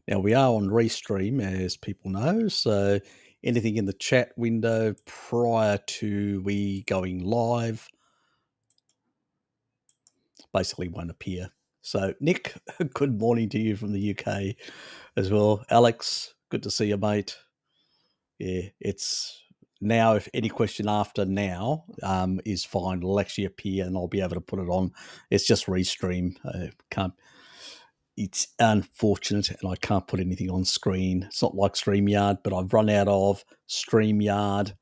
Now, we are on Restream, as people know, so anything in the chat window prior to we going live basically won't appear. So, Nick, good morning to you from the UK as well. Alex, good to see you, mate. Yeah, it's now, if any question after now is fine, it'll actually appear and I'll be able to put it on. It's just Restream. Can't. It's unfortunate, and I can't put anything on screen. It's not like StreamYard, but I've run out of StreamYard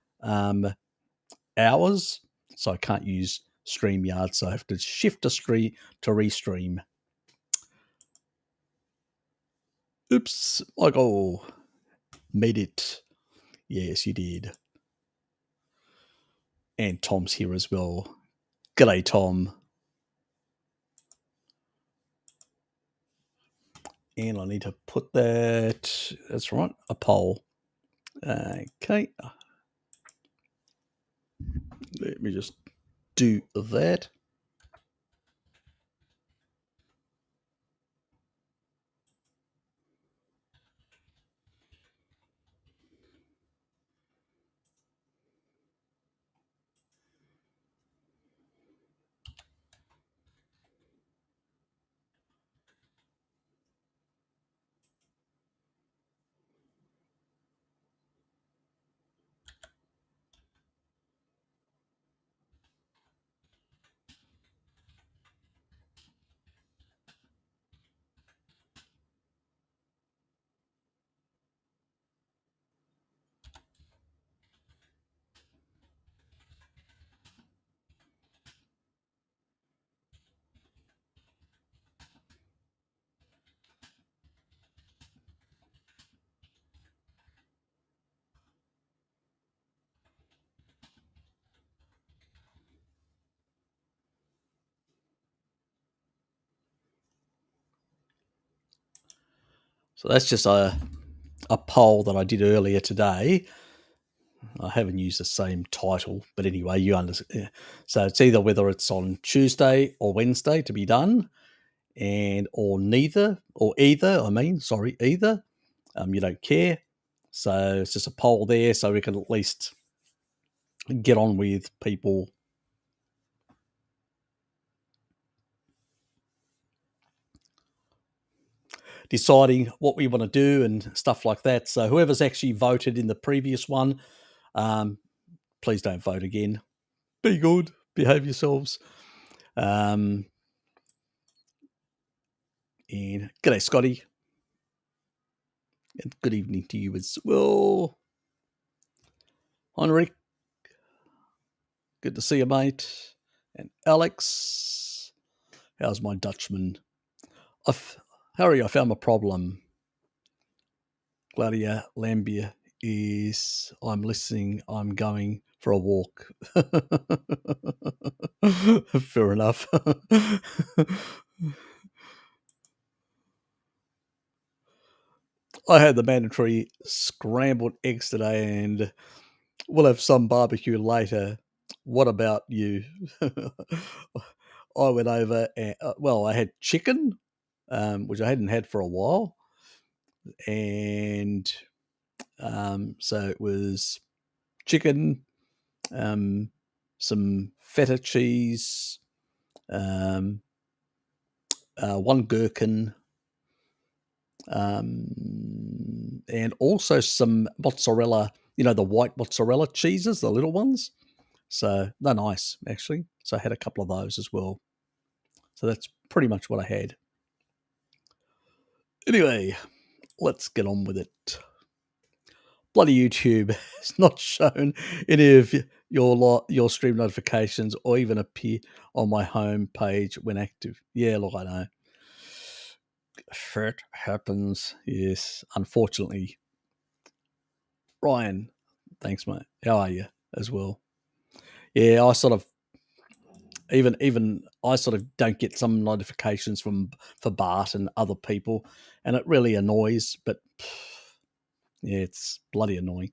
hours, so I can't use StreamYard. So I have to shift to Restream. Oops, Michael made it. Yes, you did. And Tom's here as well. G'day, Tom. And I need to put that. That's right, a poll. Okay. Let me just do that. So that's just a poll that I did earlier today. I haven't used the same title, but anyway, you understand. So it's either whether it's on Tuesday or Wednesday to be done, or neither, or either. I mean, sorry, either. You don't care. So it's just a poll there, so we can at least get on with people deciding what we want to do and stuff like that. So whoever's actually voted in the previous one, please don't vote again. Be good, behave yourselves. And g'day, Scotty, and good evening to you as well. Heinrich, good to see you, mate. And Alex, how's my Dutchman? Harry, I found my problem. Gladia Lambia is, I'm listening, I'm going for a walk. Fair enough. I had the mandatory scrambled eggs today, and we'll have some barbecue later. What about you? I went over and, I had chicken, which I hadn't had for a while. And so it was chicken, some feta cheese, one gherkin, and also some mozzarella, the white mozzarella cheeses, the little ones. So they're nice, actually. So I had a couple of those as well. So that's pretty much what I had. Anyway, let's get on with it. Bloody YouTube has not shown any of your stream notifications or even appear on my home page when active. Yeah, look, I know. Shit happens. Yes, unfortunately. Ryan, thanks, mate. How are you as well? Yeah, I sort of even I sort of don't get some notifications for Bart and other people, and it really annoys. But yeah, it's bloody annoying.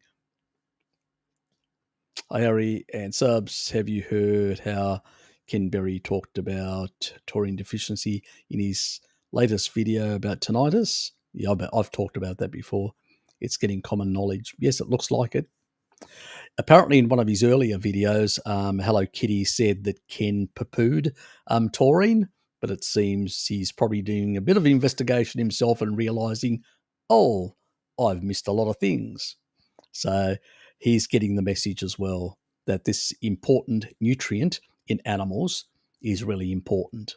Hi, Harry and subs. Have you heard how Ken Berry talked about taurine deficiency in his latest video about tinnitus? Yeah, I've talked about that before. It's getting common knowledge. Yes, it looks like it. Apparently, in one of his earlier videos, Hello Kitty said that Ken poo-pooed taurine, but it seems he's probably doing a bit of investigation himself and realizing, oh, I've missed a lot of things. So he's getting the message as well that this important nutrient in animals is really important.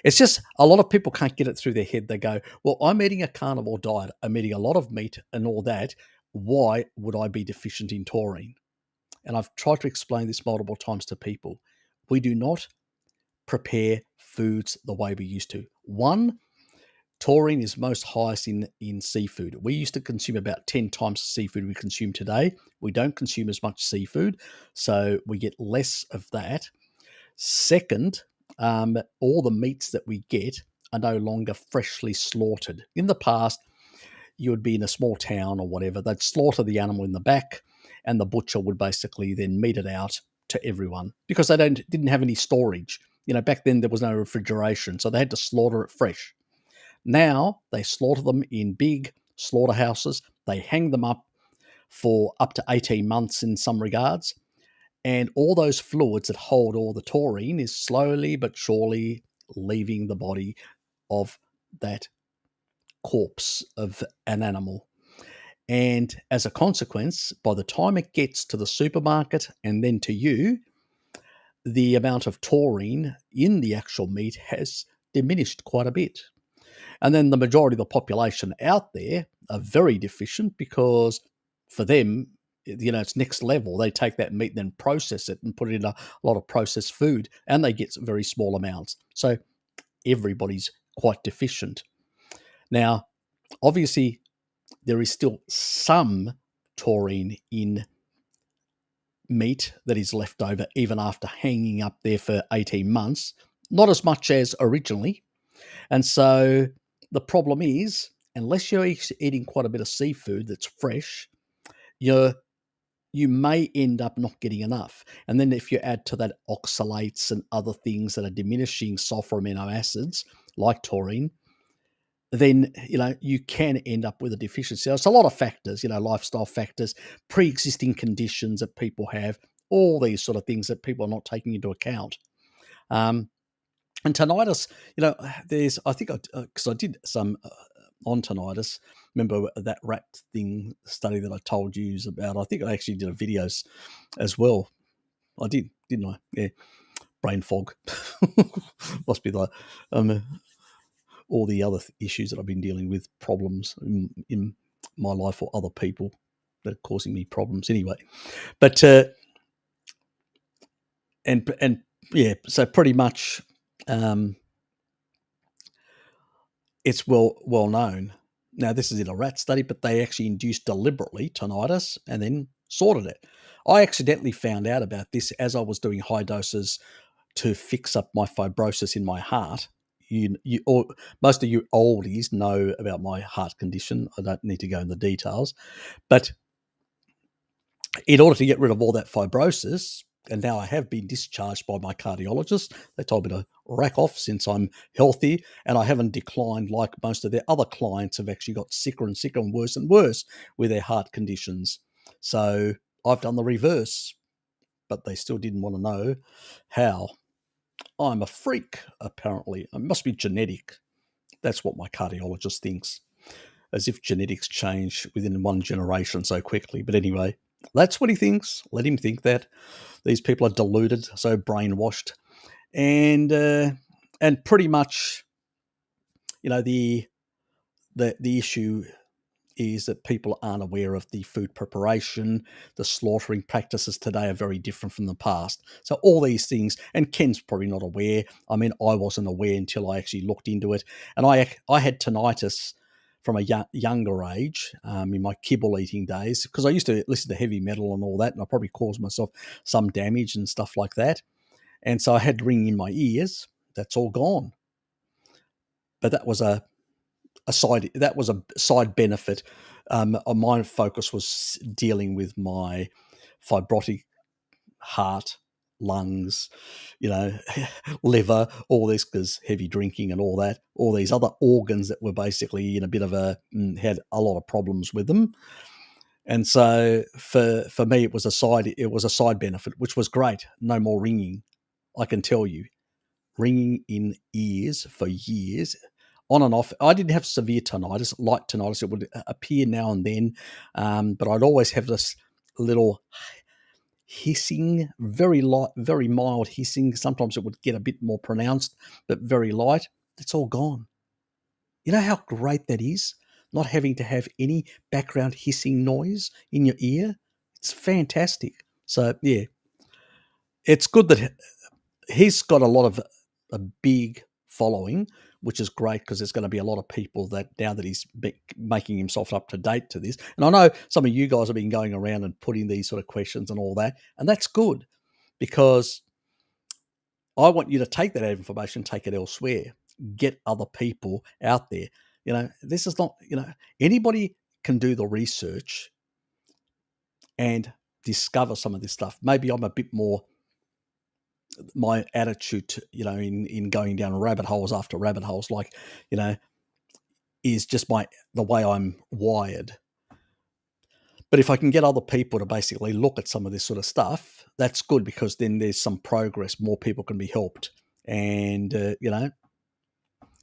It's just a lot of people can't get it through their head. They go, well, I'm eating a carnivore diet. I'm eating a lot of meat and all that. Why would I be deficient in taurine? And I've tried to explain this multiple times to people. We do not prepare foods the way we used to. One, taurine is most highest in seafood. We used to consume about 10 times the seafood we consume today. We don't consume as much seafood, so we get less of that. Second, all the meats that we get are no longer freshly slaughtered. In the past, you would be in a small town or whatever, they'd slaughter the animal in the back, and the butcher would basically then meat it out to everyone because they didn't have any storage. Back then there was no refrigeration, so they had to slaughter it fresh. Now they slaughter them in big slaughterhouses. They hang them up for up to 18 months in some regards. And all those fluids that hold all the taurine is slowly but surely leaving the body of that corpse of an animal. And as a consequence, by the time it gets to the supermarket and then to you, the amount of taurine in the actual meat has diminished quite a bit. And then the majority of the population out there are very deficient because for them, it's next level. They take that meat and then process it and put it in a lot of processed food, and they get very small amounts. So everybody's quite deficient. Now, obviously, there is still some taurine in meat that is left over even after hanging up there for 18 months, not as much as originally. And so the problem is, unless you're eating quite a bit of seafood that's fresh, you may end up not getting enough. And then if you add to that oxalates and other things that are diminishing sulfur amino acids like taurine, then you can end up with a deficiency. So it's a lot of factors, lifestyle factors, pre-existing conditions that people have, all these sort of things that people are not taking into account. And tinnitus, I think because I did some on tinnitus. Remember that rat thing study that I told you about? I think I actually did a videos as well. I did, didn't I? Yeah. Brain fog. Must be like all the other issues that I've been dealing with, problems in my life or other people that are causing me problems anyway. But and yeah, so pretty much it's well known. Now, this is in a rat study, but they actually induced deliberately tinnitus and then sorted it. I accidentally found out about this as I was doing high doses to fix up my fibrosis in my heart. Most of you oldies know about my heart condition. I don't need to go into details, but in order to get rid of all that fibrosis, and now I have been discharged by my cardiologist. They told me to rack off since I'm healthy, and I haven't declined like most of their other clients have actually got sicker and sicker and worse with their heart conditions. So I've done the reverse, but they still didn't want to know how. I'm a freak, apparently. It must be genetic. That's what my cardiologist thinks, as if genetics change within one generation so quickly. But anyway, that's what he thinks. Let him think that. These people are deluded, so brainwashed. And pretty much, the issue is that people aren't aware of the food preparation. The slaughtering practices today are very different from the past. So all these things, and Ken's probably not aware. I mean, I wasn't aware until I actually looked into it. And I had tinnitus from a younger age in my kibble eating days, because I used to listen to heavy metal and all that, and I probably caused myself some damage and stuff like that. And so I had ringing in my ears. That's all gone. But that was a side benefit. My focus was dealing with my fibrotic heart lungs, liver, all this, because heavy drinking and all that, all these other organs that were basically in a bit of had a lot of problems with them. And so for me, it was a side benefit, which was great. No more ringing. I can tell you, ringing in ears for years, on and off. I didn't have severe tinnitus, light tinnitus. It would appear now and then, but I'd always have this little hissing, very light, very mild hissing. Sometimes it would get a bit more pronounced, but very light. It's all gone. You know how great that is? Not having to have any background hissing noise in your ear. It's fantastic. So, yeah, it's good that he's got a big following, which is great because there's going to be a lot of people that now that he's making himself up to date to this. And I know some of you guys have been going around and putting these sort of questions and all that, and that's good because I want you to take that information, take it elsewhere, get other people out there. This is not, anybody can do the research and discover some of this stuff. Maybe I'm a bit more, my attitude to, in going down rabbit holes after rabbit holes, is just the way I'm wired. But if I can get other people to basically look at some of this sort of stuff, that's good because then there's some progress. More people can be helped. And,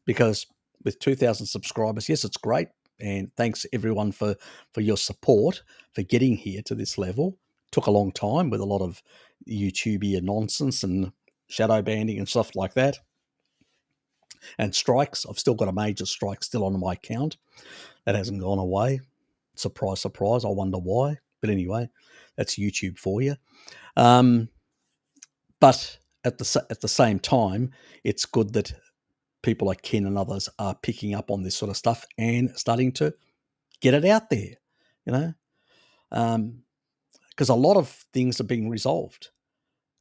because with 2,000 subscribers, yes, it's great. And thanks everyone for your support, for getting here to this level. Took a long time with a lot of YouTubey nonsense and shadow banding and stuff like that. And strikes. I've still got a major strike still on my account. That hasn't gone away. Surprise, surprise. I wonder why. But anyway, that's YouTube for you. But at the same time, it's good that people like Ken and others are picking up on this sort of stuff and starting to get it out there, because a lot of things are being resolved.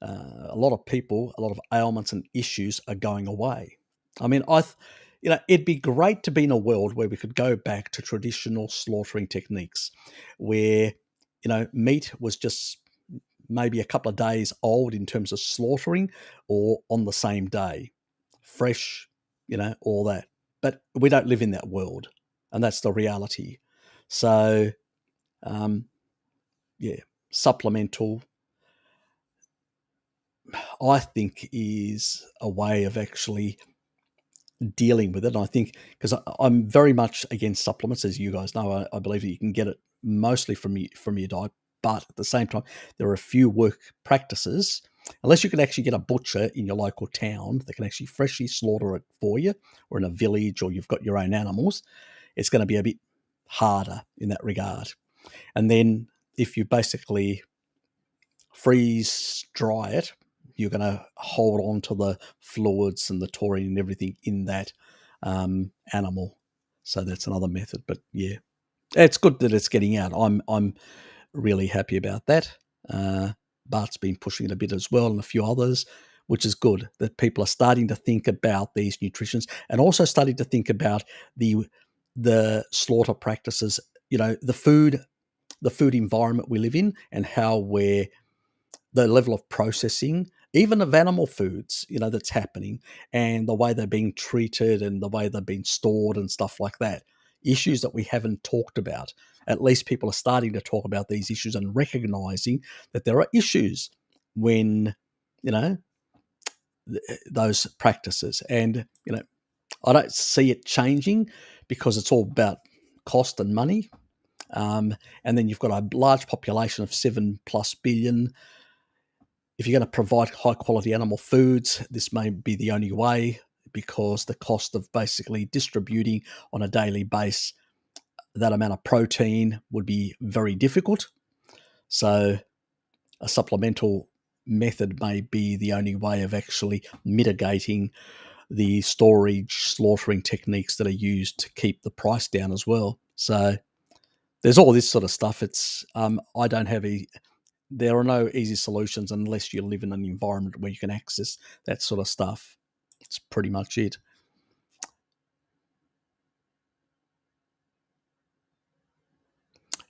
A lot of people, a lot of ailments and issues are going away. I mean, it'd be great to be in a world where we could go back to traditional slaughtering techniques where, meat was just maybe a couple of days old in terms of slaughtering or on the same day, fresh, all that. But we don't live in that world, and that's the reality. So, supplemental, I think, is a way of actually dealing with it. And I think because I'm very much against supplements, as you guys know, I believe that you can get it mostly from your diet, but at the same time, there are a few work practices. Unless you can actually get a butcher in your local town that can actually freshly slaughter it for you, or in a village, or you've got your own animals, it's going to be a bit harder in that regard. And then if you basically freeze dry it, you're going to hold on to the fluids and the taurine and everything in that animal. So that's another method. But yeah, it's good that it's getting out. I'm really happy about that. Bart's been pushing it a bit as well, and a few others, which is good that people are starting to think about these nutritions and also starting to think about the slaughter practices, the food environment we live in, and how the level of processing, even of animal foods, that's happening, and the way they're being treated and the way they're being stored and stuff like that. Issues that we haven't talked about. At least people are starting to talk about these issues and recognizing that there are issues when, those practices. And, I don't see it changing because it's all about cost and money. And then you've got a large population of 7+ billion. If you're going to provide high quality animal foods, this may be the only way, because the cost of basically distributing on a daily basis that amount of protein would be very difficult. So a supplemental method may be the only way of actually mitigating the storage, slaughtering techniques that are used to keep the price down as well. So there's all this sort of stuff. It's I don't have there are no easy solutions unless you live in an environment where you can access that sort of stuff. It's pretty much it.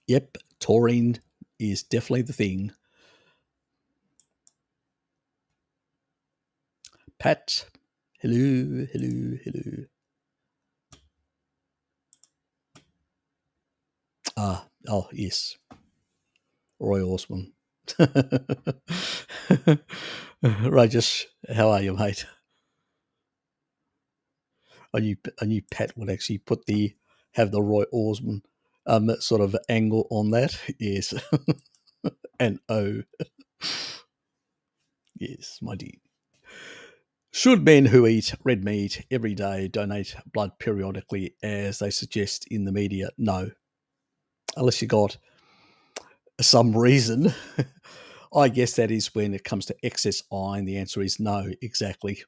Yep, taurine is definitely the thing. Pat, hello, hello, hello. Oh, yes. Roy Osman. Rajesh, how are you, mate? I knew Pat would actually have the Roy Osman sort of angle on that. Yes. And yes, my dear. Should men who eat red meat every day donate blood periodically as they suggest in the media? No. Unless you got some reason. I guess that is when it comes to excess iron, the answer is no, exactly.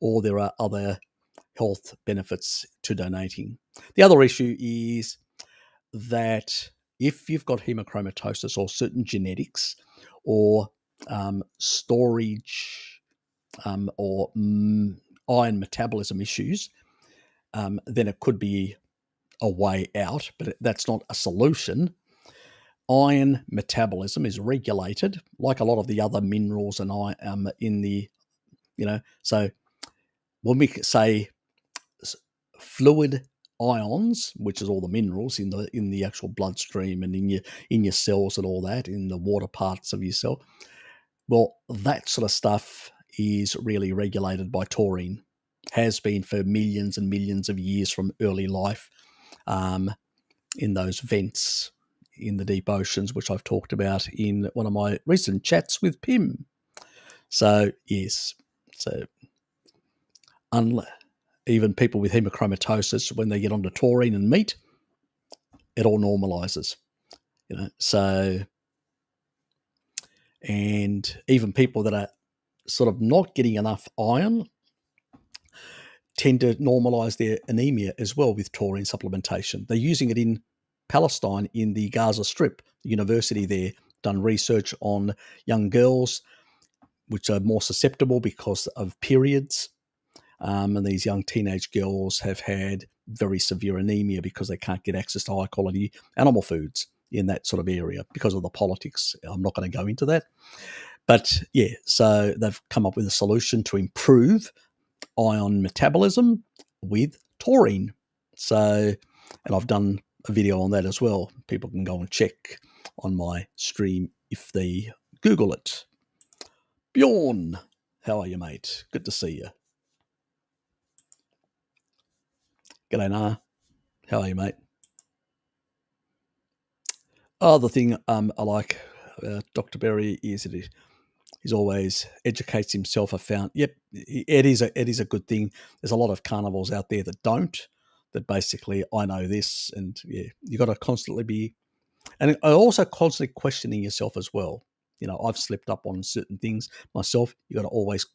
Or there are other health benefits to donating. The other issue is that if you've got hemochromatosis or certain genetics or storage or iron metabolism issues, then it could be a way out, but that's not a solution. Iron metabolism is regulated like a lot of the other minerals and iron in the, so when we say fluid ions, which is all the minerals in the actual bloodstream and in your cells and all that, in the water parts of your cell, well, that sort of stuff is really regulated by taurine, has been for millions and millions of years from early life, in those vents in the deep oceans, which I've talked about in one of my recent chats with Pim. So yes, so even people with hemochromatosis, when they get onto taurine and meat, it all normalizes, so, and even people that are sort of not getting enough iron tend to normalize their anemia as well with taurine supplementation. They're using it in Palestine, in the Gaza Strip. The university there done research on young girls which are more susceptible because of periods. And these young teenage girls have had very severe anemia because they can't get access to high quality animal foods in that sort of area because of the politics. I'm not going to go into that. But yeah, so they've come up with a solution to improve ion metabolism with taurine. So, and I've done a video on that as well. People can go and check on my stream if they Google it. Bjorn, how are you, mate? Good to see you. G'day, Nah. How are you, mate? The thing I like about Dr. Berry is that he's always educates himself. I found, yep, it is a good thing. There's a lot of carnivores out there that don't. That basically, I know this, and yeah, you got to constantly be, and also constantly questioning yourself as well. I've slipped up on certain things myself. You got to always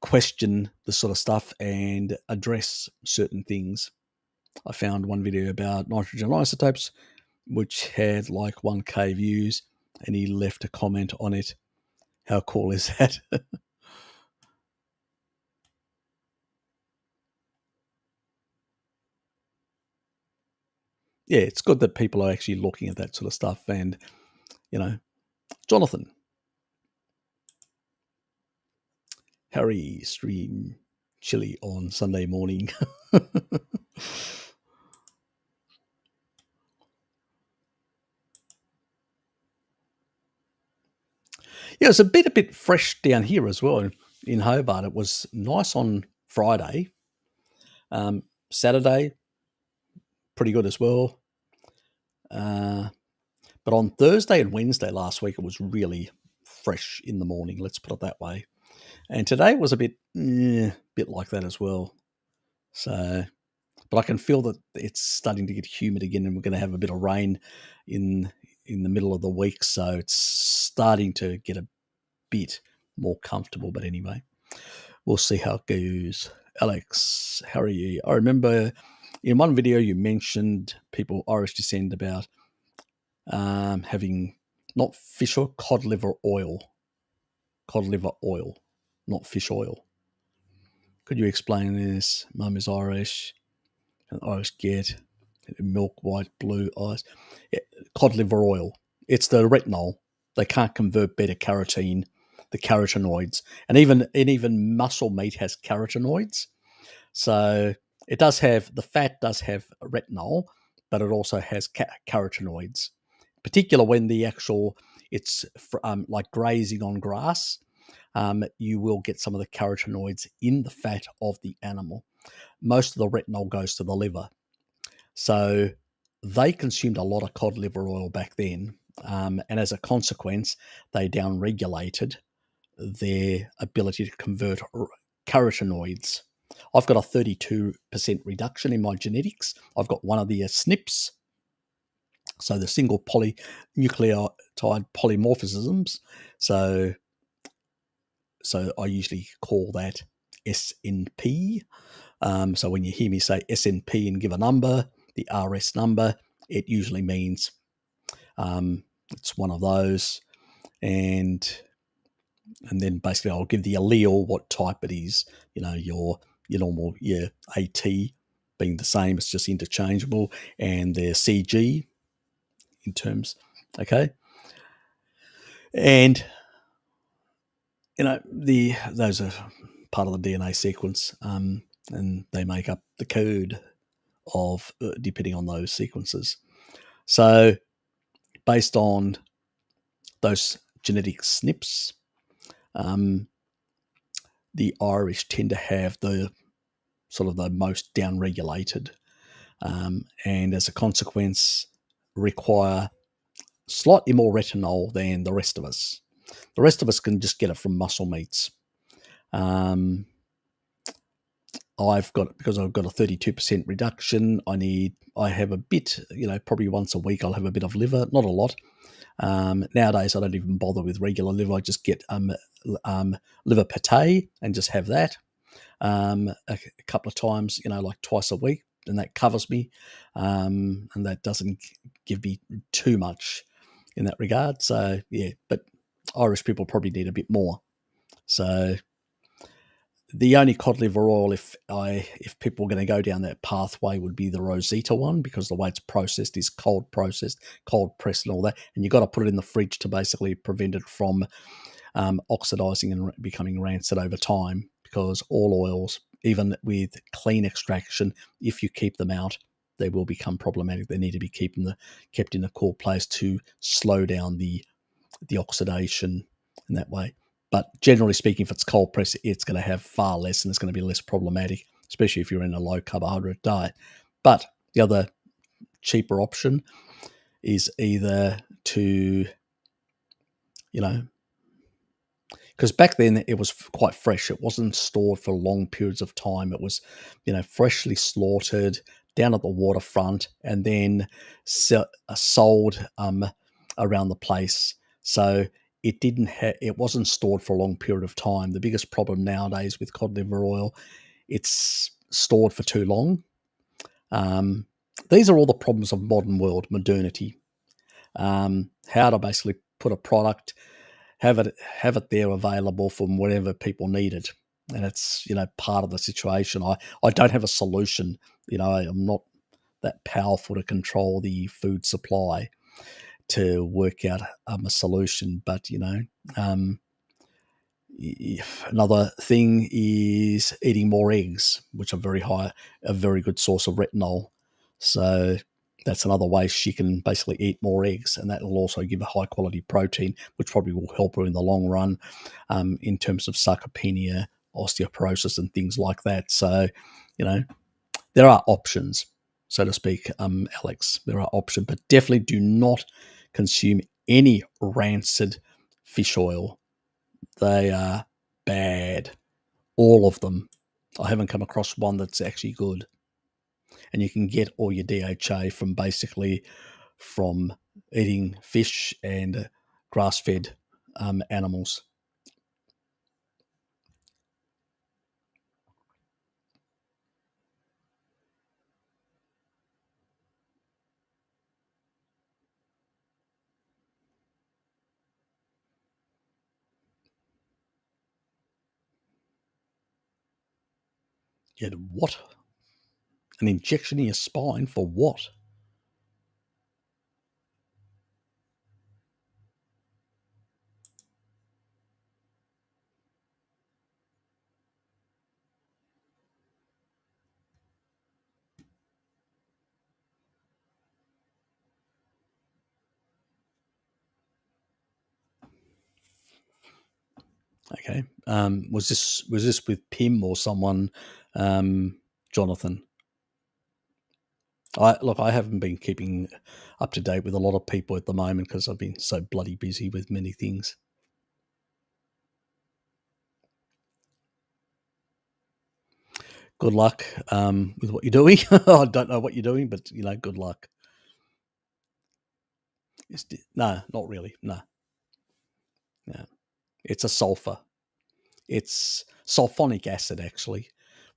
question the sort of stuff and address certain things. I found one video about nitrogen isotopes, which had like 1K views, and he left a comment on it. How cool is that? Yeah, it's good that people are actually looking at that sort of stuff. And, Jonathan, Harry stream chili on Sunday morning. Yeah, it's a bit fresh down here as well in Hobart. It was nice on Friday. Saturday, pretty good as well. But on Thursday and Wednesday last week, it was really fresh in the morning, let's put it that way. And today was a bit like that as well. So, but I can feel that it's starting to get humid again, and we're going to have a bit of rain in the middle of the week. So it's starting to get a bit more comfortable. But anyway, we'll see how it goes. Alex, how are you? I remember in one video you mentioned people Irish descent about having not fish oil, cod liver oil, not fish oil. Could you explain this? Mum is Irish, and Irish get milk, white, blue eyes. Yeah, cod liver oil. It's the retinol. They can't convert beta carotene. the carotenoids, and even muscle meat has carotenoids. So it does have, the fat does have retinol, but it also has carotenoids. Particular when it's like grazing on grass, you will get some of the carotenoids in the fat of the animal. Most of the retinol goes to the liver. So they consumed a lot of cod liver oil back then, and as a consequence, they downregulated their ability to convert carotenoids. I've got a 32% reduction in my genetics. I've got one of the SNPs, so the single polynucleotide polymorphisms. So I usually call that SNP. So when you hear me say SNP and give a number, the RS number, it usually means it's one of those. And then basically I'll give the allele, what type it is, your normal, AT being the same, it's just interchangeable, and their CG in terms, okay? And, those are part of the DNA sequence, and they make up the code of, depending on those sequences. So based on those genetic SNPs, the Irish tend to have the sort of the most downregulated, and as a consequence require slightly more retinol than the rest of us. The rest of us can just get it from muscle meats. Because I've got a 32% reduction, I have a bit, probably once a week I'll have a bit of liver, not a lot. Nowadays I don't even bother with regular liver. I just get liver pate and just have that a couple of times, like twice a week, and that covers me, and that doesn't give me too much in that regard. So yeah, but Irish people probably need a bit more. So the only cod liver oil, if people are going to go down that pathway, would be the Rosita one, because the way it's processed is cold pressed and all that, and you've got to put it in the fridge to basically prevent it from oxidizing and becoming rancid over time, because all oils, even with clean extraction, if you keep them out, they will become problematic. They need to be kept in a cool place to slow down the oxidation in that way. But generally speaking, if it's cold pressed, it's going to have far less, and it's going to be less problematic, especially if you're in a low carbohydrate diet. But the other cheaper option is either to, because back then it was quite fresh. It wasn't stored for long periods of time. It was, freshly slaughtered down at the waterfront and then sold around the place. So it wasn't stored for a long period of time. The biggest problem nowadays with cod liver oil, it's stored for too long. These are all the problems of modernity. How to basically put a product, have it there available from wherever people need it, and it's part of the situation. I don't have a solution. I'm not that powerful to control the food supply to work out a solution. But another thing is eating more eggs, which are a very good source of retinol. So that's another way she can basically eat more eggs, and that will also give a high quality protein, which probably will help her in the long run in terms of sarcopenia, osteoporosis, and things like that. So, there are options, so to speak, Alex. There are options, but definitely do not consume any rancid fish oil. They are bad, all of them. I haven't come across one that's actually good. And you can get all your DHA from eating fish and grass-fed animals. You had what? An injection in your spine for what? Okay. Was this with Pim or someone, Jonathan? I haven't been keeping up to date with a lot of people at the moment because I've been so bloody busy with many things. Good luck with what you're doing. I don't know what you're doing, but good luck. No, not really. No, no. It's a sulfur. It's sulfonic acid, actually.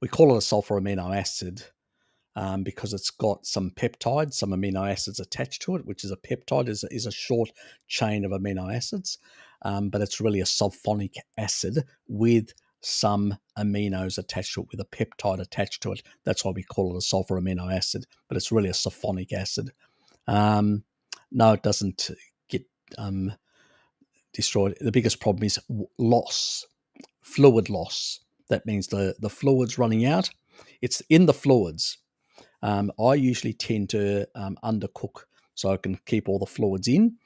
We call it a sulfur amino acid because it's got some peptides, some amino acids attached to it, which is a peptide, is a short chain of amino acids. But it's really a sulfonic acid with some aminos attached to it, with a peptide attached to it. That's why we call it a sulfur amino acid, but it's really a sulfonic acid. No, it doesn't get destroyed. The biggest problem is loss, fluid loss. That means the fluid's running out. It's in the fluids. I usually tend to undercook so I can keep all the fluids in,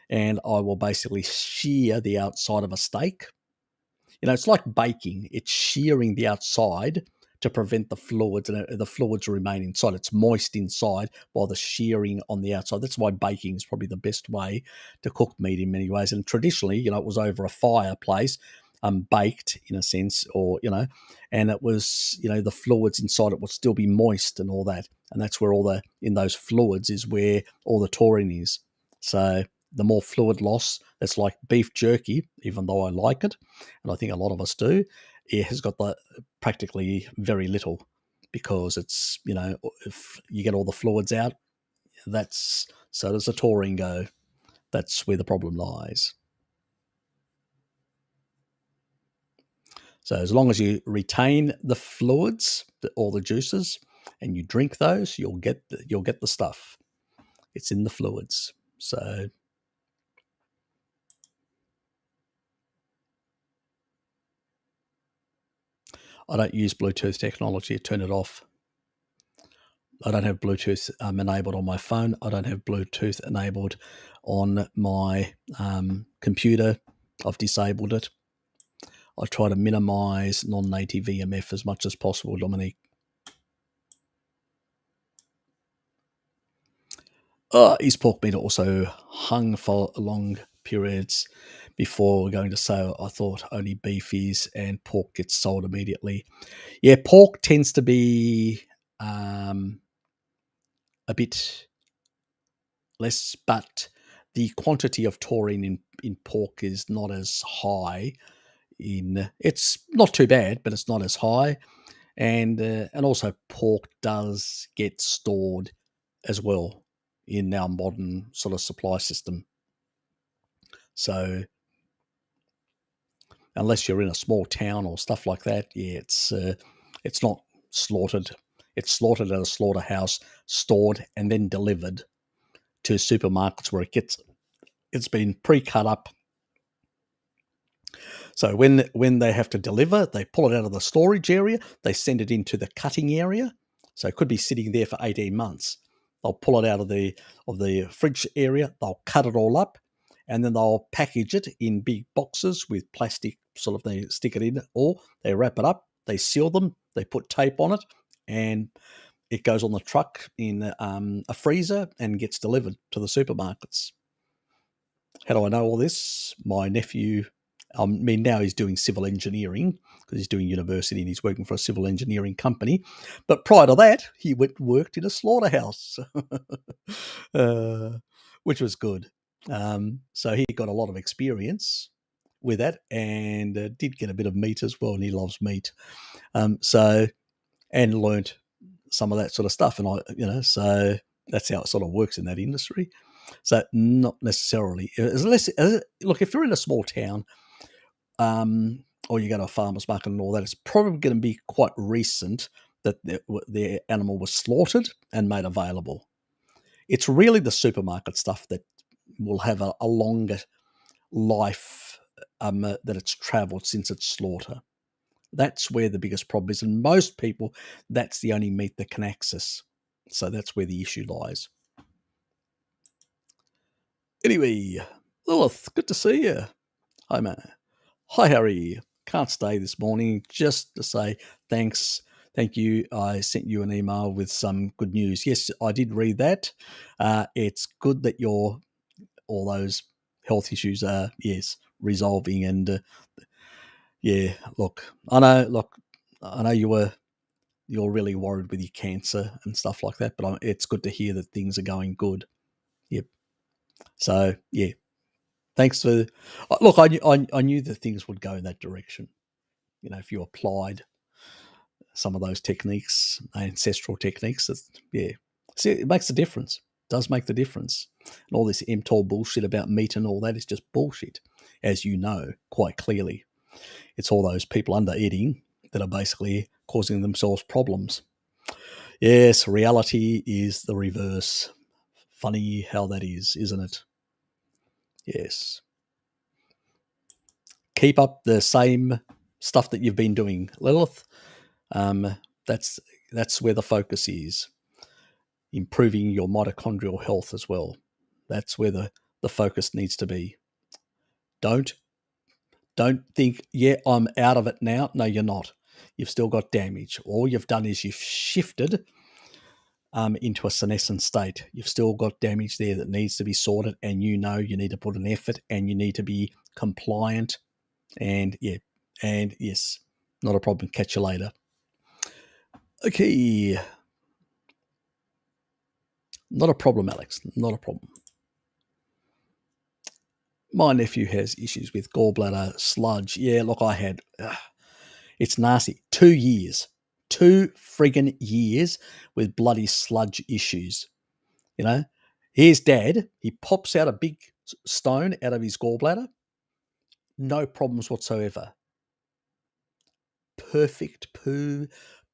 and I will basically shear the outside of a steak. It's like baking. It's shearing the outside to prevent the fluids and the fluids remain inside. It's moist inside while the shearing on the outside. That's why baking is probably the best way to cook meat in many ways. And traditionally, it was over a fireplace, baked in a sense, or and it was the fluids inside it would still be moist and all that. And that's where in those fluids is where all the taurine is. So the more fluid loss, that's like beef jerky, even though I like it, and I think a lot of us do, it has got practically very little because it's, if you get all the fluids out, so does the taurine go. That's where the problem lies. So as long as you retain the fluids, all the juices, and you drink those, you'll get the stuff. It's in the fluids. So I don't use Bluetooth technology. Turn it off. I don't have Bluetooth enabled on my phone. I don't have Bluetooth enabled on my computer. I've disabled it. I try to minimize non-native EMF as much as possible, Dominique. Is pork meat also hung for long periods before going to sale? I thought only beef is, and pork gets sold immediately. Yeah, pork tends to be a bit less, but the quantity of taurine in pork is not as high. It's not too bad, but it's not as high, and also pork does get stored as well in our modern sort of supply system. So unless you're in a small town or stuff like that, yeah, it's not slaughtered. It's slaughtered at a slaughterhouse, stored, and then delivered to supermarkets where it's been pre-cut up. So when they have to deliver, they pull it out of the storage area, they send it into the cutting area. So it could be sitting there for 18 months. They'll pull it out of the fridge area, they'll cut it all up, and then they'll package it in big boxes with plastic, sort of, they stick it in, or they wrap it up, they seal them, they put tape on it, and it goes on the truck in a freezer and gets delivered to the supermarkets. How do I know all this? My nephew, now he's doing civil engineering because he's doing university and he's working for a civil engineering company. But prior to that, he worked in a slaughterhouse, which was good. So he got a lot of experience with that, and did get a bit of meat as well, and he loves meat. And learnt some of that sort of stuff. And so that's how it sort of works in that industry. So not necessarily, look, if you're in a small town, or you go to a farmer's market and all that, it's probably going to be quite recent that the animal was slaughtered and made available. It's really the supermarket stuff that will have a longer life that it's travelled since its slaughter. That's where the biggest problem is. And most people, that's the only meat they can access. So that's where the issue lies. Anyway, Lilith, good to see you. Hi, man. Hi, Harry. Can't stay this morning. Just to say thanks. Thank you. I sent you an email with some good news. Yes, I did read that. It's good that all those health issues are, yes, resolving. And yeah, look, I know you're really worried with your cancer and stuff like that, but it's good to hear that things are going good. Yep. So yeah, thanks for. Look, I knew that things would go in that direction. If you applied some of those techniques, ancestral techniques, yeah, see, it makes a difference. It does make the difference. And all this mTOR bullshit about meat and all that is just bullshit, as you know quite clearly. It's all those people under eating that are basically causing themselves problems. Yes, reality is the reverse. Funny how that is, isn't it? Yes. Keep up the same stuff that you've been doing, Lilith. That's where the focus is. Improving your mitochondrial health as well. That's where the focus needs to be. Don't think, yeah, I'm out of it now. No, you're not. You've still got damage. All you've done is you've shifted into a senescent state. You've still got damage there that needs to be sorted, and you need to put an effort, and you need to be compliant. And yeah, and yes, not a problem. Catch you later. Okay. Not a problem, Alex. Not a problem. My nephew has issues with gallbladder sludge. Yeah, look, I had. It's nasty. 2 years. 2 friggin' years with bloody sludge issues. Here's Dad. He pops out a big stone out of his gallbladder. No problems whatsoever. Perfect poo,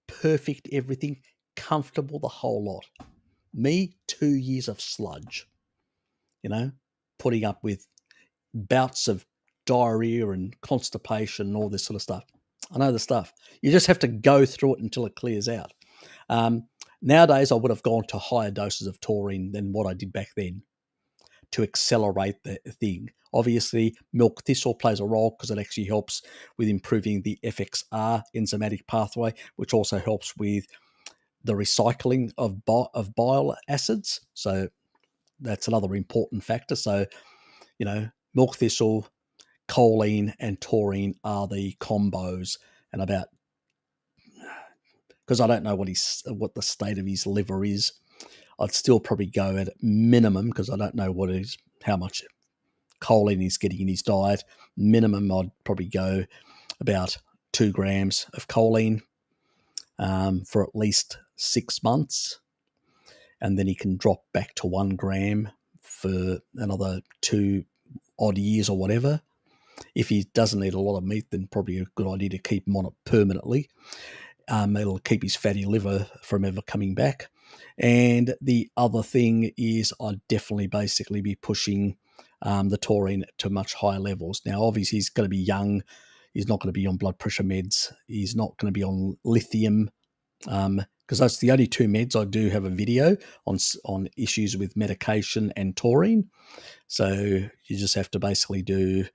perfect everything, comfortable, the whole lot. Me, 2 years of sludge. Putting up with bouts of diarrhea and constipation and all this sort of stuff. I know the stuff. You just have to go through it until it clears out. Nowadays, I would have gone to higher doses of taurine than what I did back then to accelerate the thing. Obviously, milk thistle plays a role because it actually helps with improving the FXR enzymatic pathway, which also helps with the recycling of bile acids. So that's another important factor. So, milk thistle, choline, and taurine are the combos. And because I don't know what the state of his liver is, I'd still probably go at minimum, because I don't know how much choline he's getting in his diet. Minimum, I'd probably go about 2 grams of choline for at least 6 months, and then he can drop back to 1 gram for another 2 odd years or whatever. If he doesn't eat a lot of meat, then probably a good idea to keep him on it permanently. It'll keep his fatty liver from ever coming back. And the other thing is I'd definitely basically be pushing the taurine to much higher levels. Now, obviously, he's going to be young. He's not going to be on blood pressure meds. He's not going to be on lithium, because that's the only 2 meds I do have a video on issues with medication and taurine. So you just have to basically do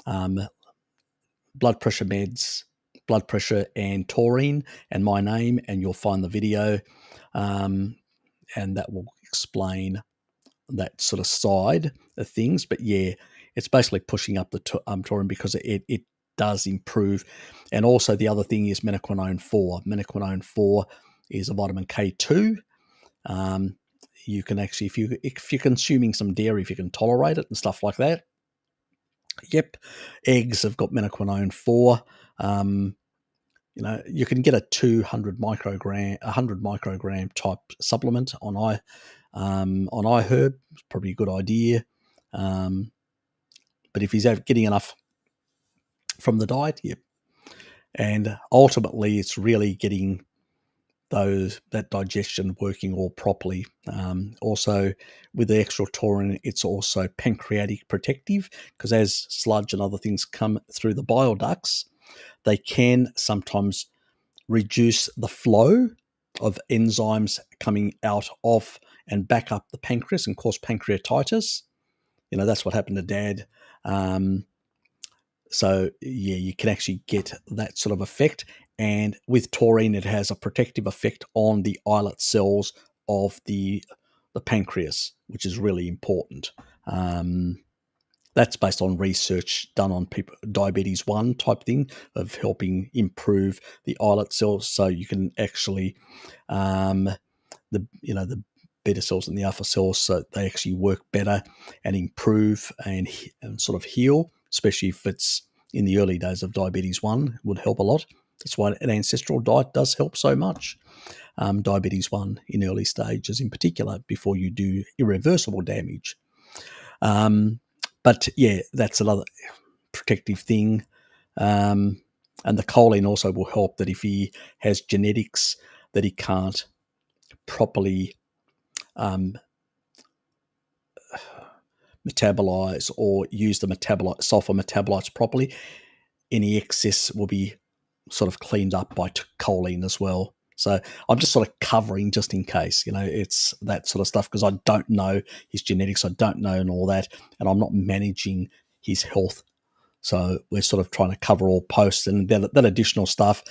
blood pressure meds, blood pressure and taurine, and my name, and you'll find the video, and that will explain that sort of side of things. But yeah, it's basically pushing up the taurine, because it does improve. And also the other thing is menaquinone 4. Menaquinone 4 is a vitamin K2. You can actually, if you're consuming some dairy, if you can tolerate it and stuff like that. Yep, eggs have got menaquinone 4. You can get a 100 microgram type supplement on iHerb. It's probably a good idea. But if he's getting enough from the diet, yep. And ultimately, it's really getting that digestion working all properly. Also, with the extra taurine, it's also pancreatic protective, because as sludge and other things come through the bile ducts, they can sometimes reduce the flow of enzymes coming out of and back up the pancreas and cause pancreatitis. That's what happened to Dad. So yeah, you can actually get that sort of effect. And with taurine, it has a protective effect on the islet cells of the pancreas, which is really important. That's based on research done on people, diabetes 1 type thing, of helping improve the islet cells, so you can actually the beta cells and the alpha cells, so they actually work better and improve and sort of heal, especially if it's in the early days of diabetes 1. It would help a lot. That's why an ancestral diet does help so much. Diabetes 1 in early stages in particular, before you do irreversible damage. But yeah, that's another protective thing. And the choline also will help, that if he has genetics that he can't properly metabolize or use the sulfur metabolites properly, any excess will be sort of cleaned up by choline as well. So I'm just sort of covering, just in case, it's that sort of stuff, because I don't know his genetics, I don't know and all that, and I'm not managing his health. So we're sort of trying to cover all posts, and that additional stuff.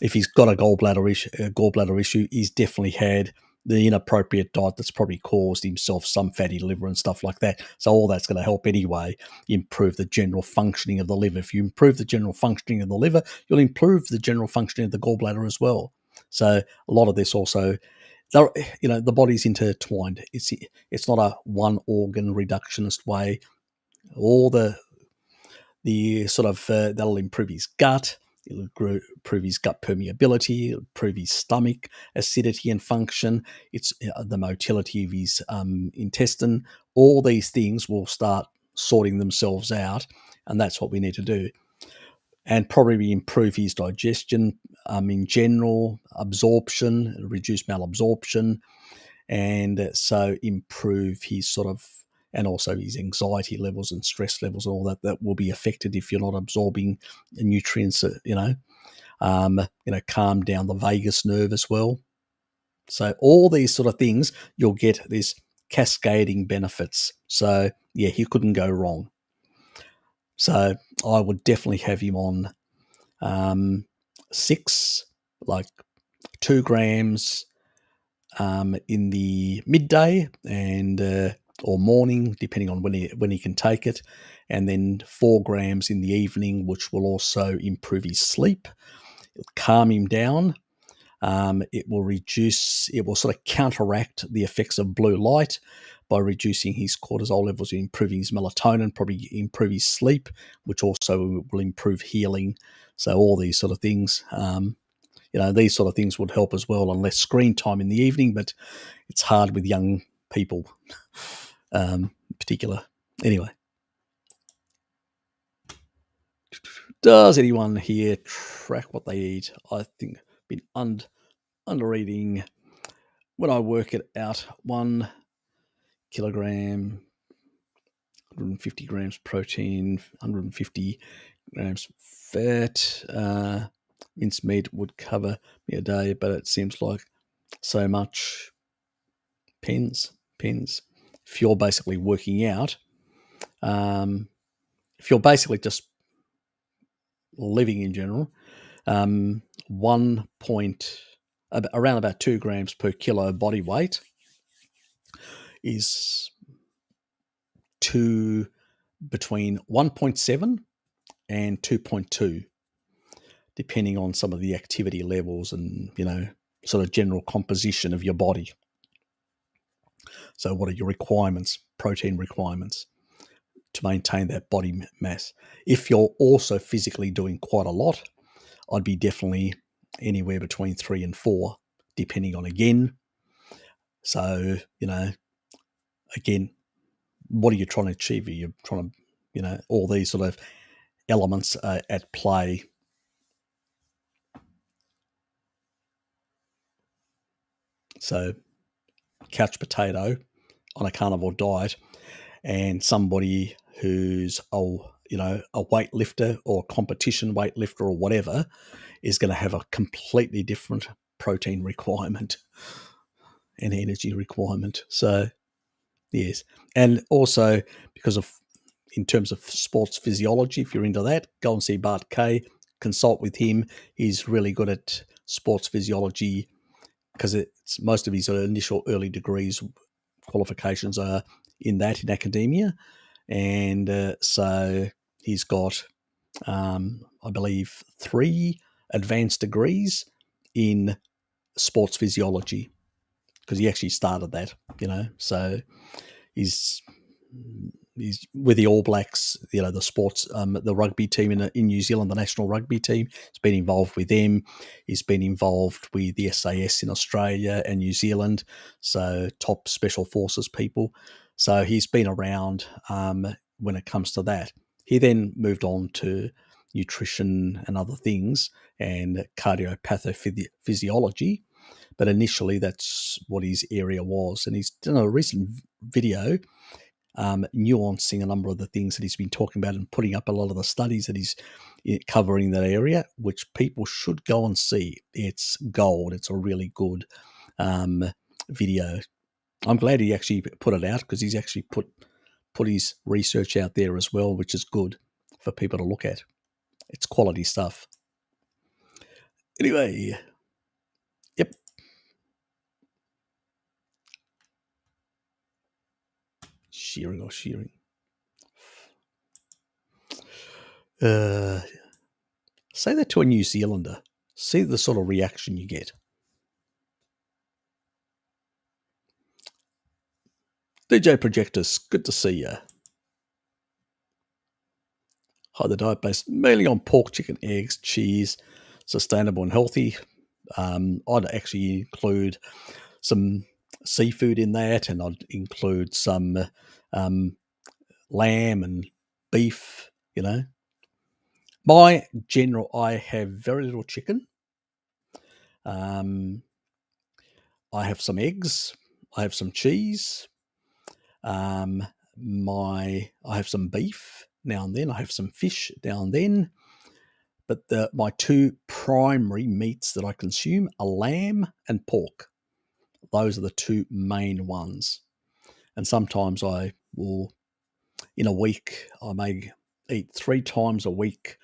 If he's got a gallbladder issue, he's definitely had the inappropriate diet that's probably caused himself some fatty liver and stuff like that. So all that's going to help anyway improve the general functioning of the liver. If you improve the general functioning of the liver, you'll improve the general functioning of the gallbladder as well. So a lot of this also, the body's intertwined. It's not a one organ reductionist way. All the sort of that'll improve his gut. It'll improve his gut permeability. It'll improve his stomach acidity and function. It's the motility of his intestine. All these things will start sorting themselves out, and that's what we need to do. And probably improve his digestion in general, absorption, reduce malabsorption, and so improve his sort of, and also his anxiety levels and stress levels and all that will be affected if you're not absorbing nutrients, calm down the vagus nerve as well. So all these sort of things, you'll get this cascading benefits. So yeah, he couldn't go wrong. So I would definitely have him on 6, like 2 grams in the midday and or morning, depending on when he can take it, and then 4 grams in the evening, which will also improve his sleep. It'll calm him down. It will sort of counteract the effects of blue light by reducing his cortisol levels, improving his melatonin, probably improve his sleep, which also will improve healing. So all these sort of things, these sort of things would help as well, on less screen time in the evening, but it's hard with young people in particular. Anyway, does anyone here track what they eat? I think I've been under eating. When I work it out, 1 kilogram, 150 grams protein, 150 grams fat. Minced meat would cover me a day, but it seems like so much. Pens. If you're basically working out, if you're basically just living in general, around about 2 grams per kilo body weight is between 1.7 and 2.2, depending on some of the activity levels and, sort of general composition of your body. So what are your requirements, protein requirements, to maintain that body mass? If you're also physically doing quite a lot, I'd be definitely anywhere between 3 and 4, depending on, again. So, again, what are you trying to achieve? Are you trying to, all these sort of elements are at play. So couch potato on a carnivore diet, and somebody who's a weightlifter or competition weightlifter or whatever is going to have a completely different protein requirement and energy requirement. So yes, and also because of in terms of sports physiology. If you're into that, go and see Bart Kay. Consult with him. He's really good at sports physiology because it's most of his initial early degrees qualifications are in academia. And so he's got, I believe, 3 advanced degrees in sports physiology because he actually started that, So he's with the All Blacks, the sports, the rugby team in New Zealand, the national rugby team. He's been involved with them. He's been involved with the SAS in Australia and New Zealand, so top special forces people. So he's been around when it comes to that. He then moved on to nutrition and other things and cardiophysiology, but initially that's what his area was. And he's done a recent video nuancing a number of the things that he's been talking about and putting up a lot of the studies that he's covering that area, which people should go and see. It's gold. It's a really good video. I'm glad he actually put it out because he's actually put his research out there as well, which is good for people to look at. It's quality stuff. Anyway, yep. Shearing. Say that to a New Zealander. See the sort of reaction you get. DJ Projectus, good to see you. Hi, the diet based mainly on pork, chicken, eggs, cheese, sustainable and healthy. I'd actually include some seafood in that, and I'd include some lamb and beef, I have very little chicken. I have some eggs. I have some cheese. I have some beef now and then. I have some fish now and then. But my 2 primary meats that I consume are lamb and pork. Those are the 2 main ones. And sometimes I will, in a week, I may eat 3 times a week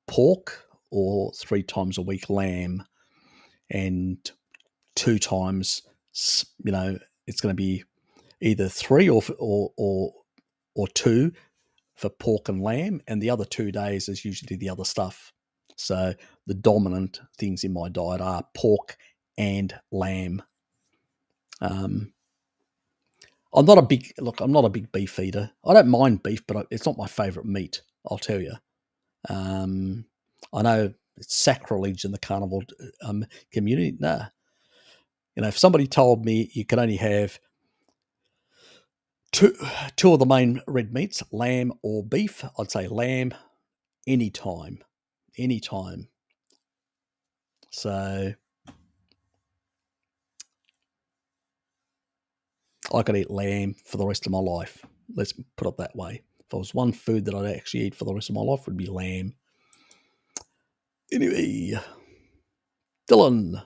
pork or 3 times a week lamb, and 2 times, it's going to be either 3 or 2 for pork and lamb, and the other 2 days is usually the other stuff. So the dominant things in my diet are pork and lamb. I'm not a big beef eater. I don't mind beef, but it's not my favourite meat, I'll tell you. I know it's sacrilege in the carnivore community. Nah. If somebody told me you could only have two of the main red meats, lamb or beef, I'd say lamb anytime. So I could eat lamb for the rest of my life. Let's put it that way. If there was one food that I'd actually eat for the rest of my life, it would be lamb. Anyway, Dylan.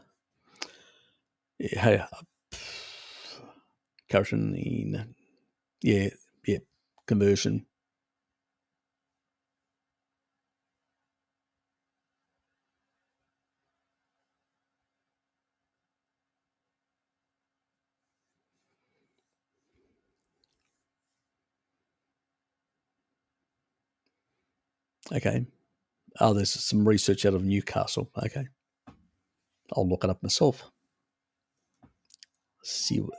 Yeah, carotene. Yeah, conversion. Okay. Oh, there's some research out of Newcastle. Okay. I'll look it up myself. See what.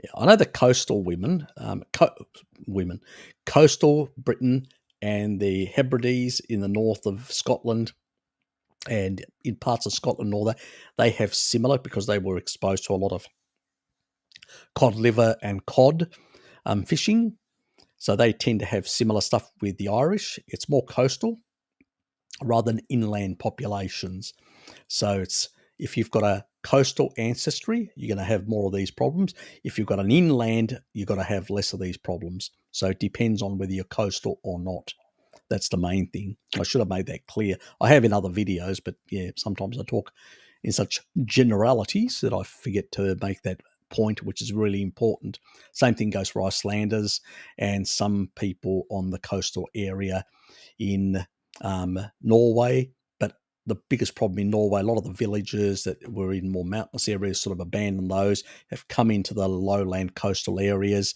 Yeah, I know the coastal women, coastal Britain and the Hebrides in the north of Scotland and in parts of Scotland and all that, they have similar because they were exposed to a lot of cod liver and cod fishing. So they tend to have similar stuff with the Irish. It's more coastal rather than inland populations. So it's, if you've got a coastal ancestry, you're going to have more of these problems. If you've got an inland, you've got to have less of these problems. So it depends on whether you're coastal or not. That's the main thing. I should have made that clear. I have in other videos, but yeah, sometimes I talk in such generalities that I forget to make that point, which is really important. Same thing goes for Icelanders and some people on the coastal area in Norway. But the biggest problem in Norway, a lot of the villages that were in more mountainous areas sort of abandoned those, have come into the lowland coastal areas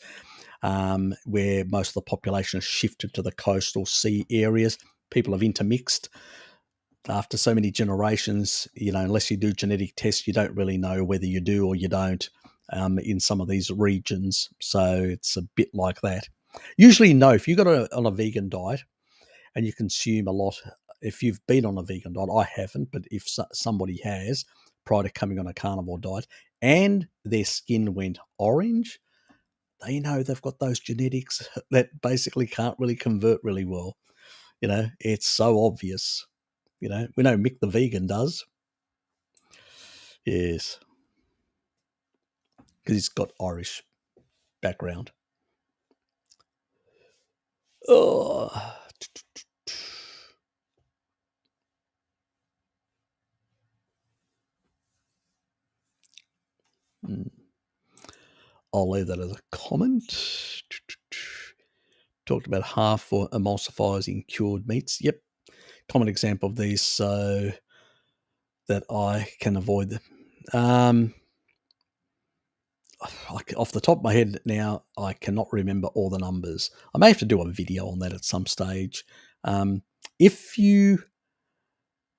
where most of the population has shifted to the coastal sea areas. People have intermixed. After so many generations, unless you do genetic tests, you don't really know whether you do or you don't in some of these regions. So it's a bit like that. Usually, no, if you got on a vegan diet and you consume a lot, if you've been on a vegan diet, I haven't, but if somebody has prior to coming on a carnivore diet and their skin went orange, they know they've got those genetics that basically can't really convert really well. It's so obvious. We know Mick the vegan does. Yes. Because he's got Irish background. Oh. I'll leave that as a comment. Talked about half for emulsifiers in cured meats. Yep. Common example of these so that I can avoid them. Off the top of my head now, I cannot remember all the numbers. I may have to do a video on that at some stage. If you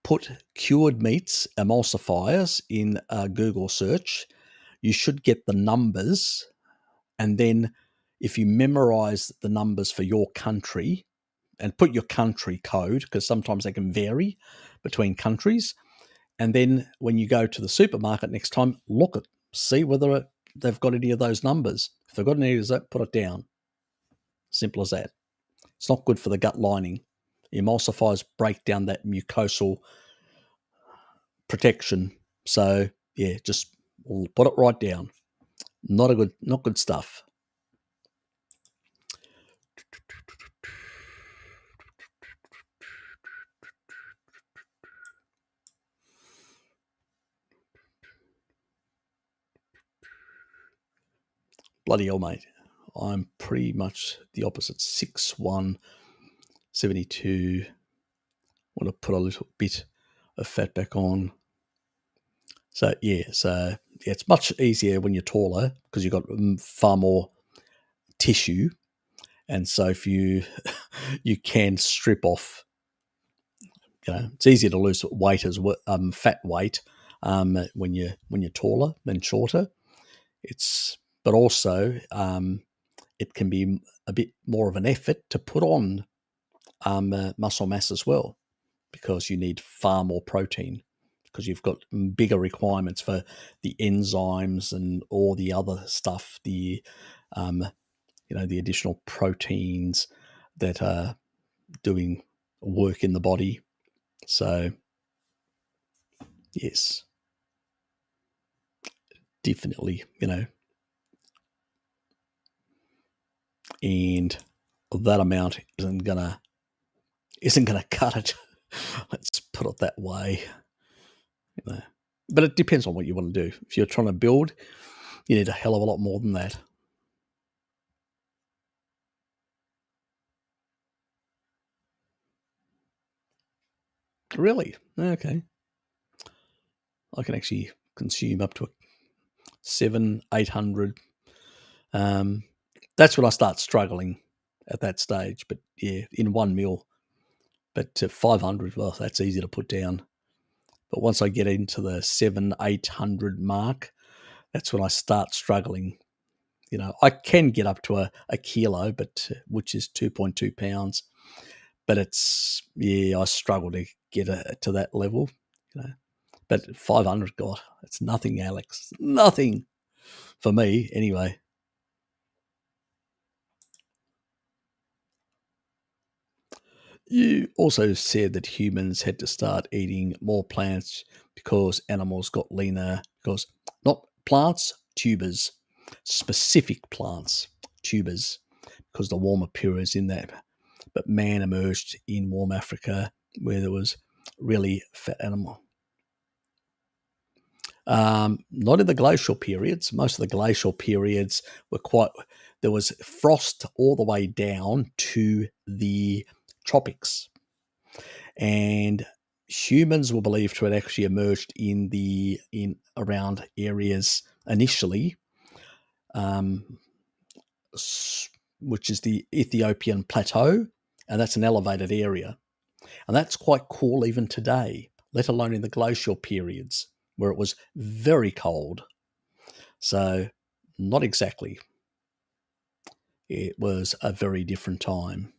put cured meats emulsifiers in a Google search, you should get the numbers. And then if you memorize the numbers for your country and put your country code, because sometimes they can vary between countries. And then when you go to the supermarket next time, see whether they've got any of those numbers. If they've got any of that, put it down. Simple as that. It's not good for the gut lining. Emulsifiers break down that mucosal protection. So yeah, just put it right down. Not good stuff. Bloody hell, mate. I'm pretty much the opposite. 6'1", 72. Want to put a little bit of fat back on. So yeah, it's much easier when you're taller because you've got far more tissue, and so if you can strip off. It's easier to lose weight as fat weight when you're taller than shorter. But also it can be a bit more of an effort to put on muscle mass as well, because you need far more protein, because you've got bigger requirements for the enzymes and all the other stuff, the additional proteins that are doing work in the body. So yes, definitely, and that amount isn't gonna cut it. Let's put it that way. But it depends on what you want to do. If you're trying to build, you need a hell of a lot more than that. Really? Okay. I can actually consume up to 700-800. That's when I start struggling at that stage. But yeah, in one meal. But 500, well, that's easy to put down. But once I get into the 700-800 mark, that's when I start struggling. I can get up to a kilo, but which is 2.2 pounds. But I struggle to get to that level. But 500, God, it's nothing, Alex. Nothing for me, anyway. You also said that humans had to start eating more plants because animals got leaner. Because not plants, tubers, specific plants, tubers, because the warmer periods in that. But man emerged in warm Africa where there was really fat animal. Not in the glacial periods. Most of the glacial periods were there was frost all the way down to the tropics. And humans were believed to have actually emerged in around areas initially, which is the Ethiopian plateau, and that's an elevated area. And that's quite cool even today, let alone in the glacial periods where it was very cold. So not exactly. It was a very different time.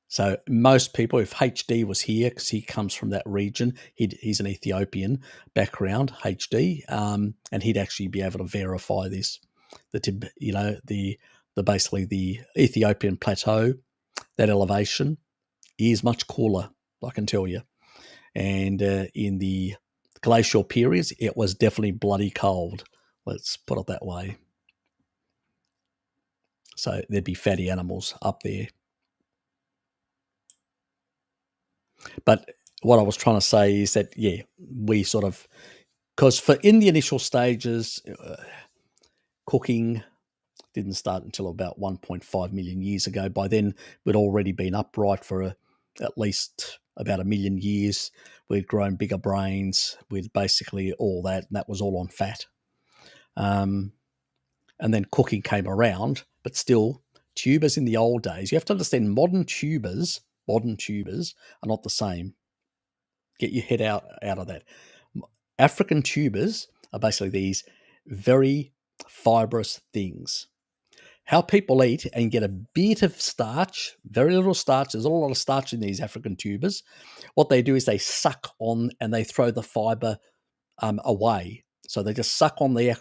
So most people, if HD was here, because he comes from that region, he's an Ethiopian background, HD, and he'd actually be able to verify this. The basically the Ethiopian plateau, that elevation is much cooler, I can tell you. And in the glacial periods, it was definitely bloody cold. Let's put it that way. So there'd be fatty animals up there. But what I was trying to say is that, yeah, we sort of, because in the initial stages, cooking didn't start until about 1.5 million years ago. By then, we'd already been upright for at least about 1 million years. We'd grown bigger brains with basically all that, and that was all on fat. And then cooking came around, but still, tubers in the old days, you have to understand modern tubers are not the same. Get your head out of that. African tubers are basically these very fibrous things. How people eat and get a bit of starch, very little starch. There's a lot of starch in these African tubers. What they do is they suck on and they throw the fiber away. So they just suck on they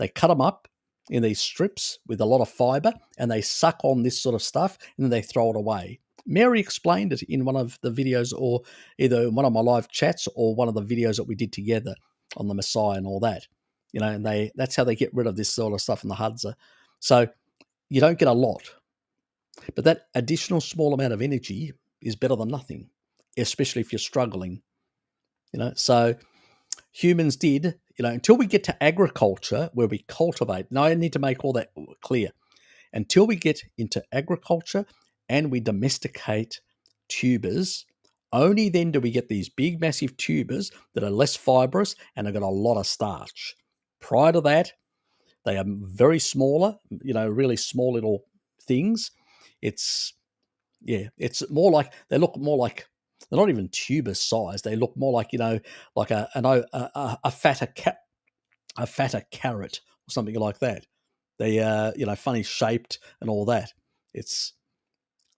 cut them up in these strips with a lot of fiber and they suck on this sort of stuff and then they throw it away. Mary explained it in one of the videos, or either one of my live chats or one of the videos that we did together on the Messiah and all that. And that's how they get rid of this sort of stuff in the Hadza. So you don't get a lot, but that additional small amount of energy is better than nothing, especially if you're struggling. So humans did, until we get to agriculture where we cultivate. Now I need to make all that clear. Until we get into agriculture and we domesticate tubers, only then do we get these big, massive tubers that are less fibrous and have got a lot of starch. Prior to that, they are very smaller, really small little things. It's more like, they look more like, they're not even tuber size. They look more like, like a fatter carrot or something like that. They are, funny shaped and all that.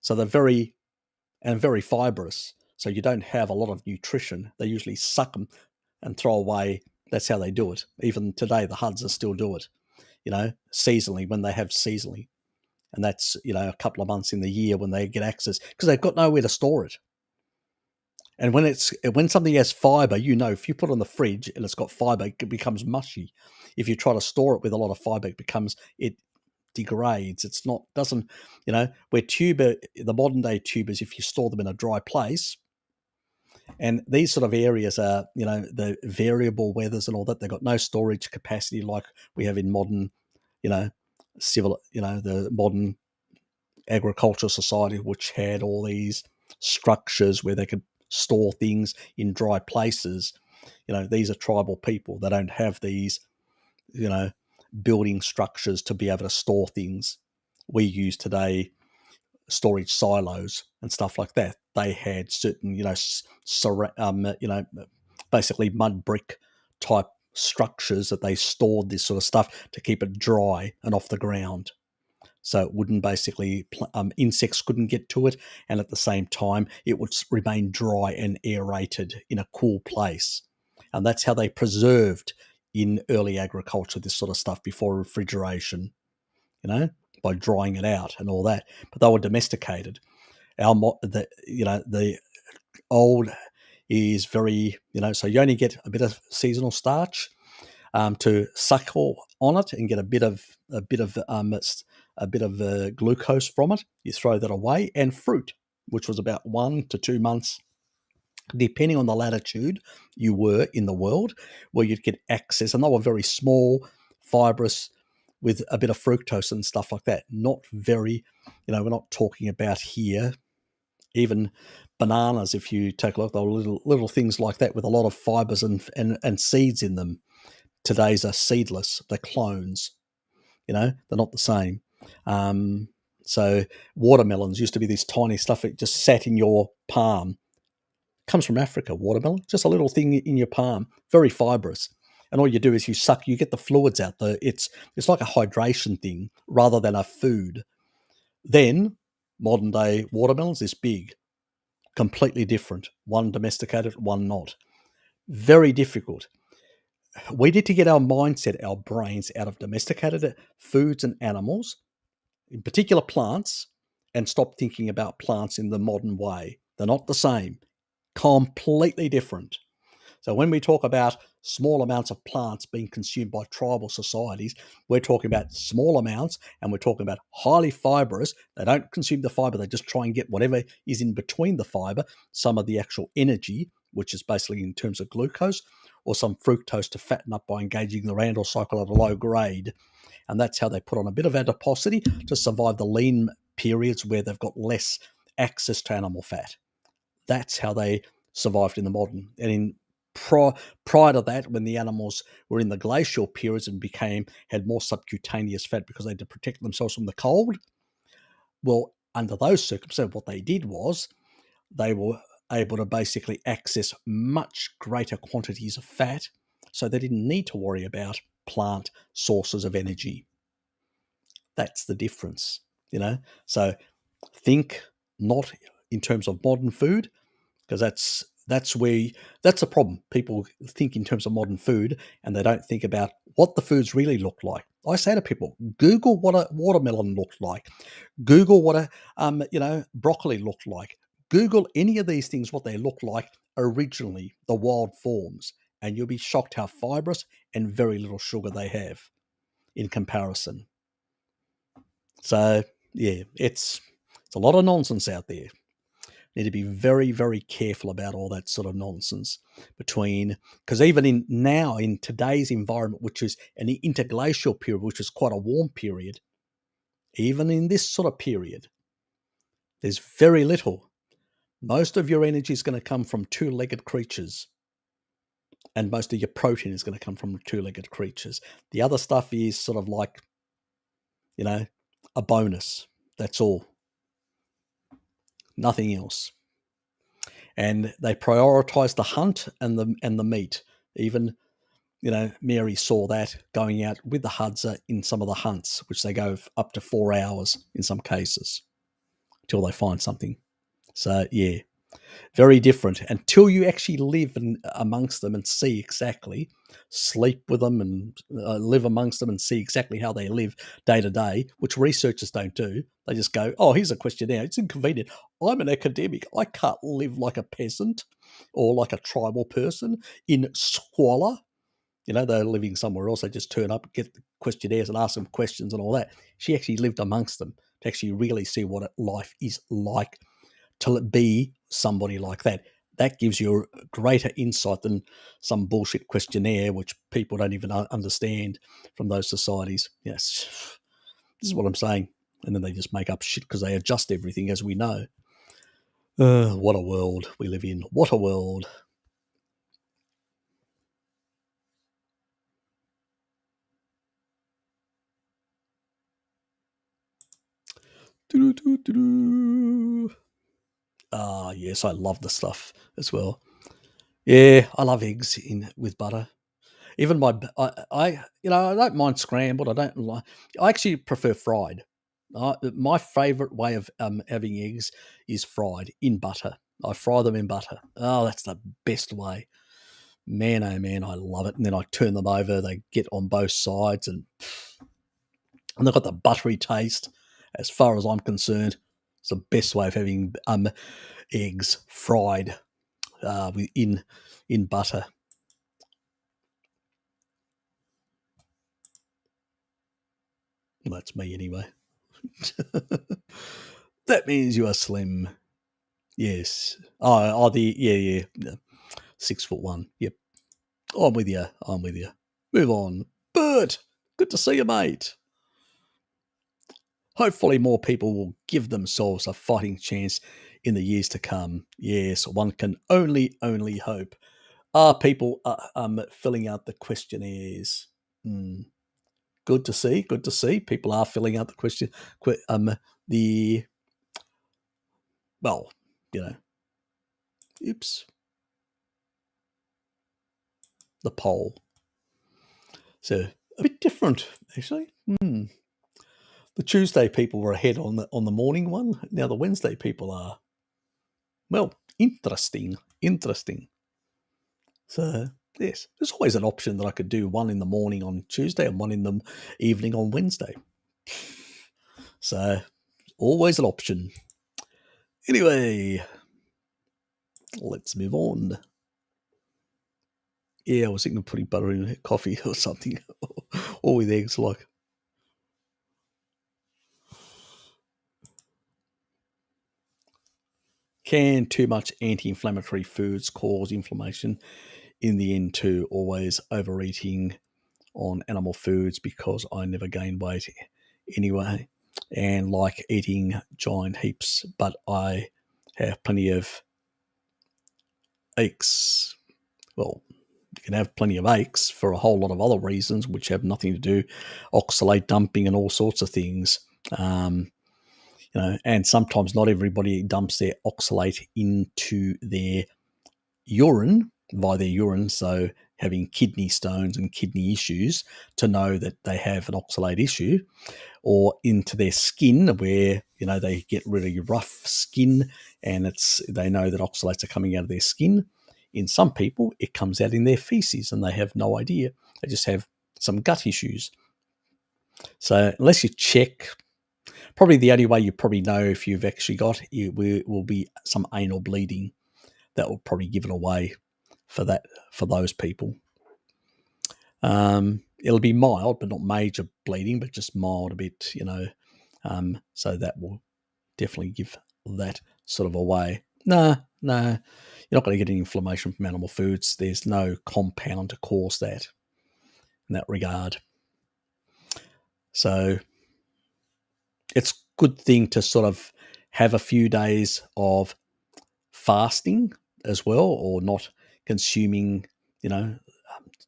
So they're very fibrous. So you don't have a lot of nutrition. They usually suck them and throw away. That's how they do it. Even today, the Hadza still do it, seasonally, when they have seasonally. And that's, a couple of months in the year when they get access, because they've got nowhere to store it. And when something has fiber, if you put it in the fridge and it's got fiber, it becomes mushy. If you try to store it with a lot of fiber, it degrades. Where the modern day tubers, if you store them in a dry place, and these sort of areas are, the variable weathers and all that, they've got no storage capacity like we have in modern, the modern agricultural society, which had all these structures where they could store things in dry places. These are tribal people. They don't have these, building structures to be able to store things. We use today storage silos and stuff like that. They had certain, basically mud brick type structures that they stored this sort of stuff to keep it dry and off the ground. So it wouldn't basically, insects couldn't get to it. And at the same time, it would remain dry and aerated in a cool place. And that's how they preserved in early agriculture, this sort of stuff before refrigeration, by drying it out and all that. But they were domesticated. The old is very, so you only get a bit of seasonal starch to suckle on it and get a bit of glucose from it. You throw that away, and fruit, which was about 1 to 2 months depending on the latitude you were in the world, where you'd get access, and they were very small, fibrous, with a bit of fructose and stuff like that. Not very, we're not talking about here. Even bananas, if you take a look, they're little things like that with a lot of fibers and seeds in them. Today's are seedless; they're clones. They're not the same. So watermelons used to be this tiny stuff that just sat in your palm. Comes from Africa, watermelon, just a little thing in your palm, very fibrous. And all you do is you get the fluids out. It's like a hydration thing rather than a food. Then modern day watermelons, this big, completely different. One domesticated, one not. Very difficult. We need to get our mindset, our brains out of domesticated foods and animals, in particular plants, and stop thinking about plants in the modern way. They're not the same. Completely different. So when we talk about small amounts of plants being consumed by tribal societies, we're talking about small amounts, and we're talking about highly fibrous. They don't consume the fiber. They just try and get whatever is in between the fiber, some of the actual energy, which is basically in terms of glucose, or some fructose to fatten up by engaging the Randall cycle at a low grade. And that's how they put on a bit of adiposity to survive the lean periods where they've got less access to animal fat. That's how they survived in the modern. And in prior to that, when the animals were in the glacial periods and had more subcutaneous fat because they had to protect themselves from the cold, well, under those circumstances, what they did was they were able to basically access much greater quantities of fat, so they didn't need to worry about plant sources of energy. That's the difference, So think not in terms of modern food, because that's a problem. People think in terms of modern food and they don't think about what the foods really look like. I say to people, Google what a watermelon looked like. Google what a broccoli looked like. Google any of these things, what they look like originally, the wild forms, and you'll be shocked how fibrous and very little sugar they have in comparison. So yeah, it's a lot of nonsense out there. Need to be very, very careful about all that sort of nonsense because even in today's environment, which is an interglacial period, which is quite a warm period, even in this sort of period, there's very little. Most of your energy is going to come from two-legged creatures, and most of your protein is going to come from two-legged creatures. The other stuff is sort of like, a bonus. That's all. Nothing else. And they prioritize the hunt and the meat. Even, Mary saw that going out with the Hadza in some of the hunts, which they go up to 4 hours in some cases till they find something. So yeah, very different until you actually live amongst them and see exactly, sleep with them and live amongst them and see exactly how they live day to day, which researchers don't do. They just go, oh, here's a questionnaire. It's inconvenient. I'm an academic. I can't live like a peasant or like a tribal person in squalor. They're living somewhere else. They just turn up, get the questionnaires and ask them questions and all that. She actually lived amongst them to actually really see what life is like to be somebody like that. That gives you a greater insight than some bullshit questionnaire, which people don't even understand from those societies. Yes, this is what I'm saying. And then they just make up shit because they adjust everything, as we know. What a world we live in. What a world. Ah, yes, I love the stuff as well. Yeah, I love eggs with butter. Even I don't mind scrambled. I don't like. I actually prefer fried. My favourite way of having eggs is fried in butter. I fry them in butter. Oh, that's the best way. Man, oh man, I love it. And then I turn them over. They get on both sides, and they've got the buttery taste. As far as I'm concerned, it's the best way of having eggs fried in butter. That's me anyway. That means you are slim. Yes. Oh, yeah. 6'1". Yep. I'm with you. I'm with you. Move on. Bert, good to see you, mate. Hopefully, more people will give themselves a fighting chance in the years to come. Yes, one can only hope. Are people filling out the questionnaires? Hmm. Good to see. Good to see. People are filling out the question. The well, you know, oops, the poll. So a bit different, actually. The Tuesday people were ahead on the morning one. Now the Wednesday people are. Well, interesting. Interesting. So yes, there's always an option that I could do one in the morning on Tuesday and one in the evening on Wednesday. So always an option. Anyway, let's move on. Yeah, I was thinking of putting butter in coffee or something, or with eggs, like. Can too much anti-inflammatory foods cause inflammation? In the end, too, always overeating on animal foods because I never gain weight anyway, and like eating giant heaps, but I have plenty of aches. Well, you can have plenty of aches for a whole lot of other reasons, which have nothing to do, oxalate dumping and all sorts of things. And sometimes not everybody dumps their oxalate into their urine via their urine. So having kidney stones and kidney issues to know that they have an oxalate issue, or into their skin where they get really rough skin and they know that oxalates are coming out of their skin. In some people, it comes out in their feces and they have no idea. They just have some gut issues. So unless you check, probably the only way you probably know if you've actually got it will be some anal bleeding. That will probably give it away for those people. It'll be mild, but not major bleeding, but just mild a bit, so that will definitely give that sort of away. No, you're not going to get any inflammation from animal foods. There's no compound to cause that in that regard. So it's a good thing to sort of have a few days of fasting as well, or not consuming,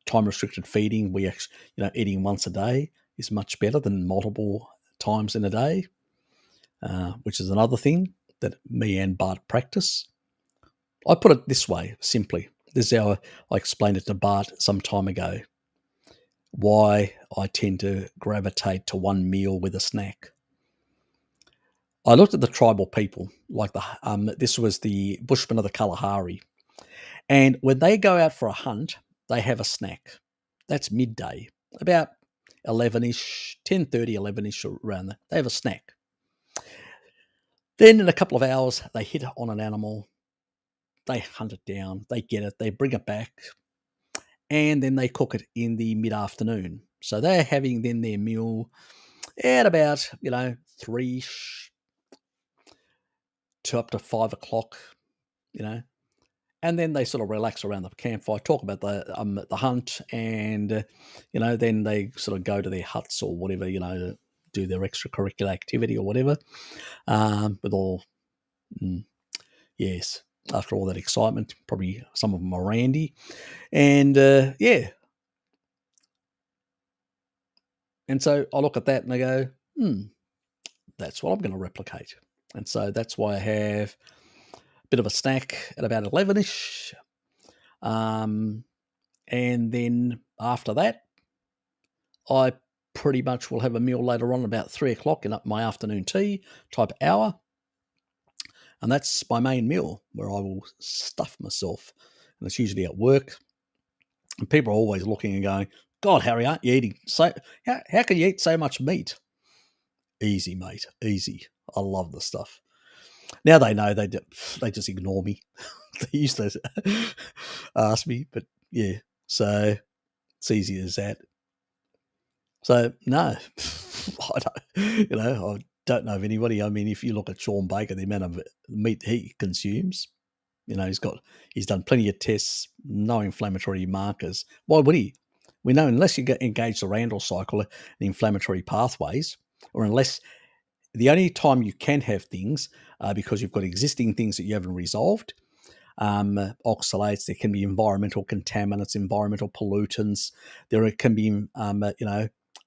time restricted feeding. We actually, eating once a day is much better than multiple times in a day, which is another thing that me and Bart practice. I put it this way, simply. This is how I explained it to Bart some time ago. Why I tend to gravitate to one meal with a snack. I looked at the tribal people, like this was the Bushmen of the Kalahari, and when they go out for a hunt, they have a snack. That's midday, about 11ish, 10:30, 11ish, around there. They have a snack. Then in a couple of hours, they hit on an animal. They hunt it down. They get it. They bring it back. And then they cook it in the mid-afternoon. So they're having then their meal at about, 3 to up to 5 o'clock, and then they sort of relax around the campfire, talk about the hunt, and then they sort of go to their huts or whatever, to do their extracurricular activity or whatever. With all, yes, after all that excitement, probably some of them are randy, and yeah. And so I look at that and I go, that's what I'm going to replicate. And so that's why I have a bit of a snack at about 11ish. And then after that, I pretty much will have a meal later on about 3 o'clock in my afternoon tea type hour. And that's my main meal where I will stuff myself. And it's usually at work. And people are always looking and going, God, Harry, aren't you eating so? How can you eat so much meat? Easy, mate. Easy. I love the stuff. Now they know, they just ignore me. They used to ask me, but yeah. So it's easy as that. So no, I don't know of anybody. I mean, if you look at Sean Baker, the amount of meat he consumes, he's done plenty of tests, no inflammatory markers. Why would he? We know unless you get engaged the Randall cycle and inflammatory pathways, or unless the only time you can have things because you've got existing things that you haven't resolved. Oxalates, there can be environmental contaminants, environmental pollutants. There can be,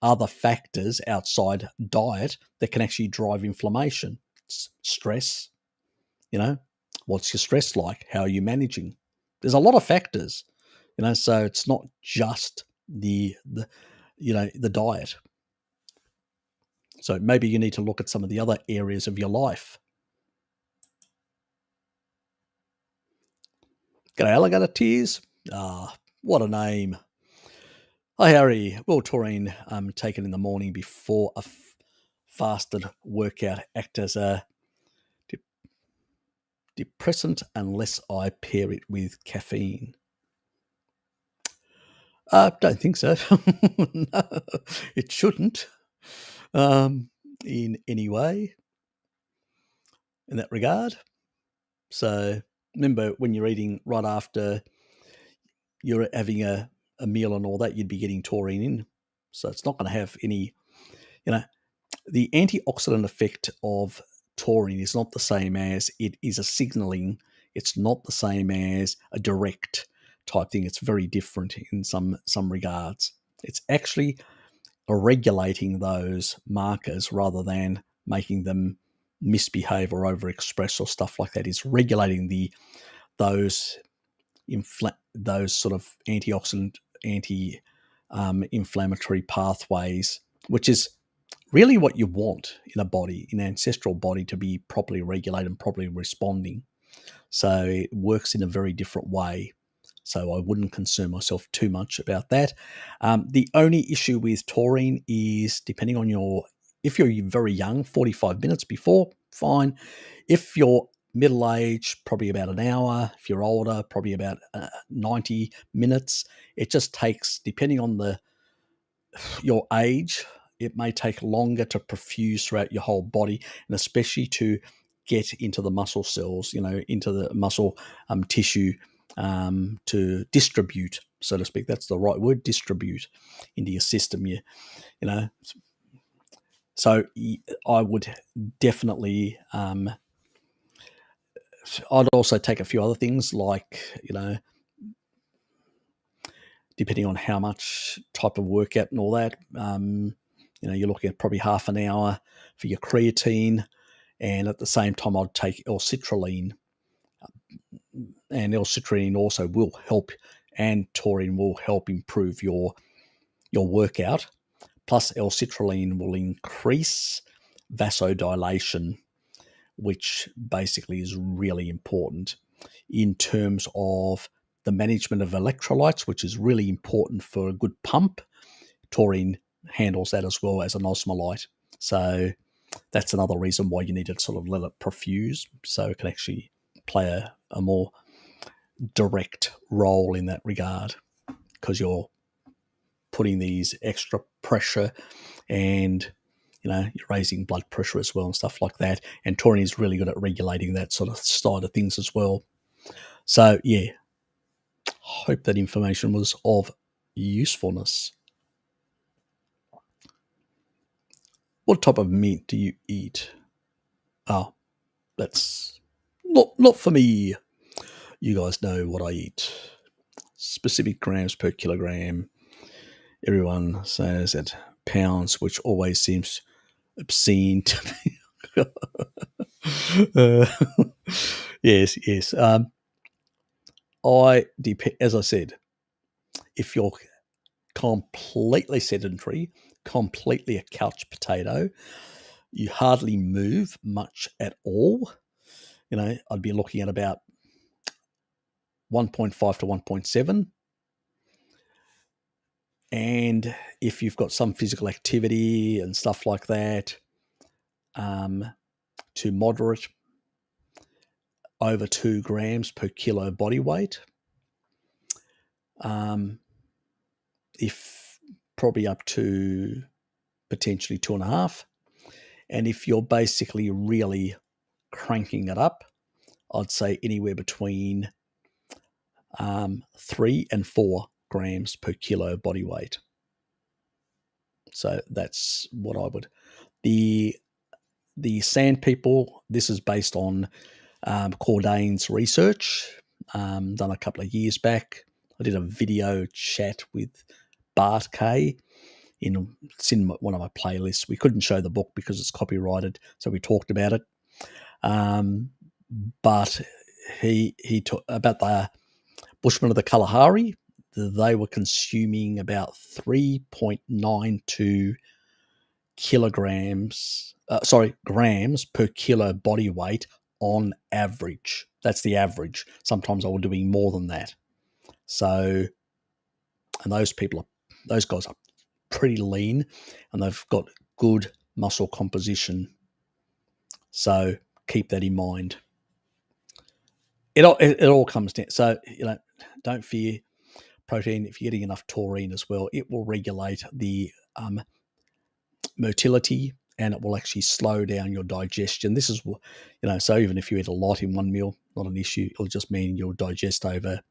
other factors outside diet that can actually drive inflammation. Stress, what's your stress like? How are you managing? There's a lot of factors, so it's not just the diet. So maybe you need to look at some of the other areas of your life. G'day, Alligator Tears. What a name. Hi, Harry. Will taurine taken in the morning before a fasted workout act as a depressant unless I pair it with caffeine? Don't think so. No, it shouldn't in any way in that regard. So remember, when you're eating right after you're having a meal and all that, you'd be getting taurine in. So it's not going to have any, the antioxidant effect of taurine is not the same as it is a signaling. It's not the same as a direct type thing. It's very different in some regards. It's actually regulating those markers rather than making them misbehave or overexpress or stuff like that. It's regulating those sort of antioxidant, inflammatory pathways, which is really what you want in a body, in an ancestral body, to be properly regulated and properly responding. So it works in a very different way. So I wouldn't concern myself too much about that. The only issue with taurine is, depending on if you're very young, 45 minutes before, fine. If you're middle-aged, probably about an hour. If you're older, probably about 90 minutes. It just takes, depending on your age, it may take longer to perfuse throughout your whole body, and especially to get into the muscle cells, into the muscle tissue, to distribute, so to speak. That's the right word, distribute into your system. So I would definitely, I'd also take a few other things like, depending on how much type of workout and all that, you're looking at probably half an hour for your creatine. And at the same time, I'd take L-citrulline. And L-citrulline also will help, and taurine will help improve your workout. Plus, L-citrulline will increase vasodilation, which basically is really important in terms of the management of electrolytes, which is really important for a good pump. Taurine handles that as well as an osmolyte. So that's another reason why you need to sort of let it perfuse, so it can actually play a more direct role in that regard, because you're putting these extra pressure and you're raising blood pressure as well and stuff like that. And taurine is really good at regulating that sort of side of things as well. So yeah, hope that information was of usefulness. What type of meat do you eat? Oh, that's not for me. You guys know what I eat. Specific grams per kilogram. Everyone says at pounds, which always seems obscene to me. Yes. As I said, if you're completely sedentary, completely a couch potato, you hardly move much at all, I'd be looking at about 1.5 to 1.7. And if you've got some physical activity and stuff like that, to moderate, over 2 grams per kilo body weight. If probably up to potentially 2.5. And if you're basically really cranking it up, I'd say anywhere between 3 and 4 grams per kilo body weight. So that's what I would. The sand people, this is based on Cordain's research, done a couple of years back. I did a video chat with Bart K. It's in one of my playlists. We couldn't show the book because it's copyrighted, so we talked about it. But he talked about the Bushmen of the Kalahari. They were consuming about 3.92 grams per kilo body weight on average. That's the average. Sometimes I was doing more than that. So, and those guys are pretty lean, and they've got good muscle composition. So keep that in mind. It all comes down. So, don't fear protein. If you're getting enough taurine as well, it will regulate the motility, and it will actually slow down your digestion. This is, so even if you eat a lot in one meal, not an issue. It'll just mean you'll digest over,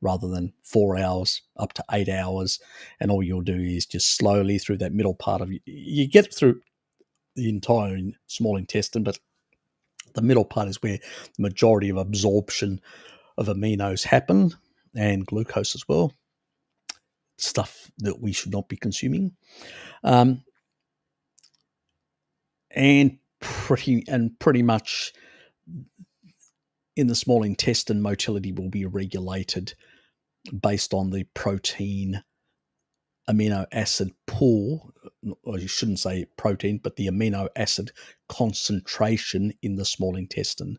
rather than 4 hours, up to 8 hours. And all you'll do is just slowly through that middle part of you get through the entire small intestine, but the middle part is where the majority of absorption of aminos happen, and glucose as well. Stuff that we should not be consuming. And pretty much in the small intestine, motility will be regulated based on the protein amino acid pool, or you shouldn't say protein, but the amino acid concentration in the small intestine.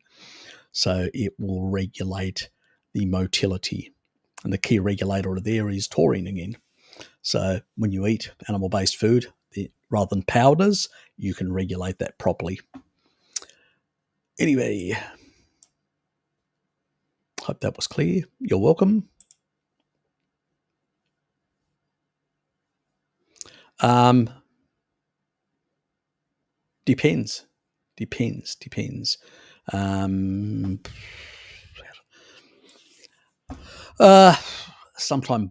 So it will regulate the motility. And the key regulator there is taurine again. So when you eat animal-based food, rather than powders, you can regulate that properly. Anyway, hope that was clear. You're welcome. Depends. Sometimes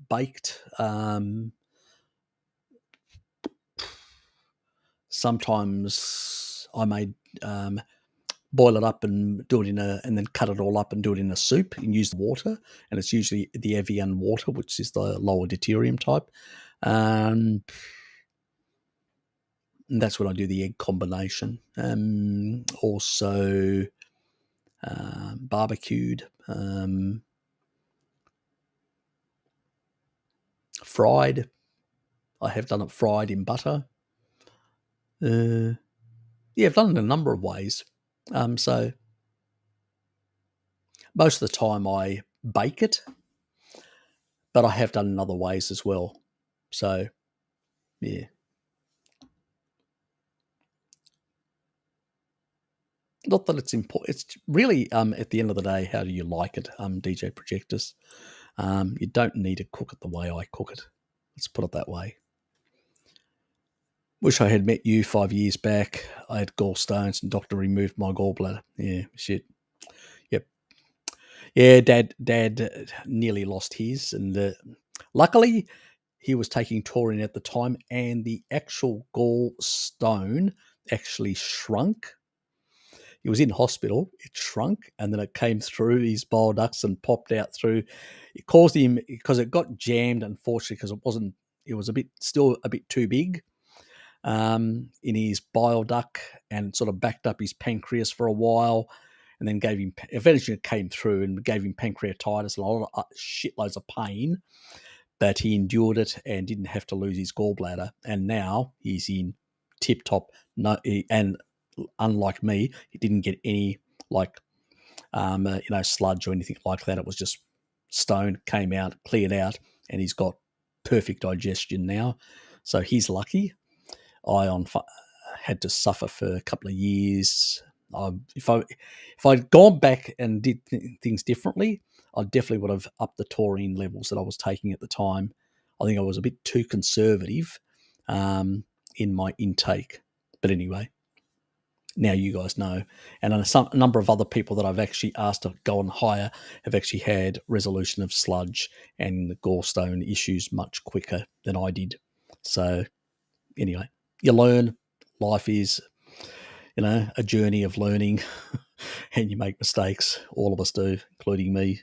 baked. Sometimes I may boil it up and do it and then cut it all up and do it in a soup and use the water. And it's usually the Evian water, which is the lower deuterium type. And that's when I do the egg combination. Also barbecued, fried. I have done it fried in butter. I've done it in a number of ways. So most of the time I bake it, but I have done in other ways as well. So, yeah. Not that it's important. It's really, at the end of the day, how do you like it, DJ Projectus? You don't need to cook it the way I cook it. Let's put it that way. Wish I had met you 5 years back. I had gallstones and doctor removed my gallbladder. Yeah, shit. Yep. Yeah, Dad nearly lost his. And luckily, he was taking taurine at the time, and the actual gallstone actually shrunk. He was in hospital. It shrunk, and then it came through his bile ducts and popped out through. It caused him, because it got jammed, unfortunately, because it was still a bit too big in his bile duct, and sort of backed up his pancreas for a while, and then eventually it came through and gave him pancreatitis and a lot of shitloads of pain. But he endured it and didn't have to lose his gallbladder. And now he's in tip top. And unlike me, he didn't get any sludge or anything like that. It was just stone, came out, cleared out, and he's got perfect digestion now. So he's lucky. I had to suffer for a couple of years. If I'd gone back and did things differently, I definitely would have upped the taurine levels that I was taking at the time. I think I was a bit too conservative in my intake. But anyway, now you guys know. And a number of other people that I've actually asked to go on higher have actually had resolution of sludge and gallstone issues much quicker than I did. So anyway, you learn. Life is, a journey of learning, and you make mistakes. All of us do, including me.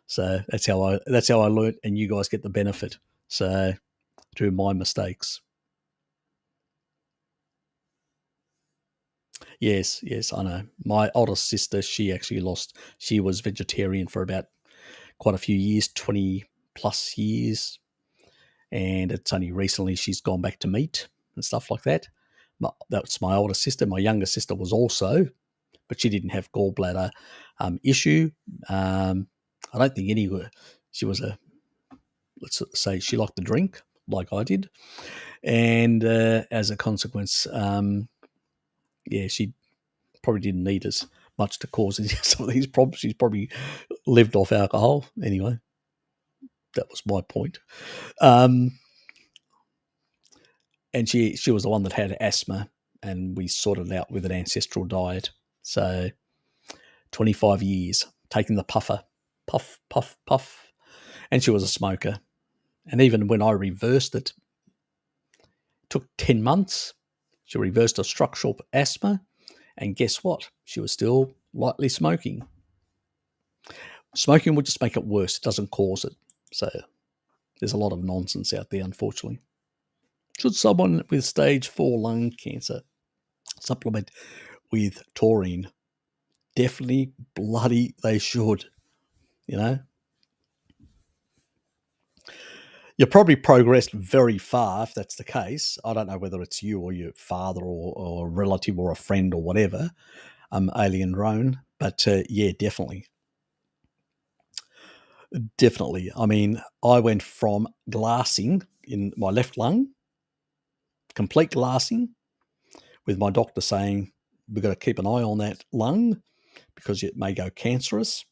So that's how I learned, and you guys get the benefit. So through my mistakes. Yes, I know. My oldest sister, she was vegetarian for about quite a few years, 20 plus years. And it's only recently she's gone back to meat and stuff like that. That's my older sister. My younger sister was also, but she didn't have gallbladder issue. I don't think she was let's say she liked to drink like I did. And as a consequence, she probably didn't need as much to cause some of these problems. She's probably lived off alcohol. Anyway, that was my point. And she was the one that had asthma, and we sorted it out with an ancestral diet. So 25 years, taking the puffer, puff, puff, puff. And she was a smoker. And even when I reversed it took 10 months. She reversed her structural asthma. And guess what? She was still lightly smoking. Smoking would just make it worse. It doesn't cause it. So there's a lot of nonsense out there, unfortunately. Should someone with stage 4 lung cancer supplement with taurine? Definitely bloody they should, You probably progressed very far if that's the case. I don't know whether it's you or your father or a relative or a friend or whatever, alien drone. But yeah, definitely. Definitely. I mean, I went from glassing in my left lung, complete glassing, with my doctor saying, we've got to keep an eye on that lung because it may go cancerous.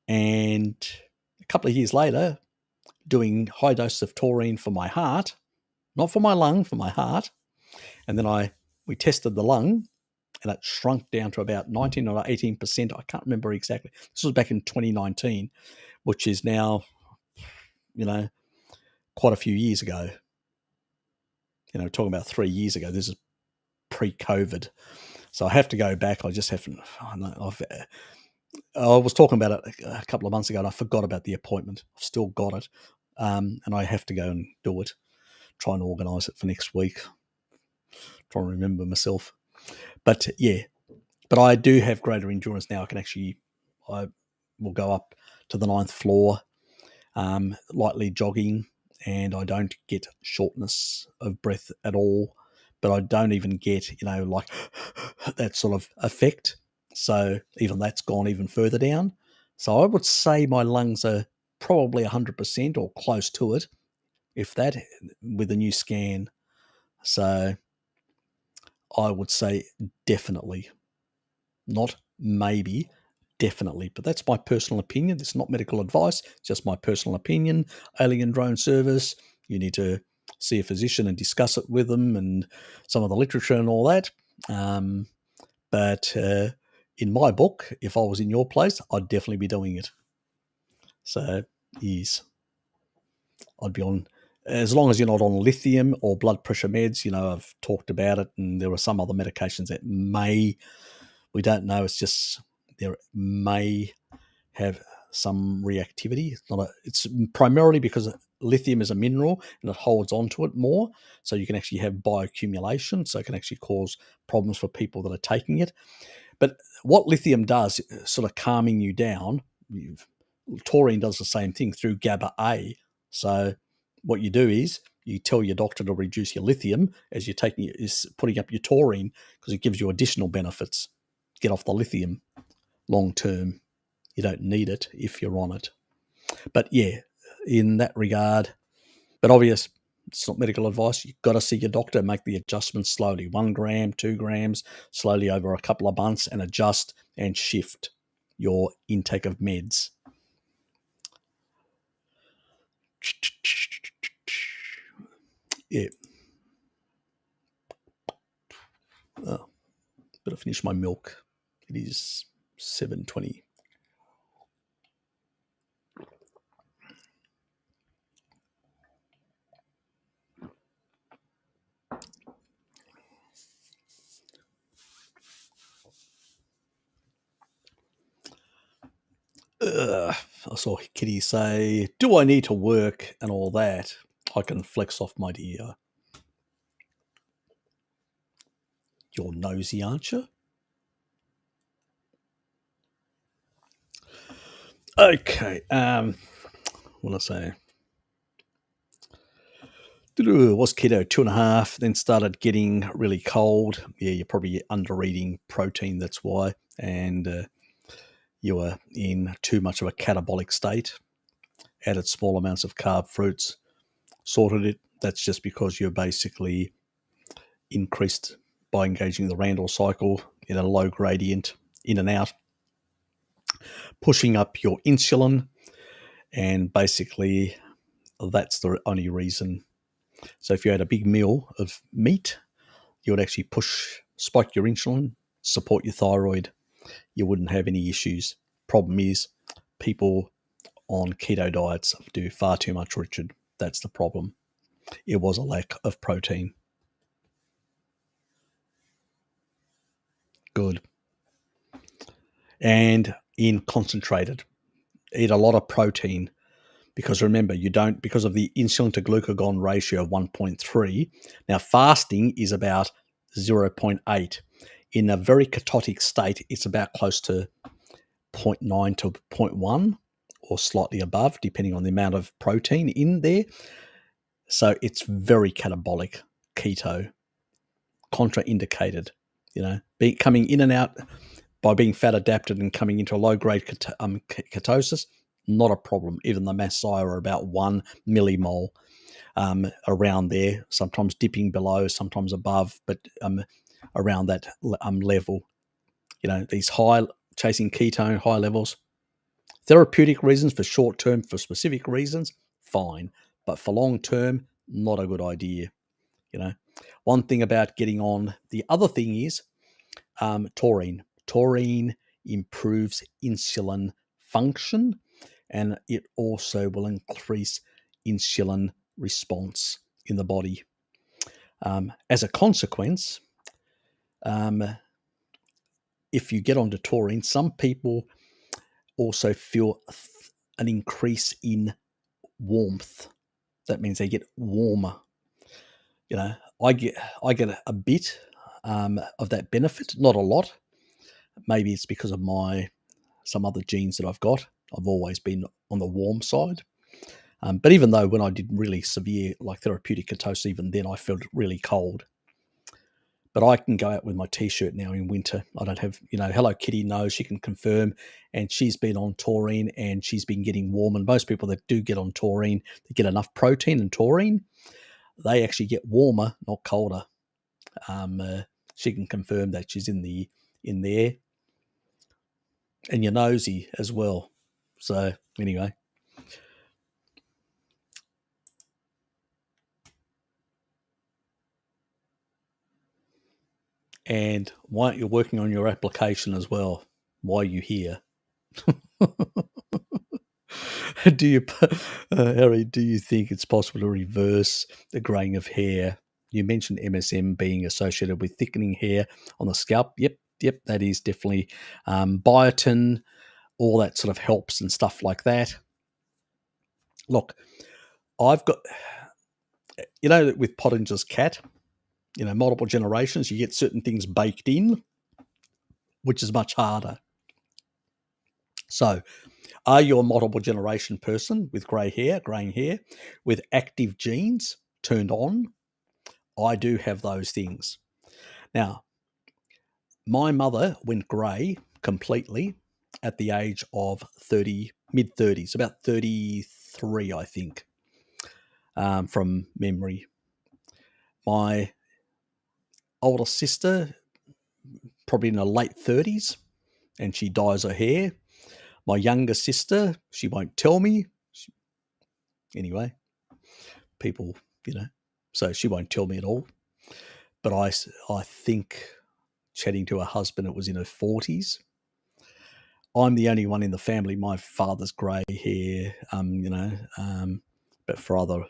And a couple of years later, doing high doses of taurine for my heart, not for my lung, for my heart. And then we tested the lung, and it shrunk down to about 19 or 18%. I can't remember exactly. This was back in 2019, which is now, quite a few years ago. Talking about 3 years ago. This is pre-COVID. So I have to go back. I just haven't. I was talking about it a couple of months ago, and I forgot about the appointment. I've still got it, and I have to go and do it. Try and organise it for next week. Try and remember myself. But yeah, but I do have greater endurance now. I will go up to the 9th floor, lightly jogging, and I don't get shortness of breath at all. But I don't even get, like that sort of effect. So even that's gone even further down. So I would say my lungs are probably 100% or close to it, if that, with a new scan. So I would say definitely, not maybe, definitely. But that's my personal opinion. It's not medical advice, just my personal opinion. Alien drone service, you need to see a physician and discuss it with them and some of the literature and all that. But in my book, if I was in your place, I'd definitely be doing it. So, yes, I'd be on, as long as you're not on lithium or blood pressure meds. I've talked about it, and there are some other medications that we don't know. It's just there may have some reactivity. It's primarily because lithium is a mineral and it holds onto it more. So you can actually have bioaccumulation. So it can actually cause problems for people that are taking it. But what lithium does, sort of calming you down, taurine does the same thing through GABA A. So what you do is you tell your doctor to reduce your lithium as you're putting up your taurine, because it gives you additional benefits. Get off the lithium long term. You don't need it if you're on it. But yeah, in that regard, but obvious, it's not medical advice. You've got to see your doctor, make the adjustments slowly, 1 gram, 2 grams, slowly over a couple of months, and adjust and shift your intake of meds. Yeah. to finish my milk. It is 7:20. I saw Kitty say, "Do I need to work and all that? I can flex off, my dear." You're nosy, aren't you? Okay. What I say? Was keto 2.5, then started getting really cold. Yeah, you're probably under eating protein. That's why, and you were in too much of a catabolic state. Added small amounts of carb fruits, sorted it. That's just because you're basically increased by engaging the Randall cycle in a low gradient, in and out, pushing up your insulin, and basically that's the only reason. So if you had a big meal of meat, you would actually spike your insulin, support your thyroid. You wouldn't have any issues. Problem is, people on keto diets do far too much, Richard. That's the problem. It was a lack of protein. Good. And in concentrated, eat a lot of protein, because remember, you don't, because of the insulin to glucagon ratio of 1.3. Now, fasting is about 0.8. In a very ketotic state, it's about close to 0.9 to 0.1 or slightly above, depending on the amount of protein in there. So it's very catabolic keto, contraindicated. Coming in and out by being fat adapted and coming into a low grade ketosis, not a problem. Even the Masai are about 1 millimole around there, sometimes dipping below, sometimes above, but around that level. These chasing ketone, high levels, therapeutic reasons, for short term, for specific reasons, fine. But for long term, not a good idea. One thing about getting on, the other thing is taurine. Taurine improves insulin function, and it also will increase insulin response in the body. As a consequence, if you get onto taurine, some people also feel an increase in warmth. That means they get warmer. I get a bit of that benefit, not a lot. Maybe it's because of some other genes that I've got. I've always been on the warm side. But even though when I did really severe, like therapeutic ketosis, even then I felt really cold. But I can go out with my T-shirt now in winter. I don't have, Hello Kitty knows, she can confirm, and she's been on taurine and she's been getting warm. And most people that do get on taurine, they get enough protein and taurine, they actually get warmer, not colder. She can confirm that she's in there. And you're nosy as well. So anyway. And why aren't you working on your application as well? Why are you here? Harry, do you think it's possible to reverse the graying of hair? You mentioned MSM being associated with thickening hair on the scalp. Yep, that is definitely biotin, all that sort of helps and stuff like that. Look, I've got, with Pottinger's cat, multiple generations, you get certain things baked in, which is much harder. So, are you a multiple generation person with graying hair, with active genes turned on? I do have those things. Now, my mother went grey completely at the age of mid-30s, about 33, I think, from memory. My older sister, probably in her late 30s, and she dyes her hair. My younger sister, she won't tell me. Anyway, people, so she won't tell me at all. But I think chatting to her husband, it was in her 40s. I'm the only one in the family. My father's grey hair, but for other,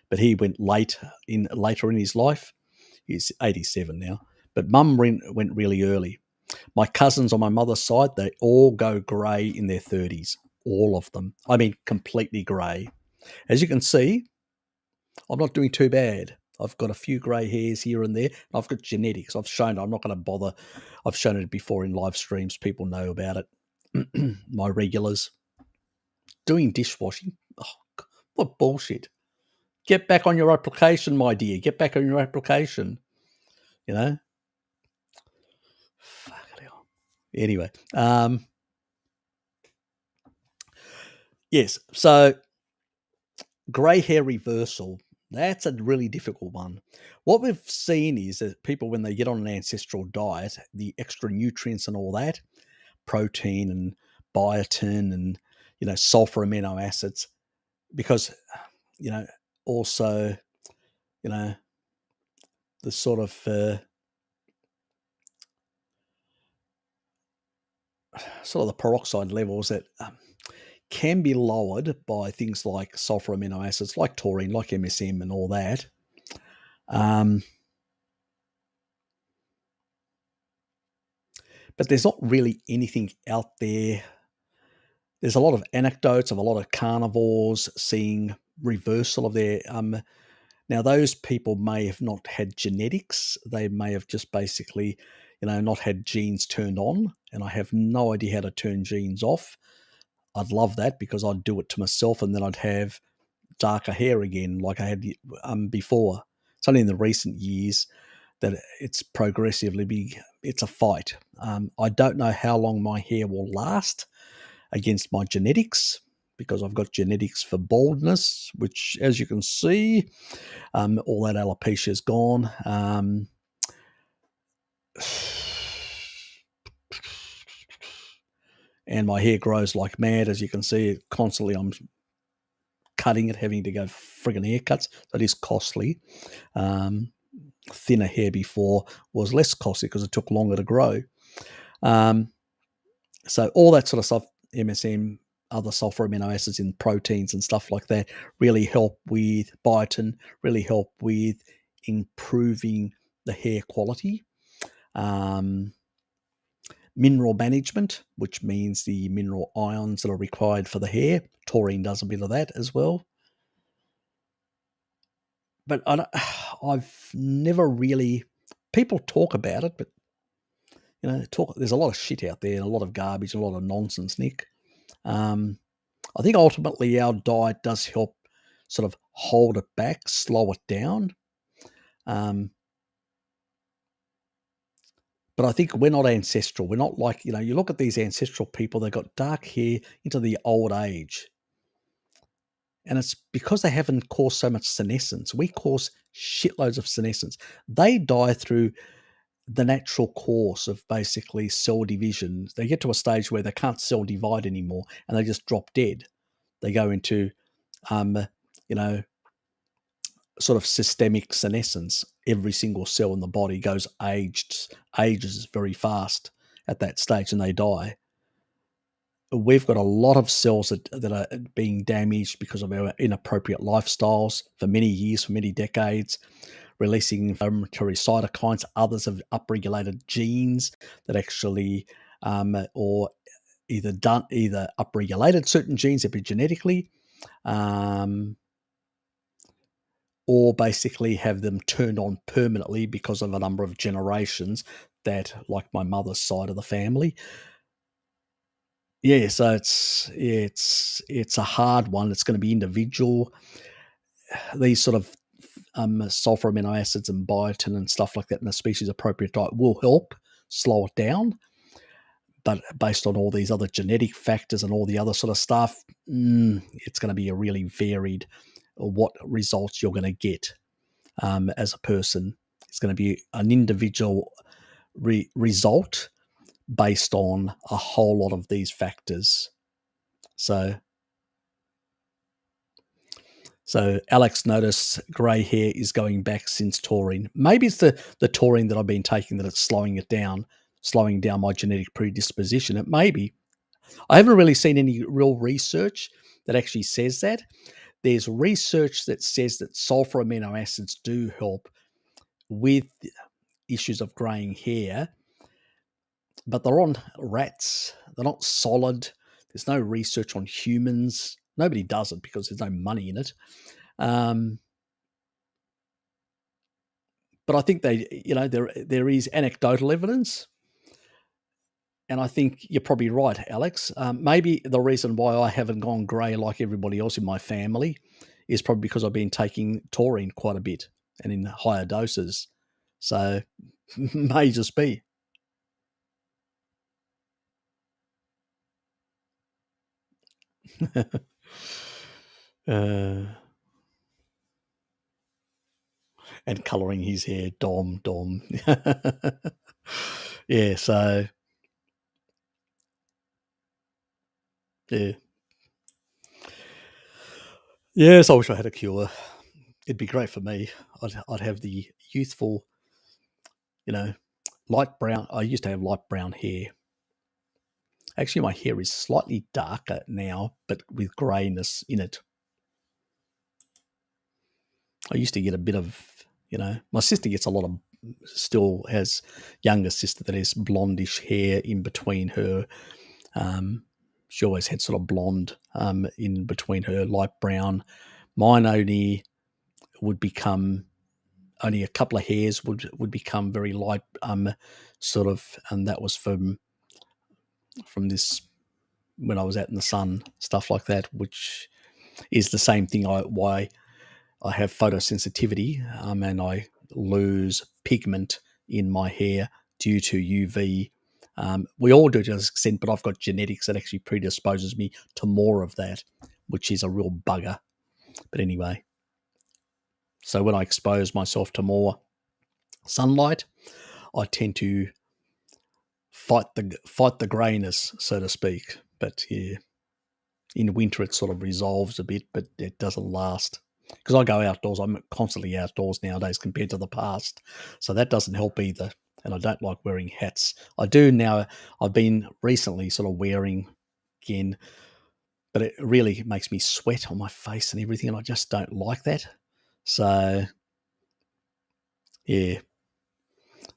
but he went later in his life. He's 87 now. But Mum went really early. My cousins on my mother's side, they all go grey in their 30s. All of them. I mean, completely grey. As you can see, I'm not doing too bad. I've got a few grey hairs here and there. I've got genetics. I've shown it. I'm not going to bother. I've shown it before in live streams. People know about it. My regulars. Doing dishwashing. Oh, what bullshit. Get back on your application, my dear. Get back on your application. You know? Fuck it hell. Anyway. Yes. So, grey hair reversal. That's a really difficult one. What we've seen is that people, when they get on an ancestral diet, the extra nutrients and all that, protein and biotin and, sulfur amino acids, because, also, the sort of the peroxide levels that can be lowered by things like sulfur amino acids, like taurine, like MSM and all that. But there's not really anything out there. There's a lot of anecdotes of a lot of carnivores seeing reversal of their. Now, those people may have not had genetics. They may have just basically, not had genes turned on. And I have no idea how to turn genes off. I'd love that because I'd do it to myself and then I'd have darker hair again like I had before. It's only in the recent years that it's progressively it's a fight. I don't know how long my hair will last against my genetics because I've got genetics for baldness, which, as you can see, all that alopecia is gone. And my hair grows like mad, as you can see. Constantly I'm cutting it, having to go friggin' haircuts. That is costly. Thinner hair before was less costly because it took longer to grow. So all that sort of stuff, MSM, other sulfur amino acids in proteins and stuff like that really help with biotin, really help with improving the hair quality. Mineral management, which means the mineral ions that are required for the hair. Taurine does a bit of that as well. But I've never really... People talk about it, but there's a lot of shit out there, and a lot of garbage, a lot of nonsense, Nick. I think ultimately our diet does help sort of hold it back, slow it down. But I think we're not ancestral. We're not like, you look at these ancestral people, they've got dark hair into the old age. And it's because they haven't caused so much senescence. We cause shitloads of senescence. They die through the natural course of basically cell division. They get to a stage where they can't cell divide anymore and they just drop dead. They go into, sort of systemic senescence. Every single cell in the body ages very fast at that stage and they die. We've got a lot of cells that are being damaged because of our inappropriate lifestyles for many years, for many decades, releasing inflammatory cytokines. Others have upregulated genes that actually, or either upregulated certain genes epigenetically, or basically have them turned on permanently because of a number of generations that, like my mother's side of the family. Yeah, so it's a hard one. It's going to be individual. These sort of sulfur amino acids and biotin and stuff like that in a species appropriate diet will help slow it down. But based on all these other genetic factors and all the other sort of stuff, it's going to be a really varied what results you're going to get as a person. It's going to be an individual result based on a whole lot of these factors. So So Alex noticed grey hair is going back since taurine. Maybe it's the taurine that I've been taking that it's slowing it down, slowing down my genetic predisposition. It may be. I haven't really seen any real research that actually says that. There's research that says that sulfur amino acids do help with issues of greying hair, but they're on rats. They're not solid. There's no research on humans. Nobody does it because there's no money in it. But I think there is anecdotal evidence, and I think you're probably right, Alex. Maybe the reason why I haven't gone grey like everybody else in my family is probably because I've been taking taurine quite a bit and in higher doses. So may just be. And colouring his hair, Dom. Yeah, so yeah. Yes, I wish I had a cure. It'd be great for me. I'd have the youthful, light brown. I used to have light brown hair. Actually, my hair is slightly darker now, but with greyness in it. I used to get a bit of, my sister gets a lot of, still has younger sister that has blondish hair in between her. She always had sort of blonde in between her light brown. Mine would become, only a couple of hairs would become very light, sort of, and that was from this, when I was out in the sun, stuff like that, which is the same thing why I have photosensitivity, and I lose pigment in my hair due to UV. We all do to an extent, but I've got genetics that actually predisposes me to more of that, which is a real bugger. But anyway, so when I expose myself to more sunlight, I tend to fight the greyness, so to speak. But yeah, in winter it sort of resolves a bit, but it doesn't last. Because I go outdoors, I'm constantly outdoors nowadays compared to the past. So that doesn't help either. And I don't like wearing hats. I do now. I've been recently sort of wearing again, but it really makes me sweat on my face and everything, and I just don't like that. So yeah,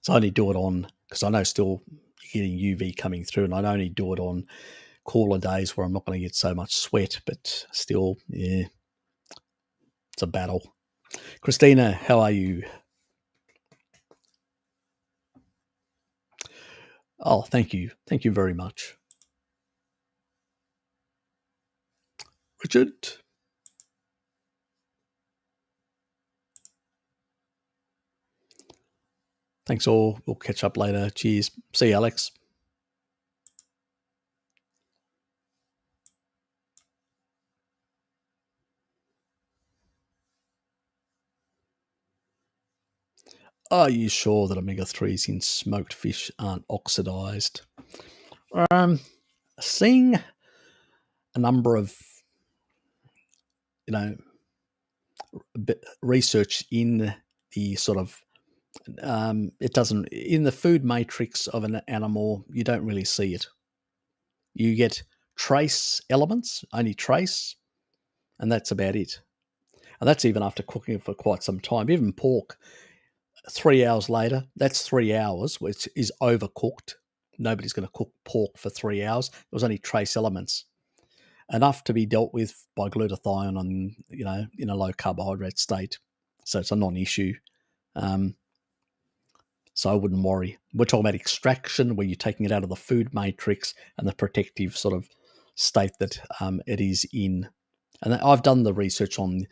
so I only do it on, because I know still you're getting UV coming through, and I only do it on cooler days where I'm not going to get so much sweat, but still, yeah, it's a battle. Christina, how are you? Oh, thank you. Thank you very much. Richard? Thanks all. We'll catch up later. Cheers. See you, Alex. Are you sure that omega-3s in smoked fish aren't oxidized? Seeing a number of, research in the sort of, it doesn't, in the food matrix of an animal, you don't really see it. You get trace elements, only trace, and that's about it. And that's even after cooking it for quite some time. Even pork, 3 hours later, that's 3 hours, which is overcooked. Nobody's going to cook pork for 3 hours. It was only trace elements, enough to be dealt with by glutathione on, in a low carbohydrate state. So it's a non-issue. So I wouldn't worry. We're talking about extraction, where you're taking it out of the food matrix and the protective sort of state that it is in. And I've done the research on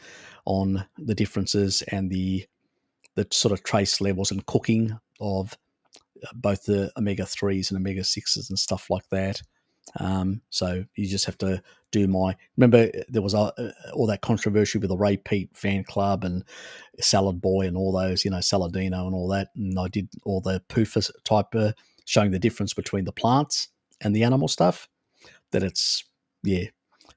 the differences and the sort of trace levels and cooking of both the omega-3s and omega-6s and stuff like that. So you just have to do remember there was all that controversy with the Ray Peat fan club and Salad Boy and all those, Saladino and all that. And I did all the PUFA type, showing the difference between the plants and the animal stuff, that it's, yeah.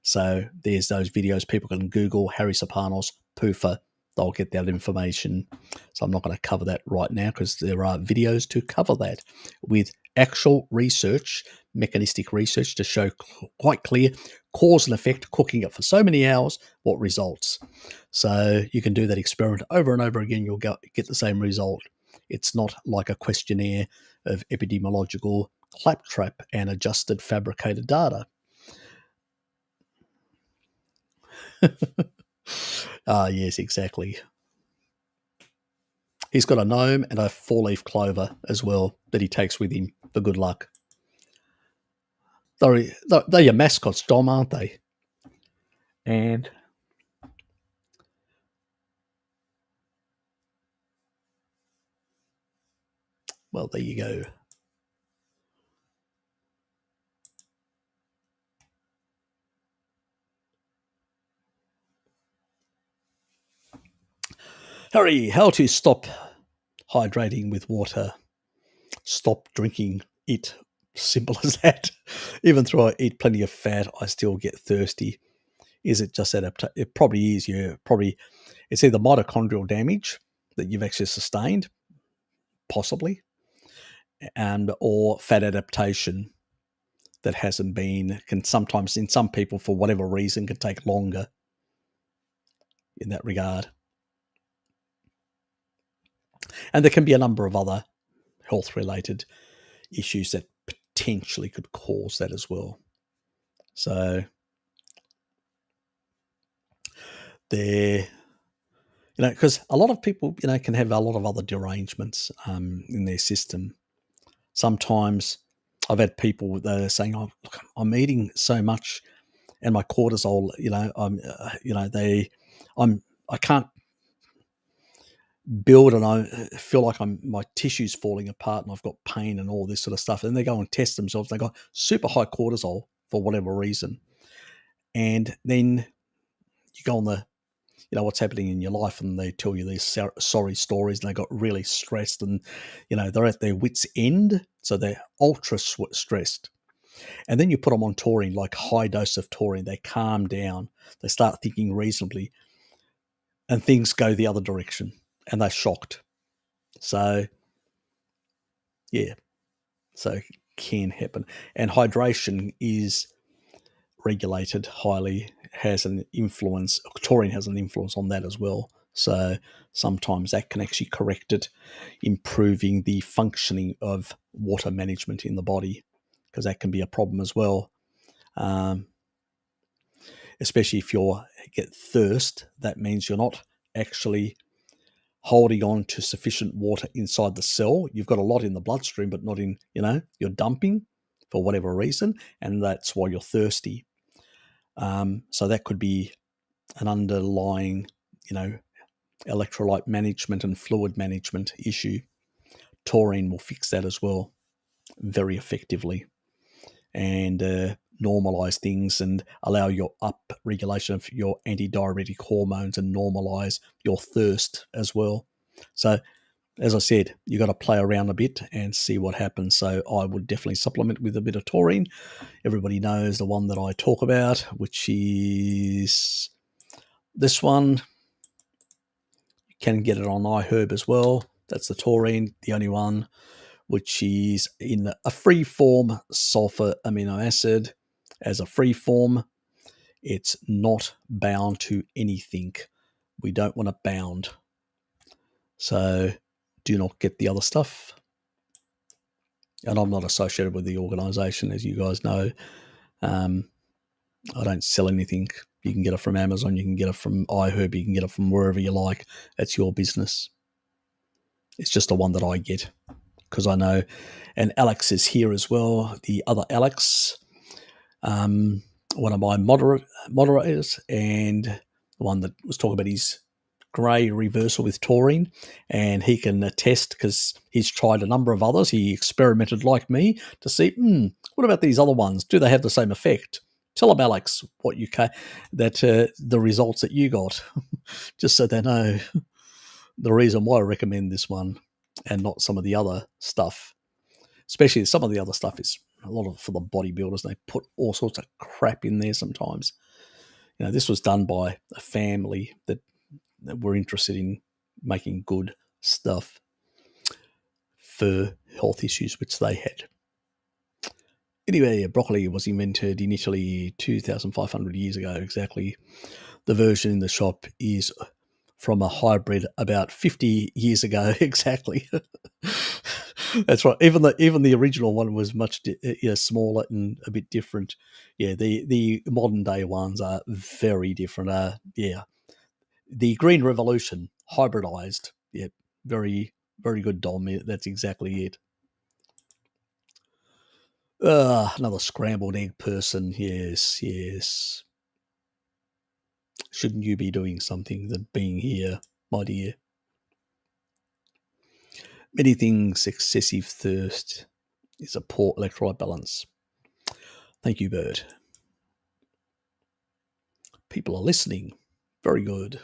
So there's those videos. People can Google Harry Serpanos PUFA. They'll get that information. So I'm not going to cover that right now because there are videos to cover that with actual research, mechanistic research to show quite clear cause and effect, cooking it for so many hours, what results. So you can do that experiment over and over again. You'll get the same result. It's not like a questionnaire of epidemiological claptrap and adjusted fabricated data. Yes, exactly. He's got a gnome and a 4-leaf clover as well that he takes with him for good luck. They're your mascots, Dom, aren't they? And well, there you go. Harry, how to stop hydrating with water? Stop drinking it. Simple as that. Even though I eat plenty of fat, I still get thirsty. Is it just adaptation? It probably is. It's either mitochondrial damage that you've actually sustained, possibly, and or fat adaptation that hasn't been, can sometimes, in some people, for whatever reason, can take longer in that regard. And there can be a number of other health-related issues that potentially could cause that as well. So there, because a lot of people, can have a lot of other derangements in their system. Sometimes I've had people that are saying, "Oh, look, I'm eating so much, and my cortisol, I can't build, and I feel like my tissue's falling apart, and I've got pain and all this sort of stuff." And they go and test themselves. They got super high cortisol for whatever reason, and then you go on the, what's happening in your life, and they tell you these sorry stories, and they got really stressed, and they're at their wits' end, so they're ultra stressed. And then you put them on taurine, like high dose of taurine. They calm down. They start thinking reasonably, and things go the other direction, and they're shocked. So, yeah, so it can happen. And hydration is regulated highly, has an influence. Taurine has an influence on that as well. So sometimes that can actually correct it, improving the functioning of water management in the body, because that can be a problem as well. Especially if you get thirst, that means you're not actually holding on to sufficient water inside the cell. You've got a lot in the bloodstream, but not in, you're dumping for whatever reason, and that's why you're thirsty. So that could be an underlying, electrolyte management and fluid management issue. Taurine will fix that as well very effectively, and normalize things and allow your up regulation of your antidiuretic hormones and normalize your thirst as well. So, as I said, you got to play around a bit and see what happens. So I would definitely supplement with a bit of taurine. Everybody knows the one that I talk about, which is this one. You can get it on iHerb as well. That's the taurine, the only one, which is in a free form sulfur amino acid. As a free form, it's not bound to anything. We don't want to bound. So do not get the other stuff. And I'm not associated with the organisation, as you guys know. I don't sell anything. You can get it from Amazon. You can get it from iHerb. You can get it from wherever you like. It's your business. It's just the one that I get because I know. And Alex is here as well. The other Alex, one of my moderators, and the one that was talking about his grey reversal with taurine, and he can attest because he's tried a number of others. He experimented like me to see, what about these other ones? Do they have the same effect? Tell them, Alex, what you the results that you got, just so they know the reason why I recommend this one and not some of the other stuff. Especially some of the other stuff is a lot of for the bodybuilders. They put all sorts of crap in there sometimes. This was done by a family that were interested in making good stuff for health issues which they had. Anyway, broccoli was invented initially 2,500 years ago exactly. The version in the shop is from a hybrid about 50 years ago exactly. That's right. Even the original one was much smaller and a bit different. Yeah, the modern day ones are very different. The Green Revolution hybridized. Yeah, very very good, Dom. That's exactly it. Another scrambled egg person. Yes, yes. Shouldn't you be doing something than being here, my dear? Many things, excessive thirst is a poor electrolyte balance. Thank you, Bert. People are listening. Very good.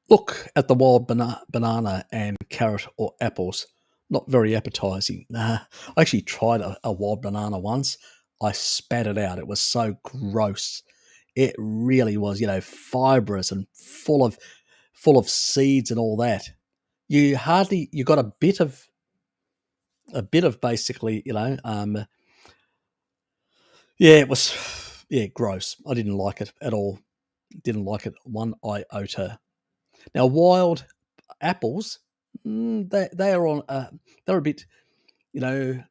Look at the wild banana and carrot or apples. Not very appetizing. Nah, I actually tried a wild banana once. I spat it out. It was so gross. It really was, fibrous and full of seeds and all that. You got a bit of basically, it was, gross. I didn't like it at all. Didn't like it one iota. Now, wild apples, they are on. They're a bit, they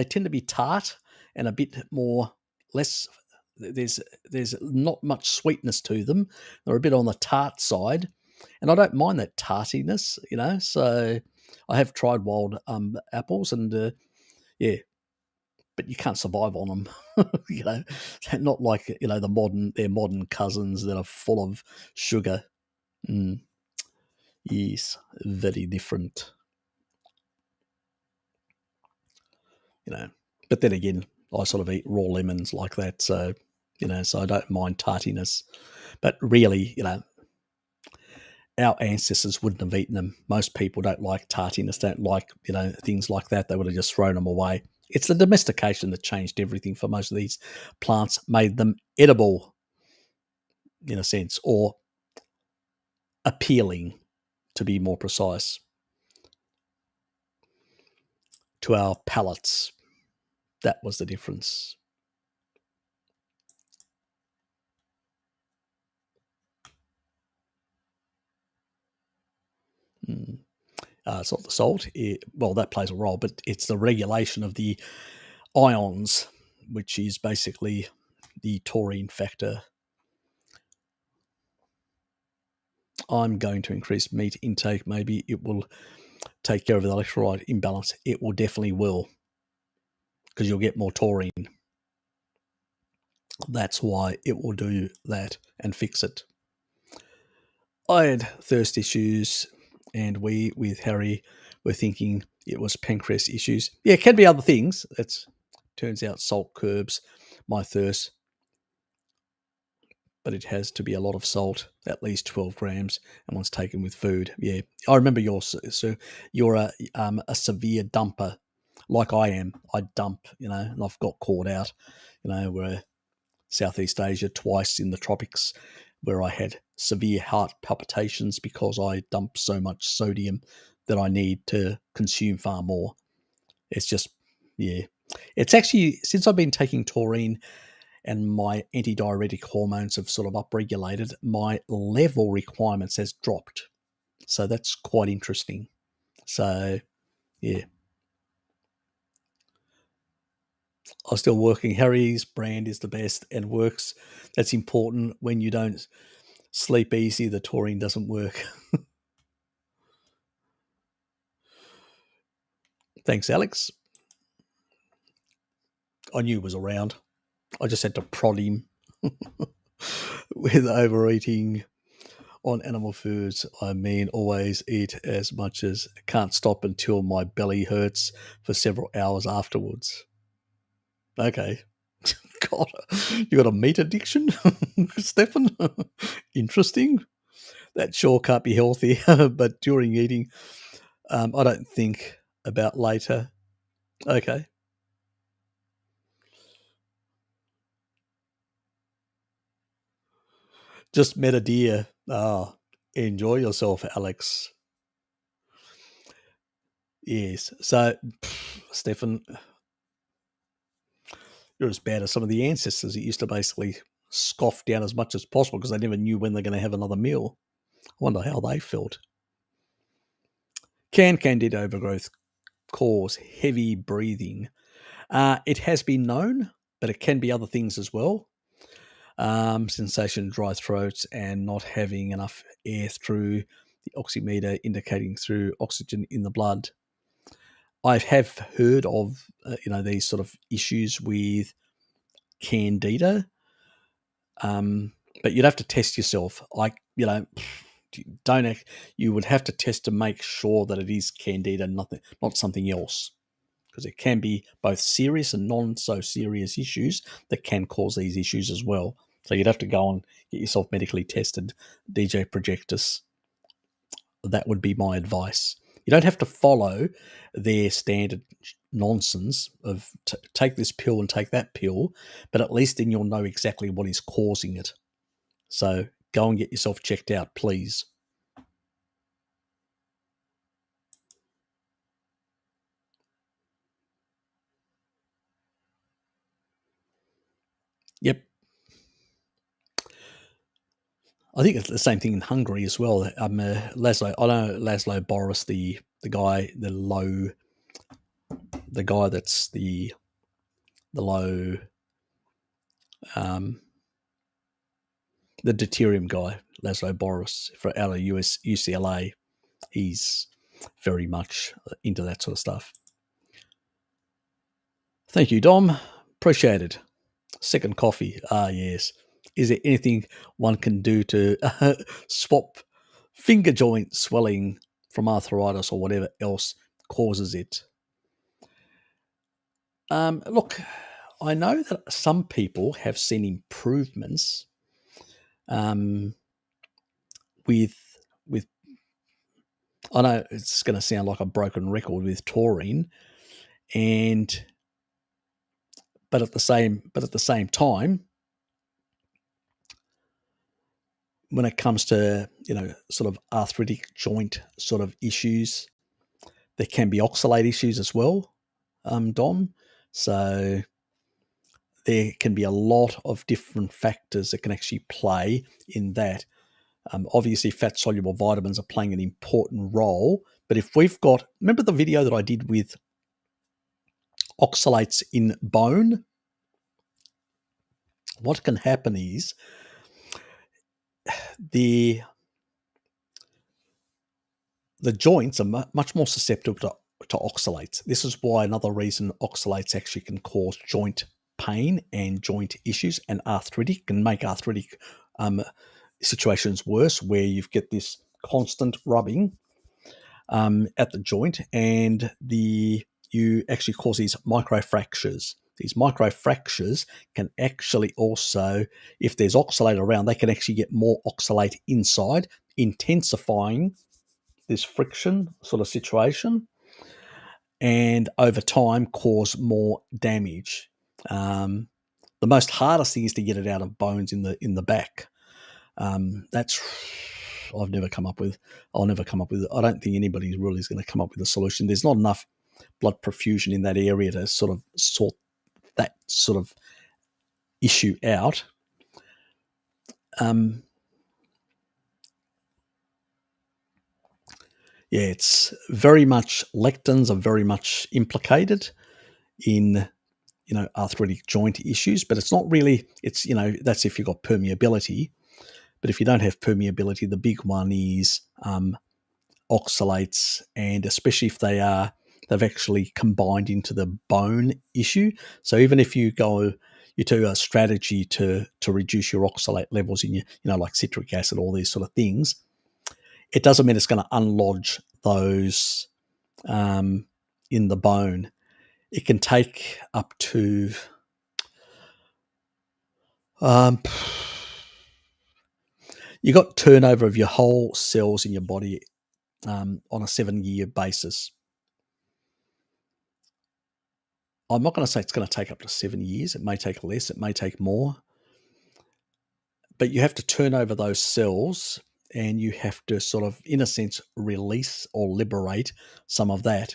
tend to be tart and a bit more less. There's not much sweetness to them. They're a bit on the tart side, and I don't mind that tartiness. So I have tried wild apples, and yeah, but you can't survive on them. Not like their modern cousins that are full of sugar. Yes, very different. But then again, I sort of eat raw lemons like that, so so I don't mind tartiness. But really, our ancestors wouldn't have eaten them. Most people don't like tartiness, don't like things like that. They would have just thrown them away. It's the domestication that changed everything for most of these plants, made them edible in a sense, or appealing, to be more precise, to our palates. That was the difference. It's not the salt. That plays a role, but it's the regulation of the ions, which is basically the taurine factor. I'm going to increase meat intake. Maybe it will take care of the electrolyte imbalance. It will definitely will, because you'll get more taurine. That's why it will do that and fix it. I had thirst issues, and we, with Harry, were thinking it was pancreas issues. Yeah, it can be other things. It turns out salt curbs my thirst, but it has to be a lot of salt, at least 12 grams, and once taken with food. Yeah, I remember you're a severe dumper, like I am. I dump, and I've got caught out. We're Southeast Asia twice in the tropics, where I had severe heart palpitations because I dumped so much sodium that I need to consume far more. It's just, yeah. It's actually, since I've been taking taurine and my antidiuretic hormones have sort of upregulated, my level requirements has dropped. So that's quite interesting. So, yeah. I'm still working. Harry's brand is the best and works. That's important. When you don't sleep easy, the taurine doesn't work. Thanks, Alex. I knew he was around. I just had to prod him with overeating on animal foods. I mean, always eat as much as can't stop until my belly hurts for several hours afterwards. Okay. God, you got a meat addiction, Stefan? Interesting. That sure can't be healthy, but during eating, I don't think about later. Okay. Just met a deer. Ah, enjoy yourself, Alex. Yes. So, Stefan, you're as bad as some of the ancestors that used to basically scoff down as much as possible because they never knew when they're going to have another meal. I wonder how they felt. Can candida overgrowth cause heavy breathing? It has been known, but it can be other things as well. Sensation, dry throats, and not having enough air through the oximeter, indicating through oxygen in the blood. I have heard of these sort of issues with candida, but you'd have to test yourself. Don't you would have to test to make sure that it is candida, not something else, because it can be both serious and non so serious issues that can cause these issues as well. So you'd have to go and get yourself medically tested, DJ Projectus. That would be my advice. You don't have to follow their standard nonsense of take this pill and take that pill, but at least then you'll know exactly what is causing it. So go and get yourself checked out, please. Yep. I think it's the same thing in Hungary as well. Laszlo, I know Laszlo Boris, the guy, the guy that's the low, um, the deuterium guy, Laszlo Boris, out of UCLA. He's very much into that sort of stuff. Thank you, Dom. Appreciate it. Second coffee. Ah, yes. Is there anything one can do to swap finger joint swelling from arthritis or whatever else causes it? Look, I know that some people have seen improvements um, with with. I know it's going to sound like a broken record with taurine, and but at the same time, when it comes to sort of arthritic joint sort of issues, there can be oxalate issues as well, Dom. So there can be a lot of different factors that can actually play in that. Obviously, fat soluble vitamins are playing an important role. But if we've got, remember the video that I did with oxalates in bone? What can happen is the joints are much more susceptible to oxalates. This is why another reason oxalates actually can cause joint pain and joint issues, and arthritic can make arthritic situations worse, where you get this constant rubbing at the joint, and you actually cause these microfractures. These microfractures can actually also, if there's oxalate around, they can actually get more oxalate inside, intensifying this friction sort of situation, and over time cause more damage. The most hardest thing is to get it out of bones in the back. That's I've never come up with. I'll never come up with. I don't think anybody really is going to come up with a solution. There's not enough blood perfusion in that area to sort of sort that sort of issue out. Yeah, it's very much, lectins are very much implicated in arthritic joint issues, but it's not really. It's that's if you've got permeability. But if you don't have permeability, the big one is oxalates, and especially if they've actually combined into the bone issue. So even if you do a strategy to reduce your oxalate levels in your like citric acid, all these sort of things, it doesn't mean it's going to unlodge those in the bone. It can take up to you got turnover of your whole cells in your body on a 7-year basis. I'm not going to say it's going to take up to 7 years. It may take less. It may take more. But you have to turn over those cells and you have to sort of, in a sense, release or liberate some of that.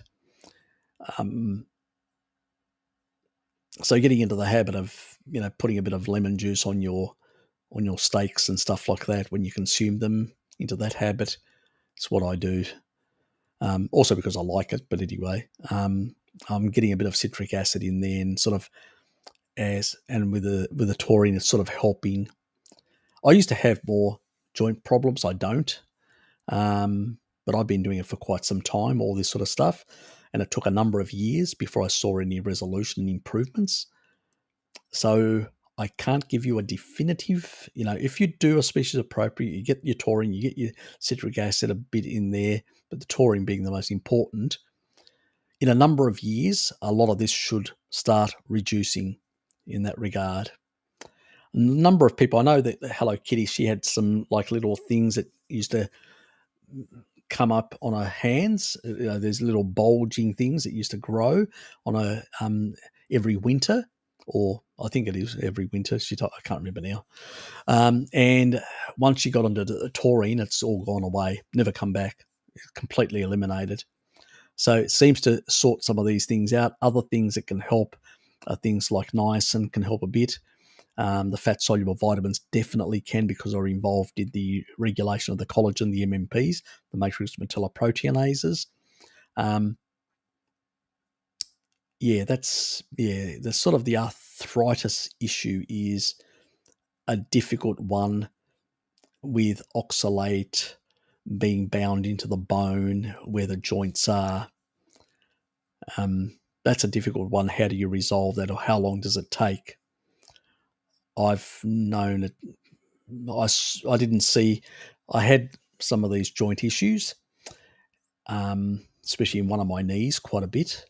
So getting into the habit of, putting a bit of lemon juice on your steaks and stuff like that when you consume them, into that habit. It's what I do. Also because I like it, but anyway, I'm getting a bit of citric acid in there, and sort of with the taurine, it's sort of helping. I used to have more joint problems. I don't, but I've been doing it for quite some time, all this sort of stuff, and it took a number of years before I saw any resolution and improvements. So I can't give you a definitive, if you do a species appropriate, you get your taurine, you get your citric acid a bit in there, but the taurine being the most important. In a number of years, a lot of this should start reducing in that regard. A number of people, I know that Hello Kitty, she had some like little things that used to come up on her hands. There's little bulging things that used to grow on her every winter, or I think it is every winter. I can't remember now. And once she got onto the taurine, it's all gone away, never come back, completely eliminated. So it seems to sort some of these things out. Other things that can help are things like niacin can help a bit. The fat-soluble vitamins definitely can, because they're involved in the regulation of the collagen, the MMPs, the matrix metalloproteinases. The sort of the arthritis issue is a difficult one, with oxalate being bound into the bone where the joints are. That's a difficult one. How do you resolve that, or how long does it take? I've known it. I didn't see. I had some of these joint issues, especially in one of my knees, quite a bit.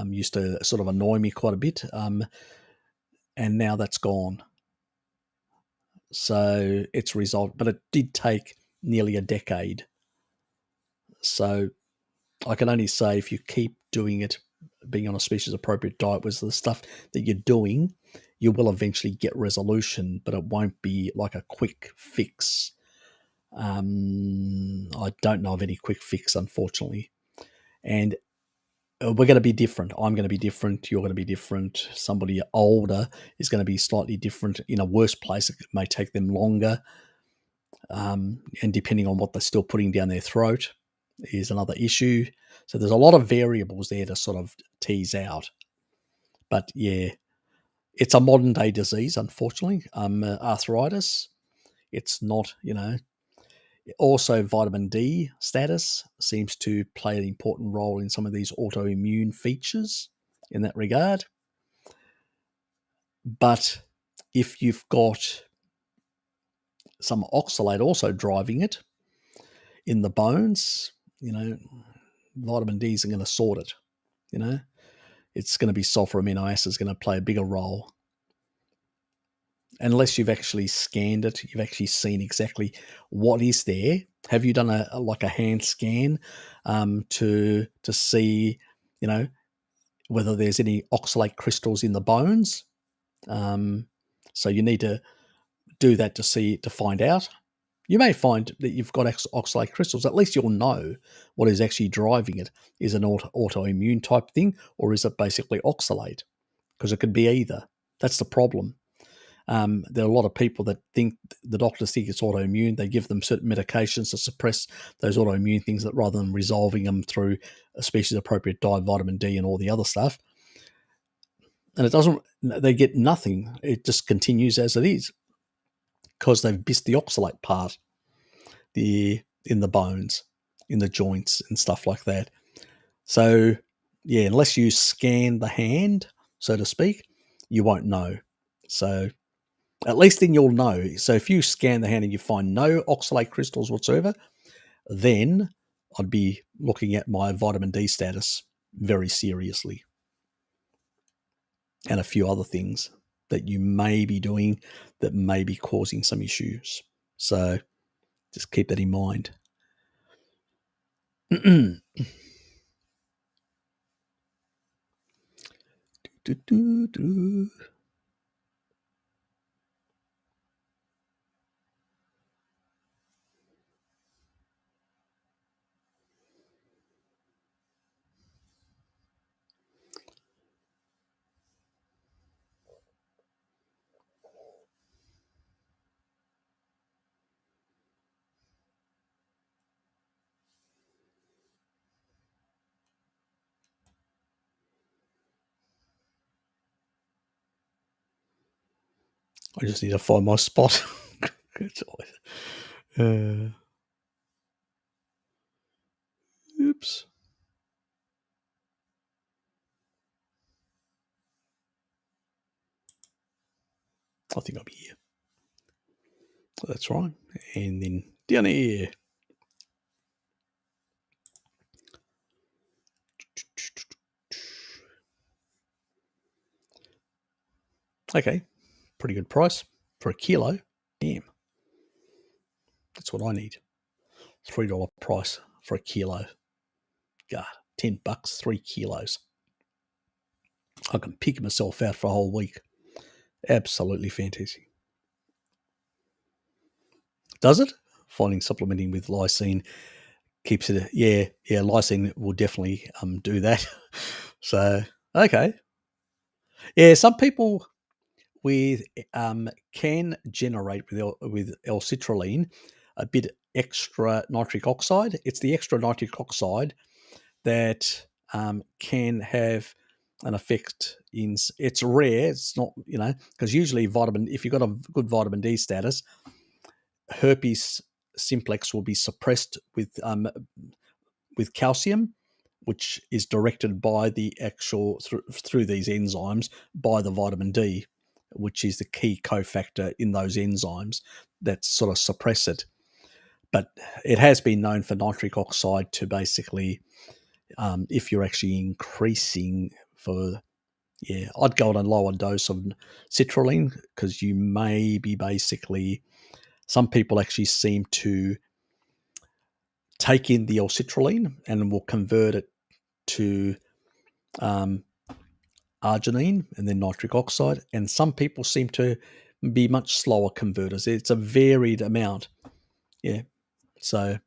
Used to sort of annoy me quite a bit, and now that's gone. So it's resolved, but it did take nearly a decade. So I can only say, if you keep doing it, being on a species-appropriate diet with the stuff that you're doing, you will eventually get resolution, but it won't be like a quick fix. I don't know of any quick fix, unfortunately. And we're going to be different. I'm going to be different. You're going to be different. Somebody older is going to be slightly different. In a worse place, it may take them longer. And depending on what they're still putting down their throat is another issue. So there's a lot of variables there to sort of tease out. But yeah, it's a modern day disease, unfortunately. Arthritis. It's not, Also, vitamin D status seems to play an important role in some of these autoimmune features in that regard. But if you've got some oxalate also driving it in the bones, vitamin D isn't going to sort it. It's going to be sulfur amino acids going to play a bigger role. Unless you've actually scanned it, you've actually seen exactly what is there. Have you done a hand scan to see, whether there's any oxalate crystals in the bones? So you need to do that to find out. You may find that you've got oxalate crystals. At least you'll know what is actually driving it. Is it an autoimmune type thing, or is it basically oxalate? Because it could be either. That's the problem. There are a lot of people that think the doctors think it's autoimmune. They give them certain medications to suppress those autoimmune things, that rather than resolving them through a species-appropriate diet, vitamin D, and all the other stuff. And it doesn't. They get nothing. It just continues as it is, because they've missed the oxalate part, in the bones, in the joints, and stuff like that. So yeah, unless you scan the hand, so to speak, you won't know. So at least then you'll know. So if you scan the hand and you find no oxalate crystals whatsoever, then I'd be looking at my vitamin D status very seriously, and a few other things that you may be doing that may be causing some issues. So just keep that in mind. I just need to find my spot. Oops. I think I'll be here. That's right. And then down here. Okay. Pretty good price for a kilo. Damn. That's what I need. $3 price for a kilo. God, $10, 3 kilos. I can pick myself out for a whole week. Absolutely fantastic. Does it? Finding supplementing with lysine keeps it. Yeah. Lysine will definitely do that. So okay. Yeah, some people with can generate with L-citrulline a bit extra nitric oxide. It's the extra nitric oxide that can have an effect in. It's rare. It's not, because usually if you've got a good vitamin D status, herpes simplex will be suppressed with calcium, which is directed by the actual through these enzymes by the vitamin D, which is the key cofactor in those enzymes that sort of suppress it. But it has been known for nitric oxide to basically, if you're actually increasing I'd go on a lower dose of citrulline, because you may be basically, some people actually seem to take in the L-citrulline and will convert it to arginine and then nitric oxide, and some people seem to be much slower converters. It's a varied amount. Yeah. So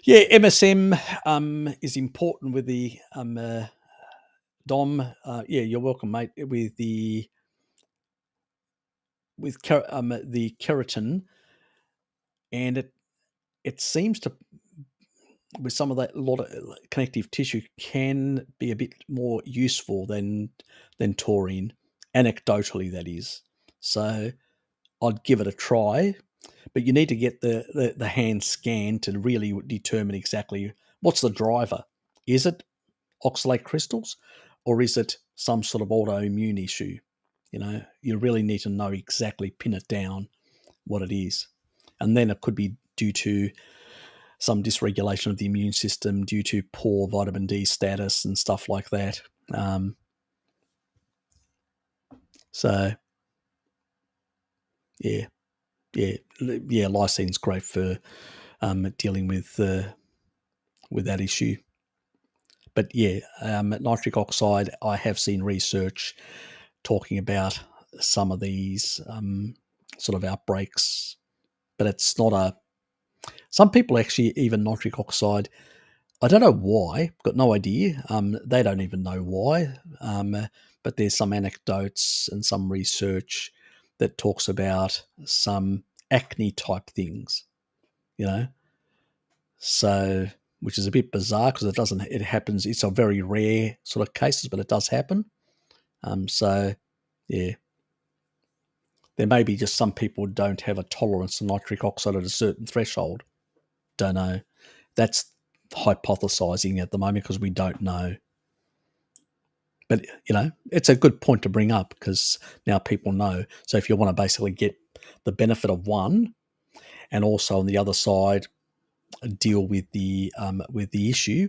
MSM is important with the Dom. You're welcome, mate. With the keratin, and it seems to, with some of that, a lot of connective tissue can be a bit more useful than taurine, anecdotally that is. So I'd give it a try, but you need to get the hand scanned to really determine exactly what's the driver. Is it oxalate crystals, or is it some sort of autoimmune issue? You really need to know exactly, pin it down what it is. And then it could be due to some dysregulation of the immune system due to poor vitamin D status and stuff like that. Lysine's great for dealing with that issue. But nitric oxide, I have seen research talking about some of these sort of outbreaks, but it's not some people actually, even nitric oxide, I don't know why, got no idea. They don't even know why. But there's some anecdotes and some research that talks about some acne type things, so, which is a bit bizarre because it happens. It's a very rare sort of cases, but it does happen. There may be just some people don't have a tolerance to nitric oxide at a certain threshold. Don't know. That's hypothesizing at the moment because we don't know. But, it's a good point to bring up because now people know. So if you want to basically get the benefit of one and also on the other side deal with the issue,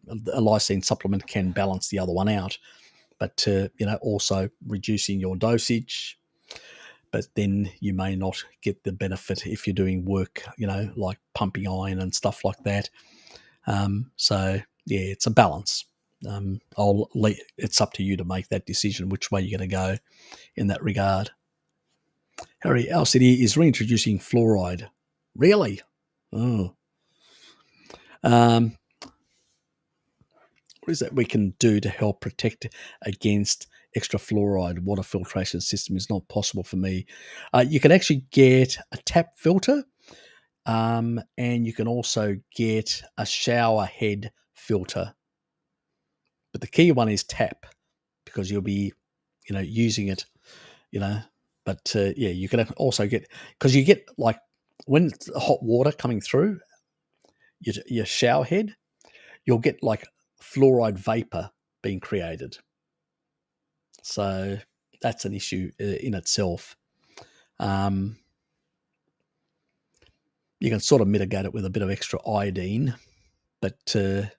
a lysine supplement can balance the other one out. But, also reducing your dosage, but then you may not get the benefit if you're doing work, like pumping iron and stuff like that. yeah, it's a balance. It's up to you to make that decision which way you're going to go in that regard. Harry, our city is reintroducing fluoride. Really? Oh. What is that we can do to help protect against extra fluoride? Water filtration system is not possible for me. You can actually get a tap filter, and you can also get a shower head filter. But the key one is tap, because you'll be, using it, But yeah, you can also get, because you get like when it's hot water coming through your shower head, you'll get like fluoride vapor being created. So that's an issue in itself. You can sort of mitigate it with a bit of extra iodine, but it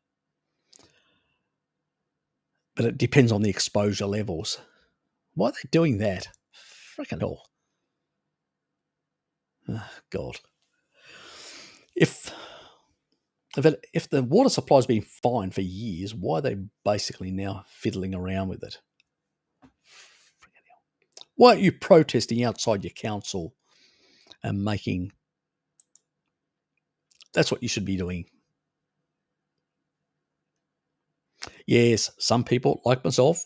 depends on the exposure levels. Why are they doing that? Freaking hell. Oh, God. If the water supply's been fine for years, why are they basically now fiddling around with it? Why aren't you protesting outside your council and making... That's what you should be doing. Yes, some people, like myself,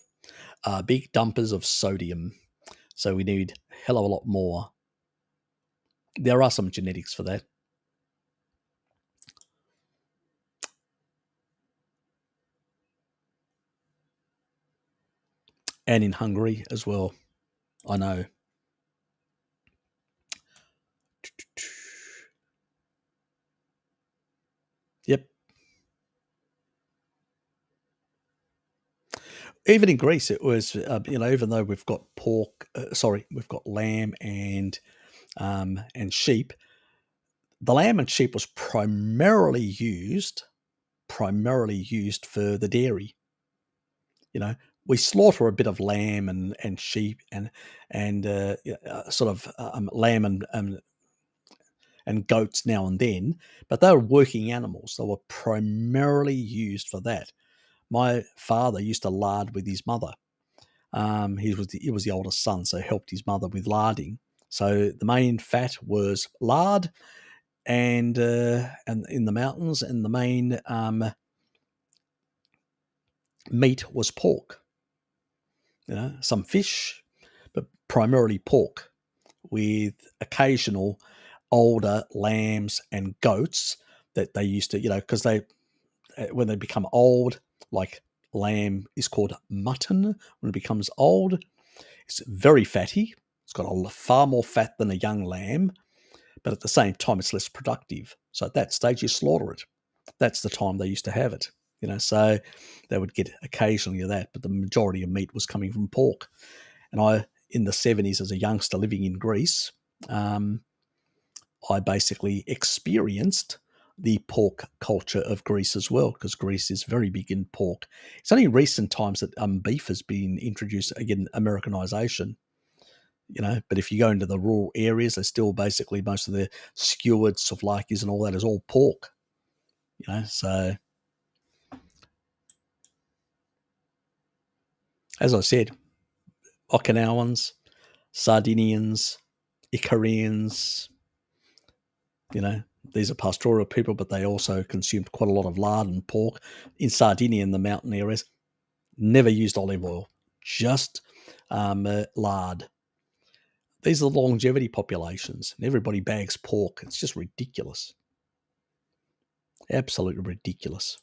are big dumpers of sodium. So we need a hell of a lot more. There are some genetics for that. And in Hungary as well. I know. Yep. Even in Greece, it was, even though we've got we've got lamb and sheep. The lamb and sheep was primarily used for the dairy. We slaughter a bit of lamb and sheep and lamb and goats now and then, but they were working animals. They were primarily used for that. My father used to lard with his mother. He was the oldest son, so helped his mother with larding. So the main fat was lard, and in the mountains, and the main meat was pork. Some fish, but primarily pork, with occasional older lambs and goats that they used to, because when they become old, like lamb is called mutton when it becomes old. It's very fatty. It's got far more fat than a young lamb, but at the same time, it's less productive. So at that stage, you slaughter it. That's the time they used to have it. So they would get occasionally of that, but the majority of meat was coming from pork. And in the 70s, as a youngster living in Greece, I basically experienced the pork culture of Greece as well, because Greece is very big in pork. It's only recent times that beef has been introduced, again, Americanization. But if you go into the rural areas, they're still basically most of the skewered souvlaki's and all that is all pork. So as I said, Okinawans, Sardinians, Icarians, these are pastoral people, but they also consumed quite a lot of lard and pork. In Sardinia, in the mountain areas, never used olive oil, just lard. These are the longevity populations, and everybody bags pork. It's just ridiculous. Absolutely ridiculous.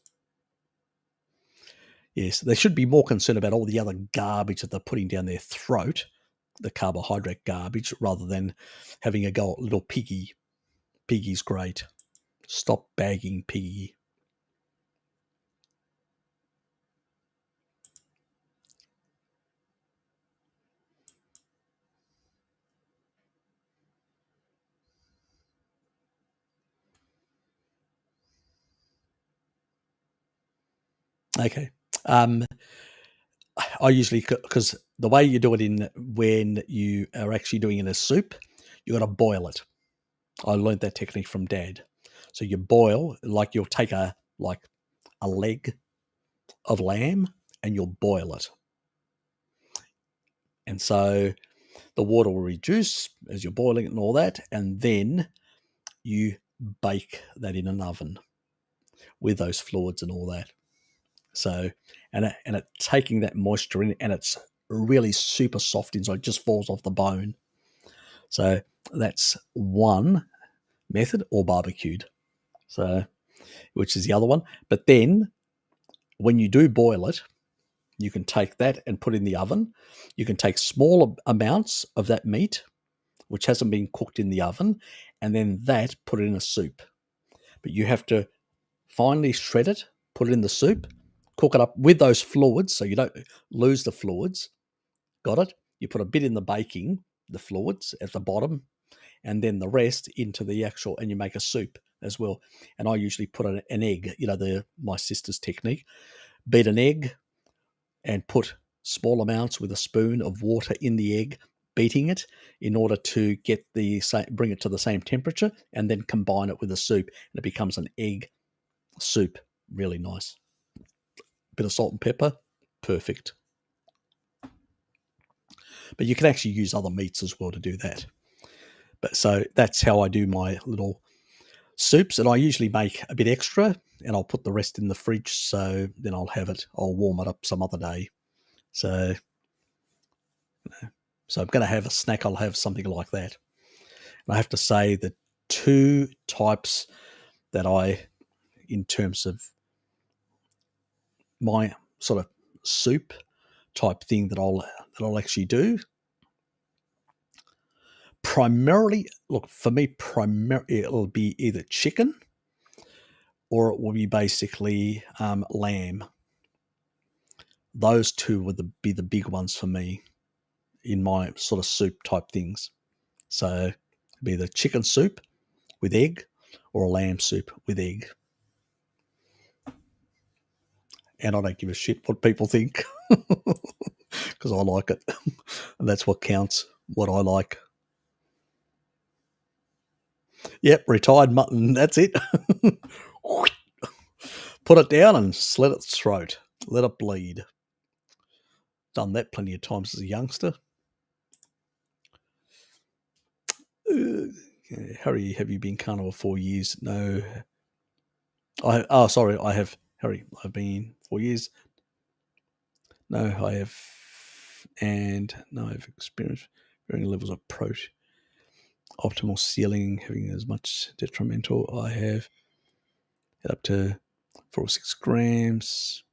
Yes, they should be more concerned about all the other garbage that they're putting down their throat, the carbohydrate garbage, rather than having a go at little piggy. Piggy's great. Stop bagging piggy. Okay. I usually, because the way you do it when you are actually doing it as soup, you got to boil it. I learned that technique from Dad. So you boil, like you'll take a leg of lamb and you'll boil it. And so the water will reduce as you're boiling it and all that, and then you bake that in an oven with those fluids and all that. So, and it taking that moisture in, and it's really super soft inside, it just falls off the bone. So that's one method, or barbecued. So, which is the other one. But then when you do boil it, you can take that and put in the oven. You can take small amounts of that meat, which hasn't been cooked in the oven, and then that put it in a soup. But you have to finely shred it, put it in the soup, cook it up with those fluids so you don't lose the fluids. Got it? You put a bit in the baking, the fluids at the bottom, and then the rest into the actual, and you make a soup as well. And I usually put an egg, my sister's technique, beat an egg and put small amounts with a spoon of water in the egg, beating it in order to get bring it to the same temperature, and then combine it with the soup, and it becomes an egg soup. Really nice. Bit of salt and pepper, perfect. But you can actually use other meats as well to do that. But so that's how I do my little soups, and I usually make a bit extra, and I'll put the rest in the fridge, so then I'll warm it up some other day. So I'm going to have a snack, I'll have something like that. And I have to say that two types that in terms of my sort of soup type thing that I'll actually do, primarily, look, for me, it'll be either chicken or it will be basically lamb. Those two would be the big ones for me in my sort of soup type things. So it'd be the chicken soup with egg or a lamb soup with egg. And I don't give a shit what people think because I like it. And that's what counts, what I like. Yep, retired mutton, that's it. Put it down and slit its throat. Let it bleed. Done that plenty of times as a youngster. Harry, have you been carnivore 4 years? No. I have. Harry, I've been 4 years. No, I have. And no, I've experienced varying levels of optimal ceiling, having as much detrimental. I have up to 4 or 6 grams.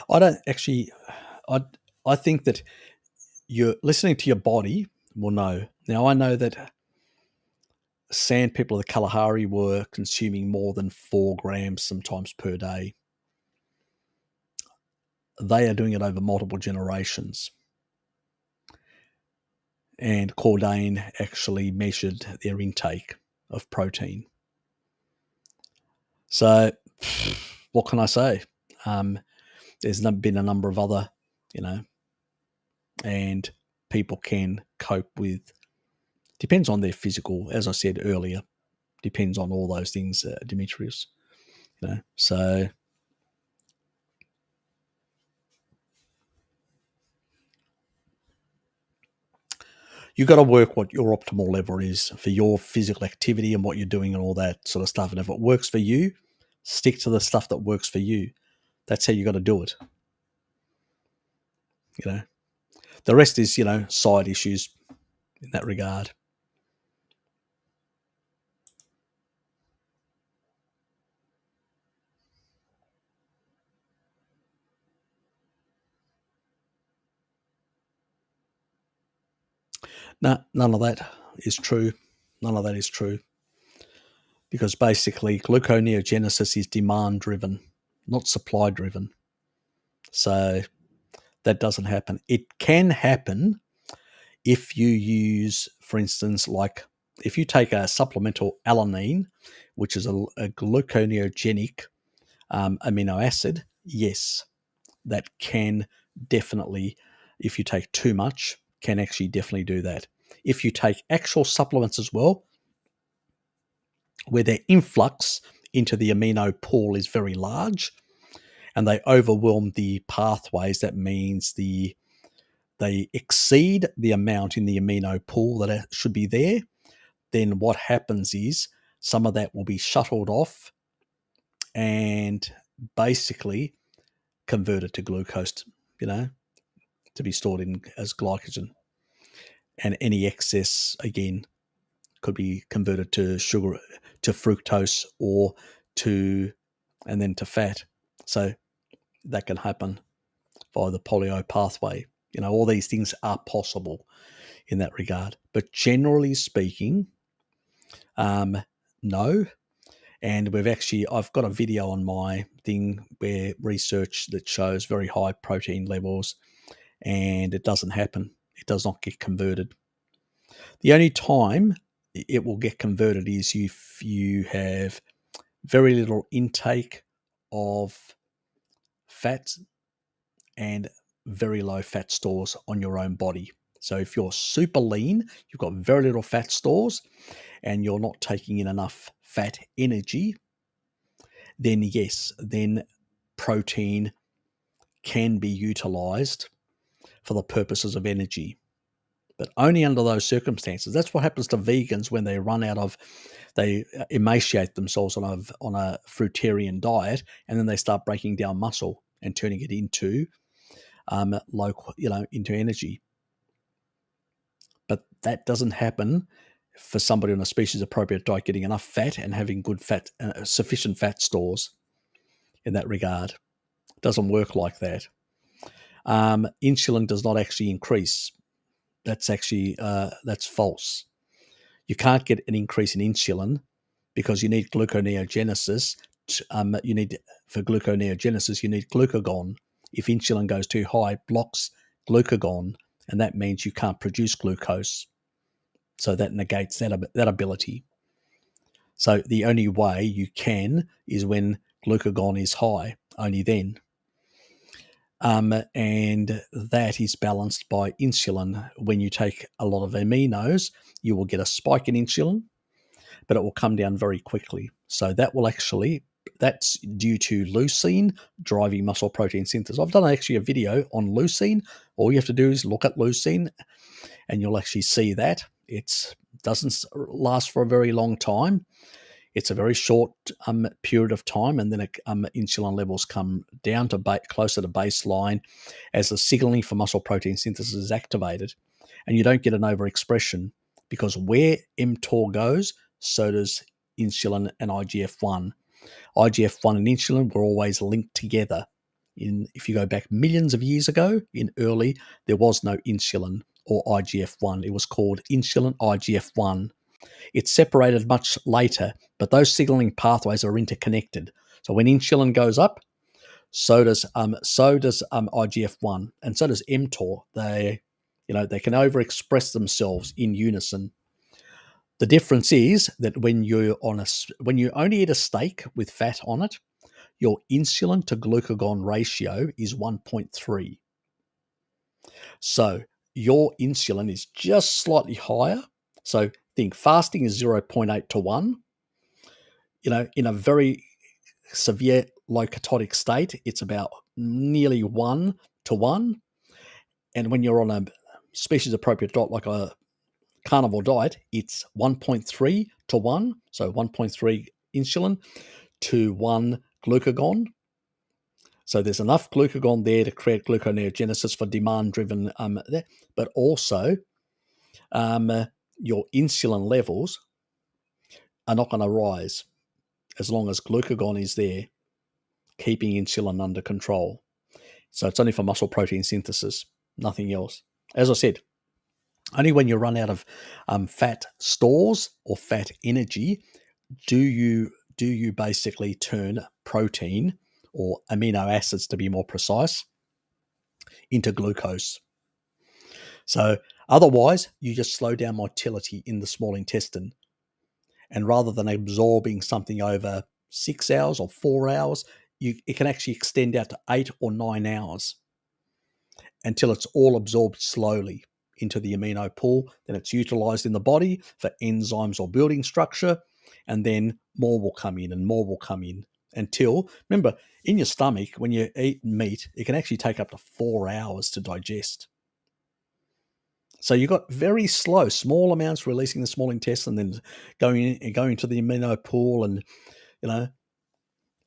I don't actually. I think that you're listening to your body will know. Now I know that sand people of the Kalahari were consuming more than 4 grams sometimes per day. They are doing it over multiple generations. And Cordain actually measured their intake of protein. So what can I say? There's been a number of other, and people can cope with, depends on their physical, as I said earlier, depends on all those things, Demetrius, so you got to work what your optimal level is for your physical activity and what you're doing and all that sort of stuff. And if it works for you, stick to the stuff that works for you. That's how you got to do it. The rest is, side issues in that regard. No, none of that is true. None of that is true. Because basically gluconeogenesis is demand driven, not supply driven. So that doesn't happen. It can happen if you use, for instance, like if you take a supplemental alanine, which is a gluconeogenic amino acid, yes, that can definitely, if you take too much, can actually definitely do that. if you take actual supplements as well, where their influx into the amino pool is very large and they overwhelm the pathways, that means they exceed the amount in the amino pool that should be there, then what happens is some of that will be shuttled off and basically converted to glucose, to be stored in as glycogen. And any excess, again, could be converted to sugar, to fructose, or and then to fat. So that can happen via the polyo pathway. All these things are possible in that regard. But generally speaking, no. And I've got a video on my thing where research that shows very high protein levels, and it doesn't happen. It does not get converted. The only time it will get converted is if you have very little intake of fats and very low fat stores on your own body. So if you're super lean, you've got very little fat stores, and you're not taking in enough fat energy, then yes, then protein can be utilized for the purposes of energy. But only under those circumstances. That's what happens to vegans when they emaciate themselves on a fruitarian diet, and then they start breaking down muscle and turning it into into energy. But that doesn't happen for somebody on a species appropriate diet getting enough fat and having good fat, sufficient fat stores in that regard. It doesn't work like that. Insulin does not actually increase. That's actually that's false. You can't get an increase in insulin because you need gluconeogenesis. For gluconeogenesis, you need glucagon. If insulin goes too high, it blocks glucagon, and that means you can't produce glucose. So that negates that ability. So the only way you can is when glucagon is high, only then. And that is balanced by insulin. When you take a lot of aminos, you will get a spike in insulin, but it will come down very quickly. So that's due to leucine driving muscle protein synthesis. I've done actually a video on leucine. All you have to do is look at leucine, and you'll actually see that it doesn't last for a very long time. It's a very short period of time, and then insulin levels come down to closer to baseline as the signaling for muscle protein synthesis is activated, and you don't get an overexpression, because where mTOR goes, so does insulin and IGF-1. IGF-1 and insulin were always linked together. If you go back millions of years ago, there was no insulin or IGF-1. It was called insulin IGF-1. It's separated much later, but those signaling pathways are interconnected. So when insulin goes up, so does IGF-1, and so does mTOR. They can overexpress themselves in unison. The difference is that when you only eat a steak with fat on it, your insulin to glucagon ratio is 1.3. So your insulin is just slightly higher. So think fasting is 0.8 to 1. In a very severe low ketotic state, it's about nearly 1 to 1. And when you're on a species appropriate diet like a carnivore diet, it's 1.3 to 1. So 1.3 insulin to 1 glucagon. So there's enough glucagon there to create gluconeogenesis for demand-driven, but also your insulin levels are not going to rise as long as glucagon is there, keeping insulin under control. So it's only for muscle protein synthesis, nothing else. As I said, only when you run out of fat stores or fat energy do you basically turn protein, or amino acids to be more precise, into glucose. So otherwise, you just slow down motility in the small intestine. And rather than absorbing something over 6 hours or 4 hours, it can actually extend out to 8 or 9 hours until it's all absorbed slowly. into the amino pool. Then it's utilized in the body for enzymes or building structure. And then more will come in and more will come in until, remember, in your stomach, when you eat meat, it can actually take up to 4 hours to digest. So you've got very slow, small amounts releasing the small intestine, then going to the amino pool, and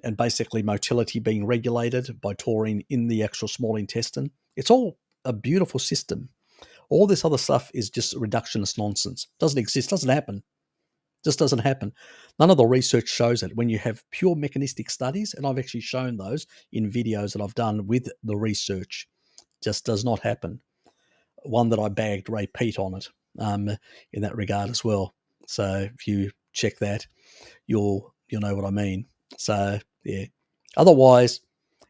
and basically motility being regulated by taurine in the actual small intestine. It's all a beautiful system. All this other stuff is just reductionist nonsense. Doesn't exist. Doesn't happen. Just doesn't happen. None of the research shows it. When you have pure mechanistic studies, and I've actually shown those in videos that I've done with the research, just does not happen. One that I bagged Ray Pete on it in that regard as well. So if you check that, you'll know what I mean. So yeah. Otherwise,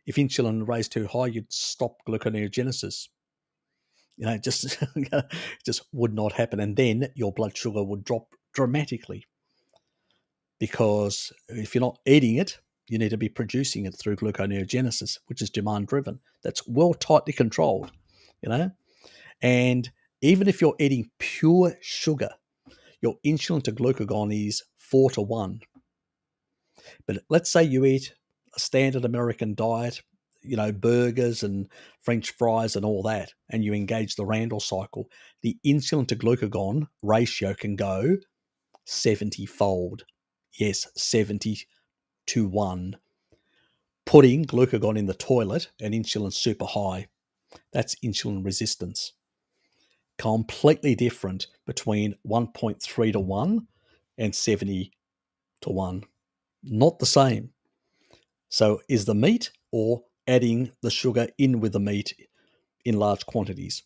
if insulin raised too high, you'd stop gluconeogenesis. It just would not happen, and then your blood sugar would drop dramatically. Because if you're not eating it, you need to be producing it through gluconeogenesis, which is demand driven. That's well tightly controlled, And even if you're eating pure sugar, your insulin to glucagon is 4-1. But let's say you eat a standard American diet, burgers and French fries and all that, and you engage the Randall cycle, the insulin to glucagon ratio can go 70-fold. Yes, 70-1. Putting glucagon in the toilet and insulin super high. That's insulin resistance. Completely different between 1.3-1 and 70-1. Not the same. So is the meat or adding the sugar in with the meat in large quantities?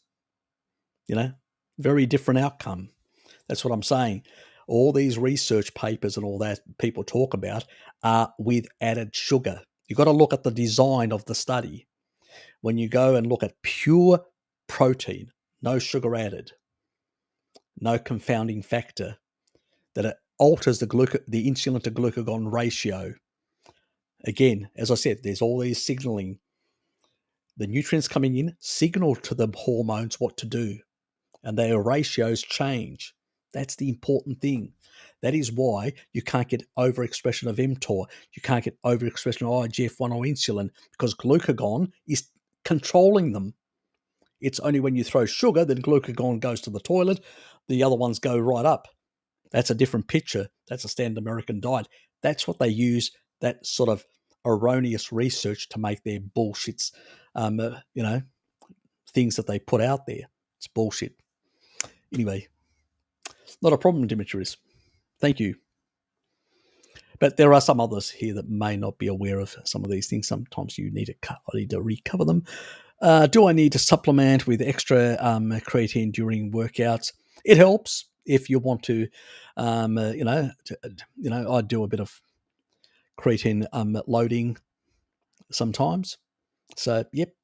Very different outcome. That's what I'm saying. All these research papers and all that people talk about are with added sugar. You've got to look at the design of the study. When you go and look at pure protein, no sugar added, no confounding factor, that it alters the insulin to glucagon ratio. Again, as I said, there's all these signaling. The nutrients coming in signal to the hormones what to do, and their ratios change. That's the important thing. That is why you can't get overexpression of mTOR. You can't get overexpression of IGF-1 or insulin, because glucagon is controlling them. It's only when you throw sugar that glucagon goes to the toilet. The other ones go right up. That's a different picture. That's a standard American diet. That's what they use, that sort of erroneous research to make their bullshits, things that they put out there. It's bullshit. Anyway, not a problem, Dimitris. Thank you. But there are some others here that may not be aware of some of these things. Sometimes I need to recover them. Do I need to supplement with extra creatine during workouts? It helps if you want to, I do a bit of creatine loading sometimes. So, yep.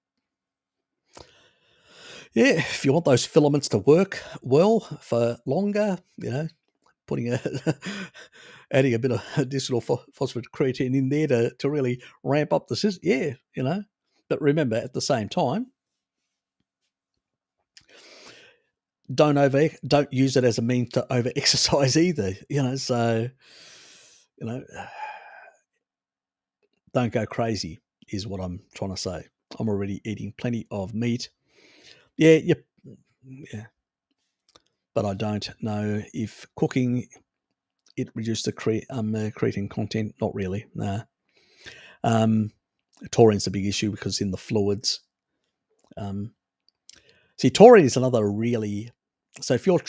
Yeah, if you want those filaments to work well for longer, adding a bit of additional phosphate creatine in there to really ramp up the system. Yeah, But remember, at the same time, don't use it as a means to over exercise either. So don't go crazy is what I'm trying to say. I'm already eating plenty of meat. Yeah. But I don't know if cooking it reduced the creatine content. Not really. Nah. Taurine's a big issue because in the fluids. See, taurine is another really. So if you're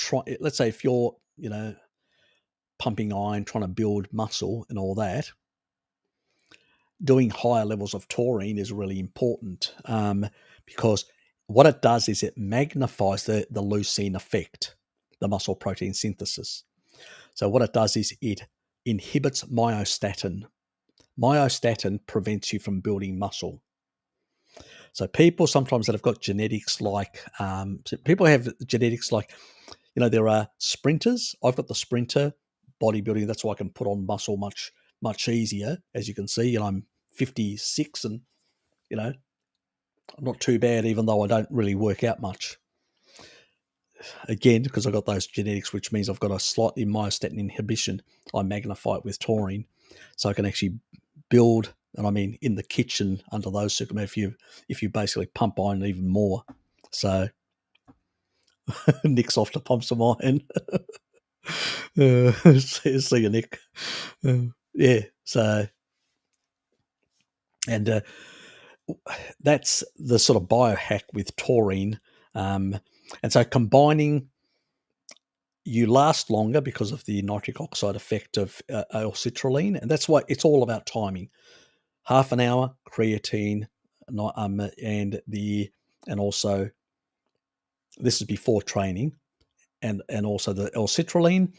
let's say if you're pumping iron, trying to build muscle and all that, doing higher levels of taurine is really important because what it does is it magnifies the leucine effect, the muscle protein synthesis. So what it does is it inhibits myostatin. Myostatin prevents you from building muscle. So people sometimes that have got genetics like, people have genetics like, there are sprinters. I've got the sprinter bodybuilding. That's why I can put on muscle much easier. As you can see, I'm 56 and, I'm not too bad, even though I don't really work out much. again, because I've got those genetics, which means I've got a slightly myostatin inhibition, I magnify it with taurine. So I can actually build, and I mean in the kitchen under those circumstances, if you basically pump iron even more. So Nick's off to pump some iron. See you, Nick. Yeah, so, and that's the sort of biohack with taurine. And so combining, you last longer because of the nitric oxide effect of L-citrulline, and that's why it's all about timing. Half an hour creatine, and also this is before training, and also the L-citrulline,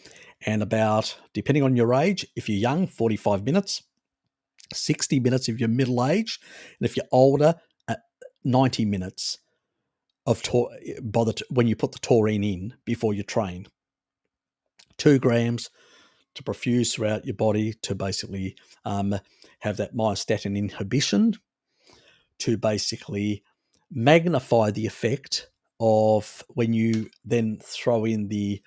and about, depending on your age, if you're young, 45 minutes, 60 minutes if you're middle aged, and if you're older, 90 minutes of when you put the taurine in before you train. 2 grams to perfuse throughout your body to basically have that myostatin inhibition, to basically magnify the effect of when you then throw in the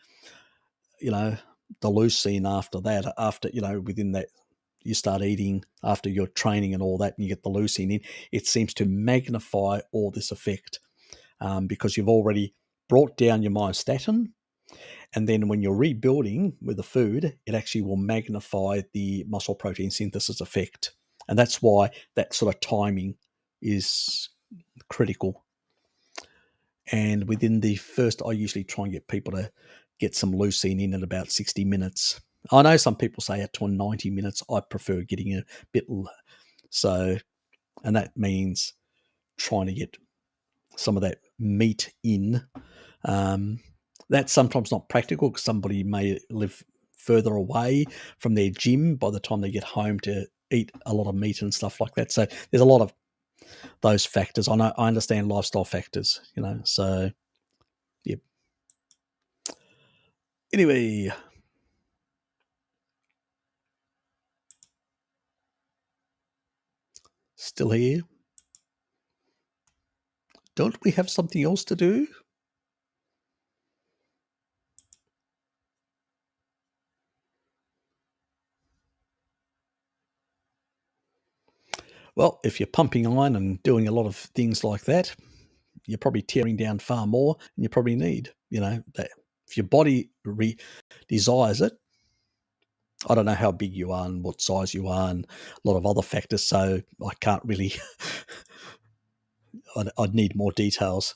leucine after that, within that, you start eating after your training and all that, and you get the leucine in, it seems to magnify all this effect because you've already brought down your myostatin. And then when you're rebuilding with the food, it actually will magnify the muscle protein synthesis effect. And that's why that sort of timing is critical. And within the first, I usually try and get people to get some leucine in at about 60 minutes. I know some people say up to 90 minutes. I prefer getting a bit. So, and that means trying to get some of that meat in. That's sometimes not practical because somebody may live further away from their gym by the time they get home to eat a lot of meat and stuff like that. So there's a lot of those factors. I understand lifestyle factors, so yeah. Anyway, still here. Don't we have something else to do? Well, if you're pumping iron and doing a lot of things like that, you're probably tearing down far more than you probably need. That if your body desires it. I don't know how big you are and what size you are and a lot of other factors, so I can't really I'd need more details.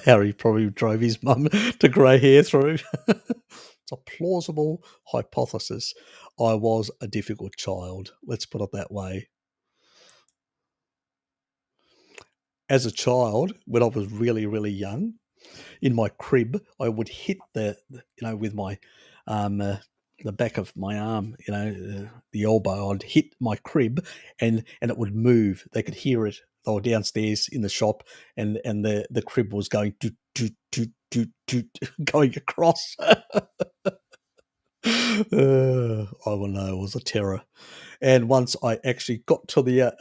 Harry probably drove his mum to grey hair through. It's a plausible hypothesis. I was a difficult child, let's put it that way. As a child, when I was really, really young, in my crib, I would hit with my the back of my arm, the elbow. I'd hit my crib, and it would move. They could hear it. They were downstairs in the shop, and the crib was going going across. I will know, it was a terror. And once I actually got to the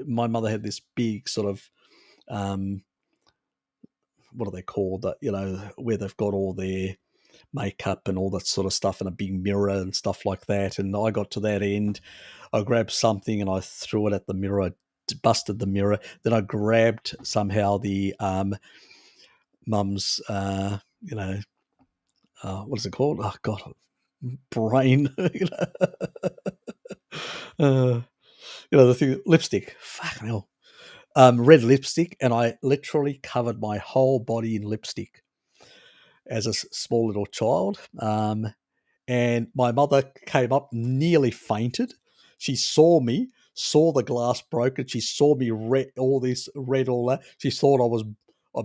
my mother had this big sort of what are they called? That where they've got all their makeup and all that sort of stuff, and a big mirror and stuff like that. And I got to that end, I grabbed something and I threw it at the mirror, busted the mirror. Then I grabbed somehow the mum's, what is it called? Oh God, brain. The thing, lipstick. Fucking hell. Red lipstick, and I literally covered my whole body in lipstick as a small little child. And my mother came up, nearly fainted. She saw me, saw the glass broken. She saw me all that. She thought I was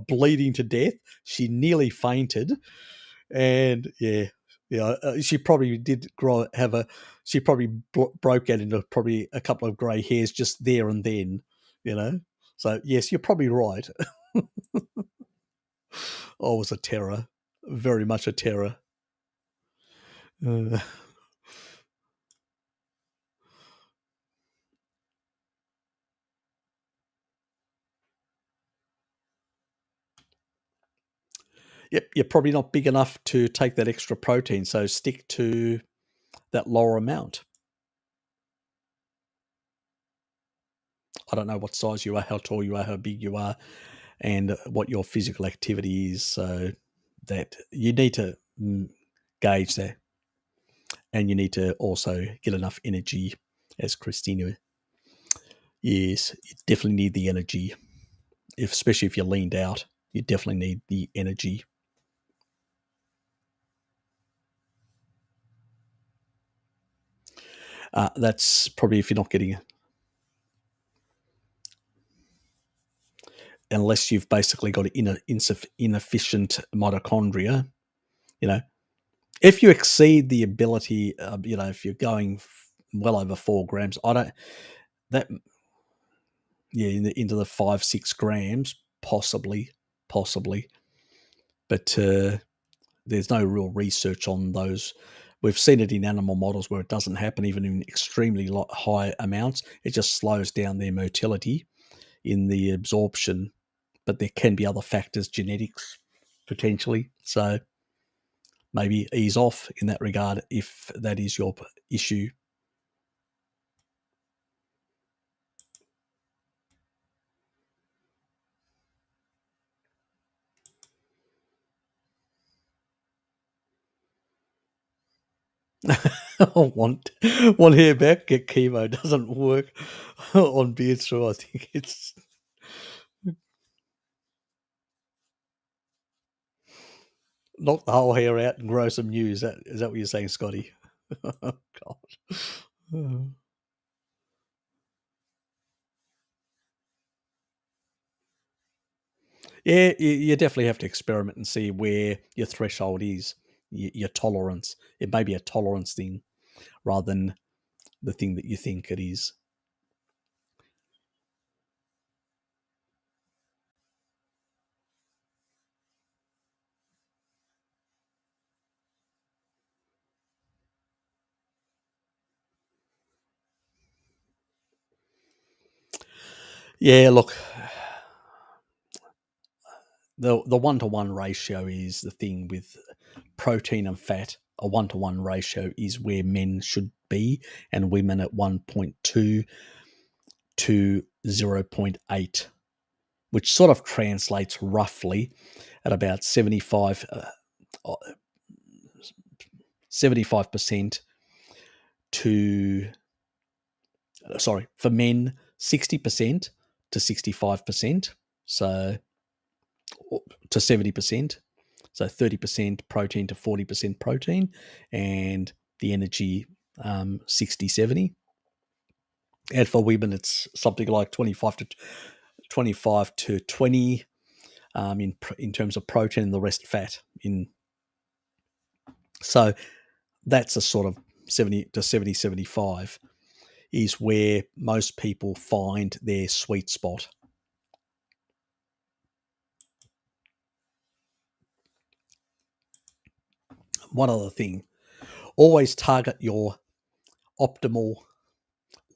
bleeding to death. She nearly fainted. And she probably did she probably broke out into probably a couple of grey hairs just there and then, So yes, you're probably right. Oh, it was a terror. Very much a terror. Uh, yep, you're probably not big enough to take that extra protein, so stick to that lower amount. I don't know what size you are, how tall you are, how big you are, and what your physical activity is. So that you need to gauge that, and you need to also get enough energy, as Christina. Yes, you definitely need the energy. Especially if you're leaned out, you definitely need the energy. That's probably if you're not getting, unless you've basically got inefficient mitochondria. You know, if you exceed the ability, if you're going well over 4 grams, I don't that yeah into the 5-6 grams possibly, but there's no real research on those. We've seen it in animal models where it doesn't happen even in extremely high amounts. It just slows down their motility in the absorption, but there can be other factors, genetics potentially. So maybe ease off in that regard if that is your issue. one hair back, get chemo. Doesn't work on beard straw. I think it's knock the whole hair out and grow some new. Is that what you're saying, Scotty? Oh, God. Yeah, you definitely have to experiment and see where your threshold is, your tolerance. It may be a tolerance thing rather than the thing that you think it is. Yeah, look, the 1-to-1 ratio is the thing with protein and fat. A 1-to-1 ratio is where men should be, and women at 1.2 to 0.8, which sort of translates roughly at about 75% to, sorry, for men, 60% to 65%. So to 70%. So 30% protein to 40% protein, and the energy 60-70. And for women, it's something like 25 to 20 in terms of protein, and the rest fat. So that's a sort of 70 to 75 is where most people find their sweet spot. One other thing, always target your optimal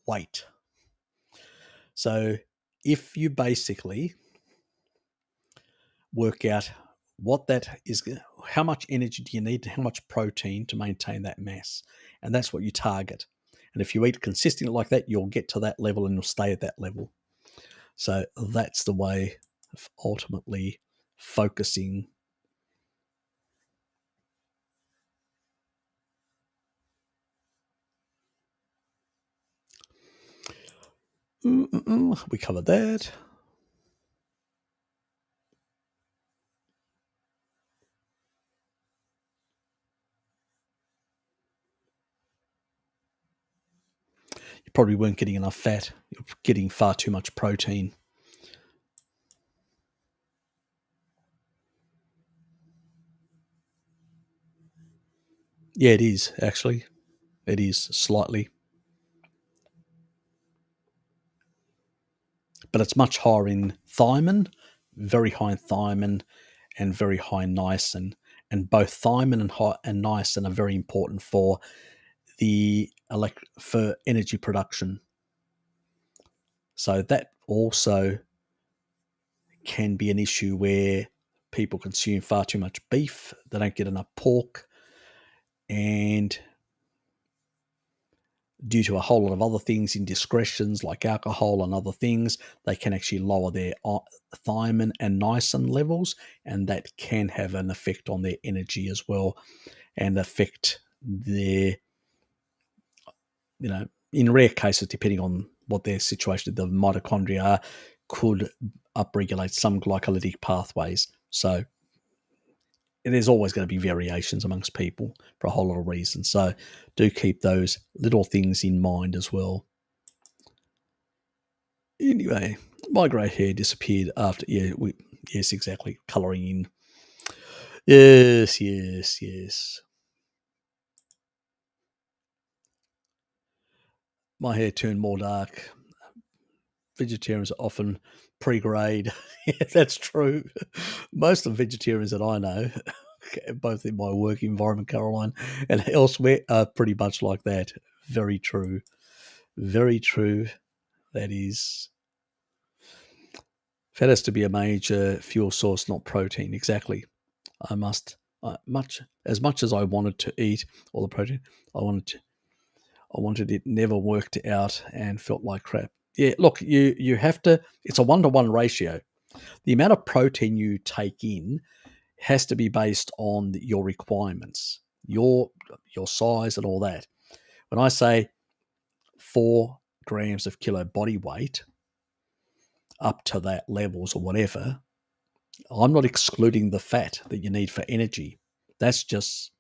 weight. So if you basically work out what that is, how much energy do you need, how much protein to maintain that mass, and that's what you target. And if you eat consistently like that, you'll get to that level and you'll stay at that level. So that's the way of ultimately focusing. We covered that. You probably weren't getting enough fat. You're getting far too much protein. Yeah, it is, actually. It is slightly. But it's much higher in thiamine very high in thiamine and very high in niacin. And both thiamine and niacin are very important for for energy production. So that also can be an issue where people consume far too much beef, they don't get enough pork, and due to a whole lot of other things, indiscretions like alcohol and other things, they can actually lower their thiamine and niacin levels, and that can have an effect on their energy as well, and affect their, in rare cases, depending on what their situation, the mitochondria are, could upregulate some glycolytic pathways. So there's always going to be variations amongst people for a whole lot of reasons. So do keep those little things in mind as well. Anyway, my grey hair disappeared after, yes, exactly, colouring in. Yes. My hair turned more dark. Vegetarians are often pre-grade. Yeah, that's true. Most of the vegetarians that I know, both in my work environment, Caroline, and elsewhere, are pretty much like that. Very true. Very true. That is. Fat has to be a major fuel source, not protein. Exactly. I must, much as I wanted to eat all the protein, I wanted it, never worked out and felt like crap. Yeah, look, you have to, it's a 1-to-1 ratio. The amount of protein you take in has to be based on your requirements, your size and all that. When I say 4 grams of kilo body weight, up to that levels or whatever, I'm not excluding the fat that you need for energy. That's just,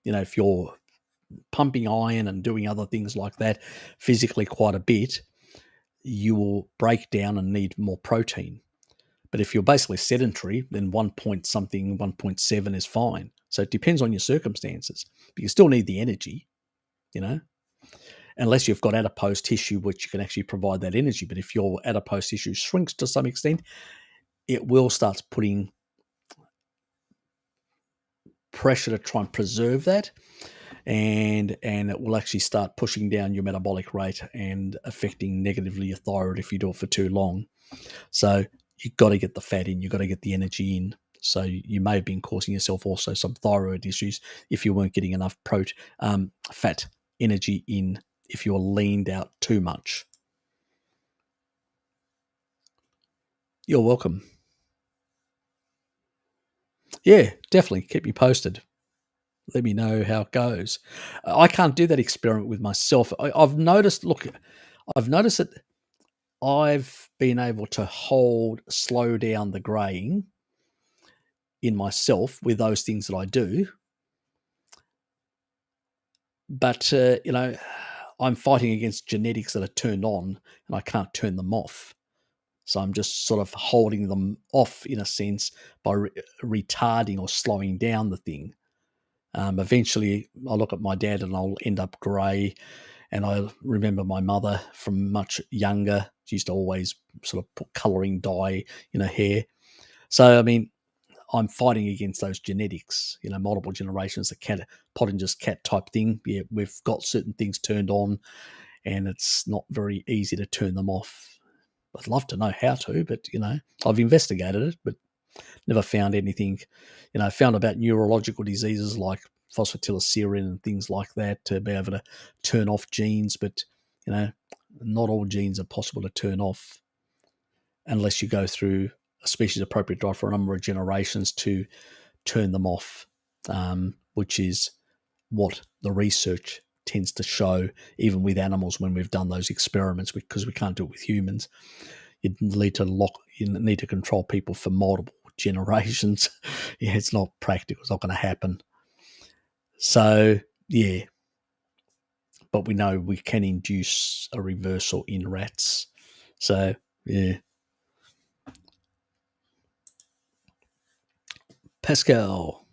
if you're pumping iron and doing other things like that physically quite a bit, you will break down and need more protein. But if you're basically sedentary, then 1.7 is fine. So it depends on your circumstances. But you still need the energy, unless you've got adipose tissue, which can actually provide that energy. But if your adipose tissue shrinks to some extent, it will start putting pressure to try and preserve that, and it will actually start pushing down your metabolic rate and affecting negatively your thyroid if you do it for too long. So you've got to get the fat in, you've got to get the energy in. So you may have been causing yourself also some thyroid issues if you weren't getting enough fat energy in, if you're leaned out too much. You're welcome. Yeah, definitely keep me posted. Let me know how it goes. I can't do that experiment with myself. I've noticed that I've been able to slow down the graying in myself with those things that I do. But, I'm fighting against genetics that are turned on and I can't turn them off. So I'm just sort of holding them off in a sense by retarding or slowing down the thing. Eventually, I'll look at my dad and I'll end up grey. And I remember my mother from much younger. She used to always sort of put colouring dye in her hair. So, I mean, I'm fighting against those genetics, multiple generations, the Pottinger's cat type thing. Yeah, we've got certain things turned on and it's not very easy to turn them off. I'd love to know how to, but, I've investigated it, but never found anything. Found about neurological diseases like phosphatidylserine and things like that to be able to turn off genes, but, not all genes are possible to turn off unless you go through a species-appropriate diet for a number of generations to turn them off, which is what the research tends to show, even with animals when we've done those experiments, because we can't do it with humans. You need to control people for multiple generations. Yeah, it's not practical. It's not going to happen. So, yeah. But we know we can induce a reversal in rats. So, yeah. Pascal.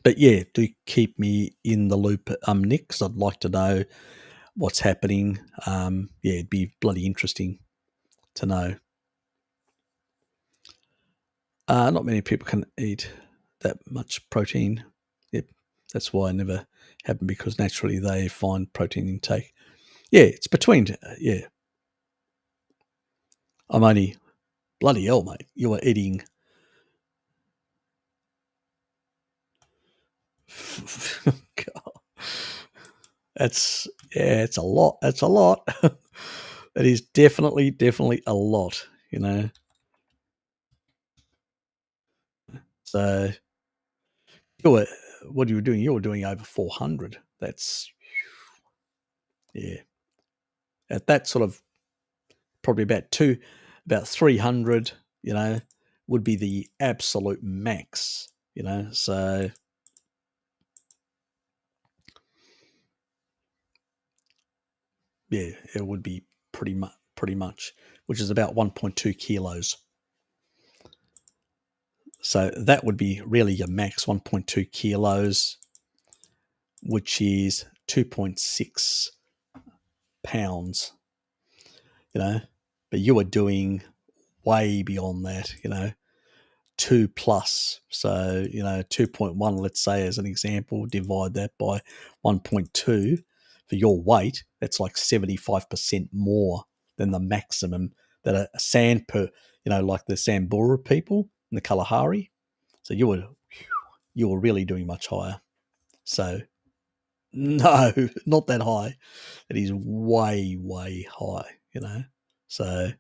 But yeah, do keep me in the loop, Nick, because I'd like to know what's happening. Yeah, it'd be bloody interesting to know. Not many people can eat that much protein. Yep, that's why I never have them, because naturally they find protein intake. Yeah, it's between. Yeah, I'm only bloody hell, mate. You are eating. God. That's it's a lot. That's a lot. It is definitely a lot. You know. So you were, what you were doing? You were doing over 400. That's yeah. At that sort of probably about 300. You know, would be the absolute max. You know, so yeah, it would be pretty much, which is about 1.2 kilos. So that would be really your max, 1.2 kilos, which is 2.6 pounds, you know. But you are doing way beyond that, you know, 2 plus. So, you know, 2.1, let's say, as an example, divide that by 1.2 for your weight, that's like 75% more than the maximum that a sand per, you know, like the Samburu people in the Kalahari. So you were really doing much higher. So no, not that high. It is way high, you know. So,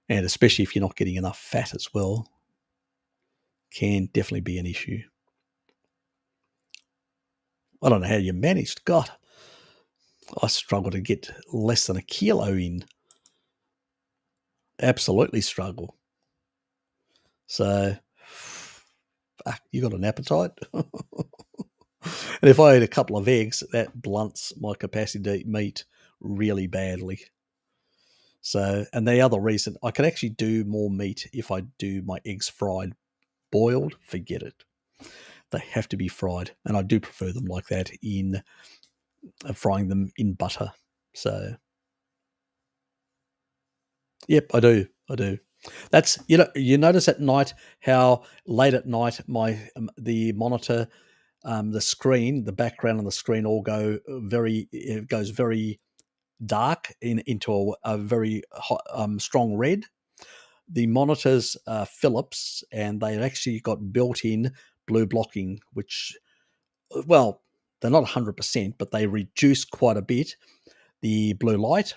and especially if you're not getting enough fat as well, can definitely be an issue. I don't know how you managed. God, I struggle to get less than a kilo in. Absolutely struggle. So, fuck, you got an appetite? And if I eat a couple of eggs, that blunts my capacity to eat meat really badly. So, and the other reason, I can actually do more meat if I do my eggs fried. Boiled, forget it. They have to be fried, and I do prefer them like that, in frying them in butter. So, yep, I do. I do. That's, you know, you notice at night how late at night the monitor, the screen, the background on the screen all it goes very dark into a very hot, strong red. The monitors are Philips, and they actually got built-in blue blocking, which, well, they're not 100%, but they reduce quite a bit the blue light,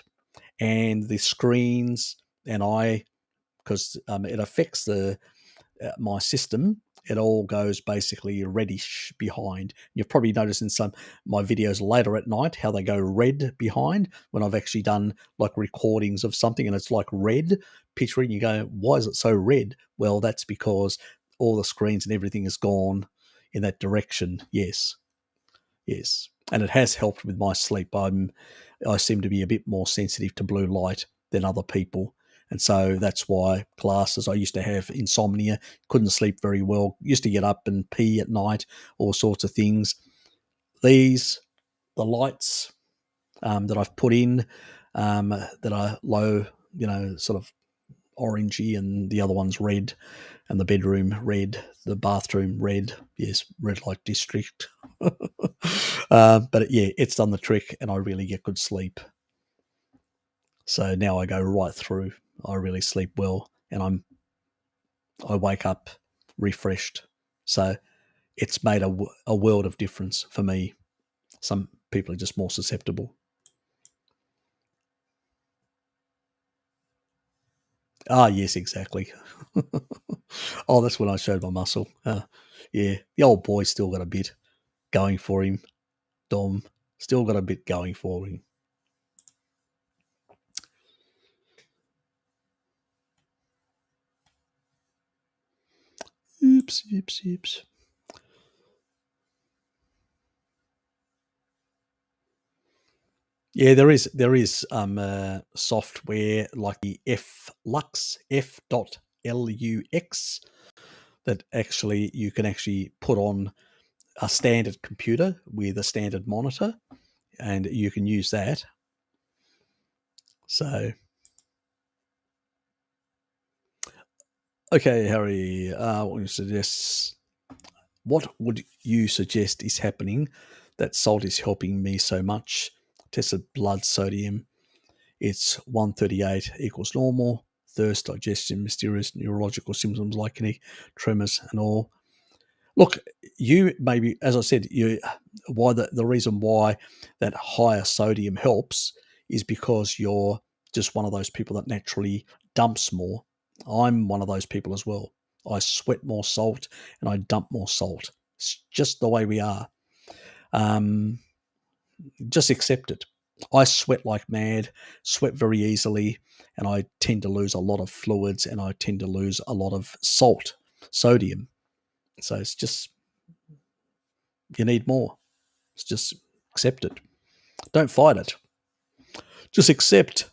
and the screens, and because it affects my system. It all goes basically reddish behind. You've probably noticed in some my videos later at night how they go red behind when I've actually done like recordings of something and it's like red picturing. You go, why is it so red? Well, that's because all the screens and everything has gone in that direction. Yes, yes, and it has helped with my sleep. I seem to be a bit more sensitive to blue light than other people. And so that's why glasses, I used to have insomnia, couldn't sleep very well, used to get up and pee at night, all sorts of things. The lights that I've put in that are low, you know, sort of orangey, and the other one's red, and the bedroom red, the bathroom red. Yes, red light district. But yeah, it's done the trick, and I really get good sleep. So now I go right through. I really sleep well, and I wake up refreshed. So it's made a world of difference for me. Some people are just more susceptible. Ah, yes, exactly. Oh, that's when I showed my muscle. Yeah, the old boy's still got a bit going for him. Dom still got a bit going for him. Oops, oops, oops. Yeah, there is software like the F.lux that actually you can actually put on a standard computer with a standard monitor, and you can use that. So Okay, Harry, what would you suggest is happening that salt is helping me so much? Tested blood sodium. It's 138 equals normal. Thirst, digestion, mysterious neurological symptoms like any tremors and all. Look, you maybe, as I said, the reason why that higher sodium helps is because you're just one of those people that naturally dumps more. I'm one of those people as well. I sweat more salt and I dump more salt. It's just the way we are. Um, just accept it. I sweat like mad, sweat very easily, and I tend to lose a lot of fluids and I tend to lose a lot of sodium. So it's just, you need more. It's just accept it. Don't fight it. Just accept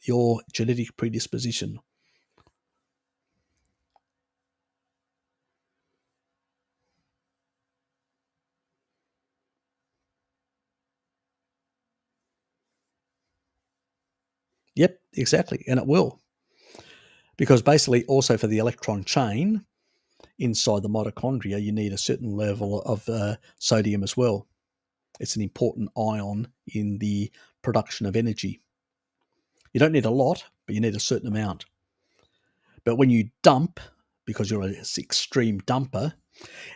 your genetic predisposition. Yep, exactly. And it will. Because basically, also for the electron chain inside the mitochondria, you need a certain level of sodium as well. It's an important ion in the production of energy. You don't need a lot, but you need a certain amount. But when you dump, because you're an extreme dumper,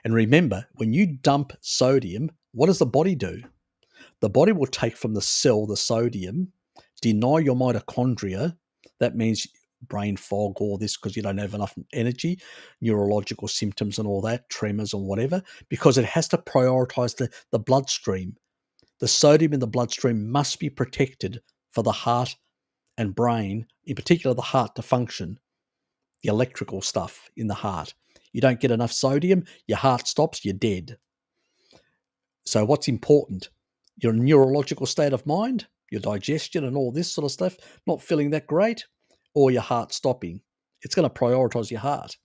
and remember, when you dump sodium, what does the body do? The body will take from the cell the sodium, deny your mitochondria. That means brain fog, all this, because you don't have enough energy, neurological symptoms and all that, tremors and whatever, because it has to prioritize the bloodstream. The sodium in the bloodstream must be protected for the heart and brain, in particular the heart, to function, the electrical stuff in the heart. You don't get enough sodium, your heart stops, you're dead. So what's important? Your neurological state of mind, your digestion and all this sort of stuff, not feeling that great, or your heart stopping. It's going to prioritize your heart.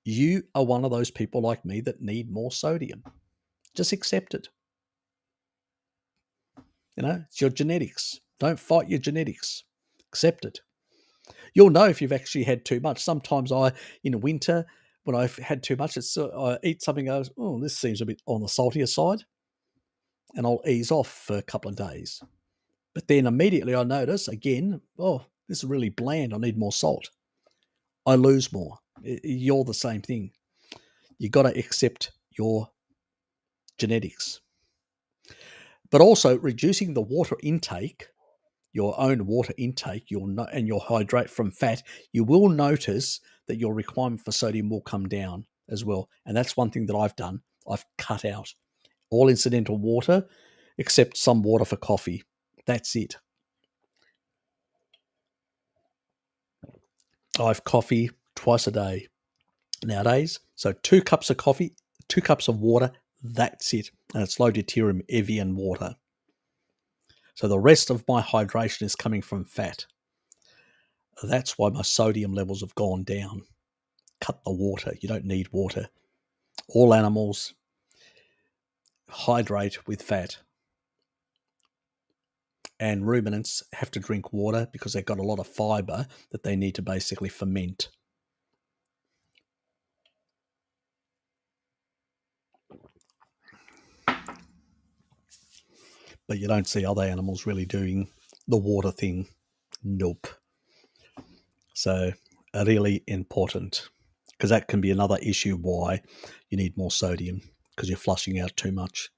You are one of those people like me that need more sodium. Just accept it. It's your genetics. Don't fight your genetics. Accept it. You'll know if you've actually had too much. Sometimes in winter, when I've had too much, I eat something, goes, oh, this seems a bit on the saltier side, and I'll ease off for a couple of days. But then immediately I notice again, oh, this is really bland. I need more salt. I lose more. You're the same thing. You got to accept your genetics. But also reducing the water intake, your own water intake, and your hydrate from fat, you will notice that your requirement for sodium will come down as well. And that's one thing that I've done. I've cut out all incidental water except some water for coffee. That's it. I have coffee twice a day nowadays. So 2 cups of coffee, 2 cups of water, that's it. And it's low deuterium, Evian water. So the rest of my hydration is coming from fat. That's why my sodium levels have gone down. Cut the water. You don't need water. All animals hydrate with fat. And ruminants have to drink water because they've got a lot of fiber that they need to basically ferment. But you don't see other animals really doing the water thing. Nope. So really important, because that can be another issue why you need more sodium, because you're flushing out too much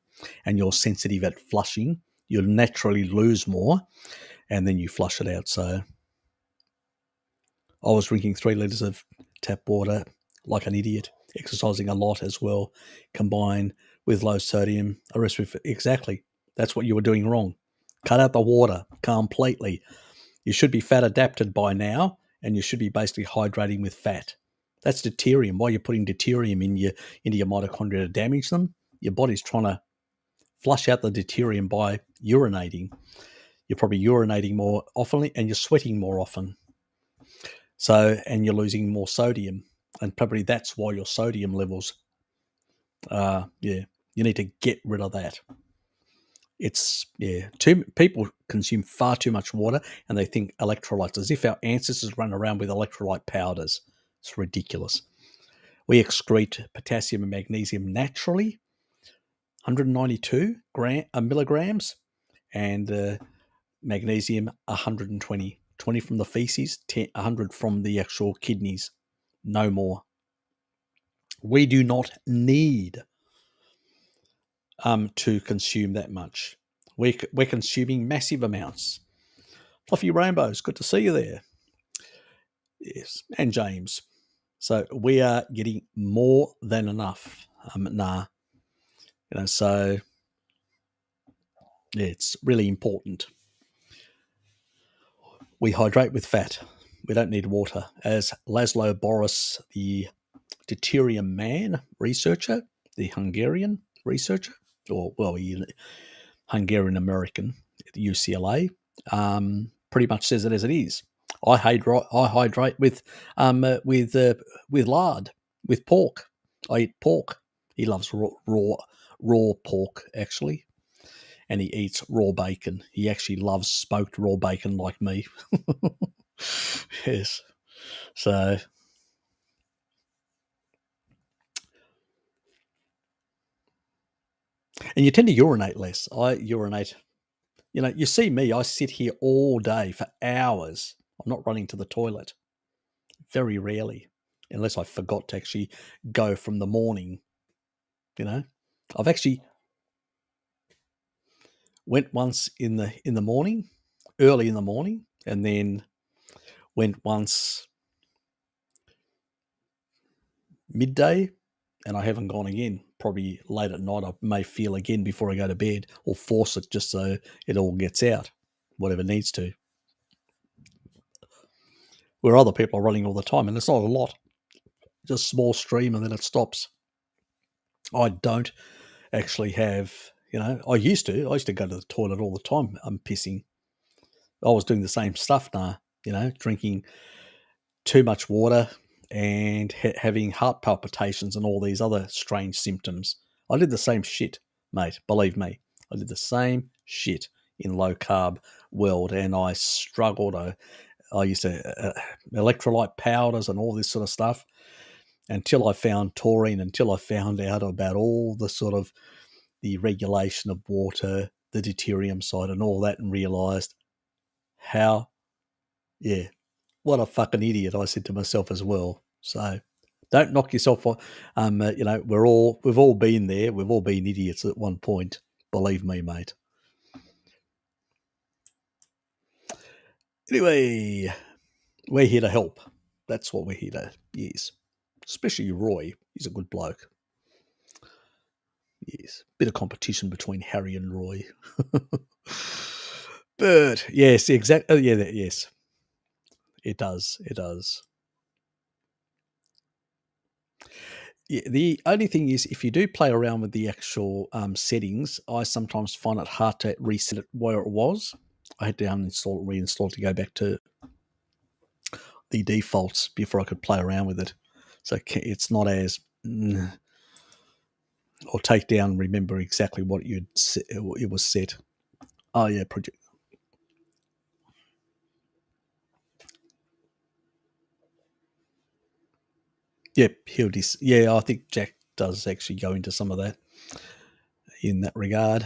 and you're sensitive at flushing. You'll naturally lose more and then you flush it out. So I was drinking 3 litres of tap water like an idiot, exercising a lot as well, combined with low sodium. Exactly. That's what you were doing wrong. Cut out the water completely. You should be fat adapted by now, and you should be basically hydrating with fat. That's deuterium. Why you're putting deuterium into your mitochondria to damage them? Your body's trying to flush out the deuterium by urinating. You're probably urinating more often, and you're sweating more often. So, and you're losing more sodium, and probably that's why your sodium levels. You need to get rid of that. People consume far too much water and they think electrolytes, as if our ancestors run around with electrolyte powders. It's ridiculous. We excrete potassium and magnesium naturally, 192 milligrams, and magnesium 120. 20 from the feces, 100 from the actual kidneys. No more. We do not need to consume that much. We're consuming massive amounts. Fluffy Rainbows, good to see you there. Yes, and James. So we are getting more than enough. So yeah, it's really important. We hydrate with fat. We don't need water. As Laszlo Boris, the deuterium man researcher, the Hungarian researcher, Hungarian American at the UCLA, pretty much says it as it is. I hydrate with lard, with pork. I eat pork. He loves raw pork, actually, and he eats raw bacon. He actually loves smoked raw bacon like me. Yes. So, and you tend to urinate less. I urinate. You see me, I sit here all day for hours. I'm not running to the toilet. Very rarely, unless I forgot to actually go from the morning. I've actually went once in the morning, early in the morning, and then went once midday, and I haven't gone again. Probably late at night, I may feel again before I go to bed, or force it just so it all gets out, whatever needs to. Where other people are running all the time, and it's not a lot, just small stream, and then it stops. I don't actually have, I used to go to the toilet all the time. I'm pissing. I was doing the same stuff now, drinking too much water and having heart palpitations and all these other strange symptoms. I did the same shit, mate. Believe me, I did the same shit in low carb world, and I struggled. I used to electrolyte powders and all this sort of stuff until I found taurine, until I found out about all the sort of the regulation of water, the deuterium side and all that, and realised what a fucking idiot I said to myself as well. So don't knock yourself off. We've all been there. We've all been idiots at one point. Believe me, mate. Anyway, we're here to help. That's what we're here to use. Especially Roy. He's a good bloke. Yes. Bit of competition between Harry and Roy. But yes, exactly. Yes. It does. It does. Yeah, the only thing is, if you do play around with the actual settings, I sometimes find it hard to reset it where it was. I had to uninstall it, reinstall to go back to the defaults before I could play around with it. So it's not as or take down. Remember exactly what it was set. Oh yeah, project. Yep, I think Jack does actually go into some of that in that regard,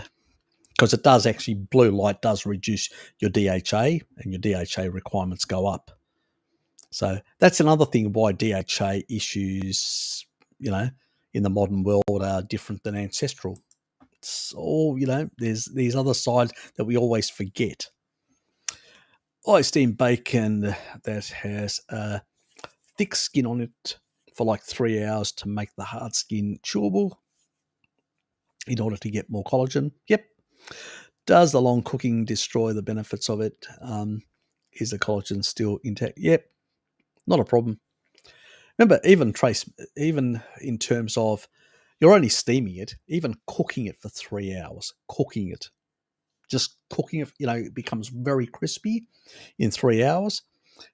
because it does actually, blue light does reduce your DHA, and your DHA requirements go up. So that's another thing why DHA issues, in the modern world are different than ancestral. It's all, there's these other sides that we always forget. I steam bacon that has thick skin on it for like 3 hours to make the hard skin chewable in order to get more collagen. Yep. Does the long cooking destroy the benefits of it? Is the collagen still intact? Yep. Not a problem. Remember, even in terms of you're only steaming it, even cooking it for 3 hours, just cooking it, it becomes very crispy in 3 hours.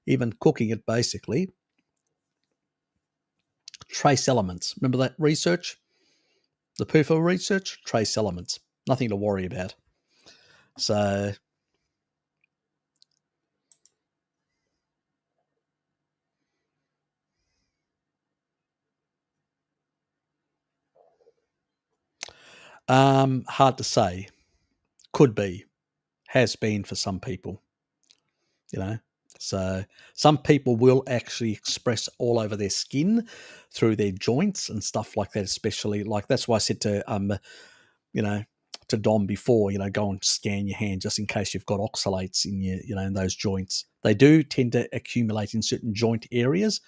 Even cooking it, basically, trace elements. Remember that research? The PUFA research? Trace elements. Nothing to worry about. So, Hard to say. Could be. Has been for some people, you know. So some people will actually express all over their skin through their joints and stuff like that, especially like that's why I said to you know, to Dom before, go and scan your hand just in case you've got oxalates in your, in those joints. They do tend to accumulate in certain joint areas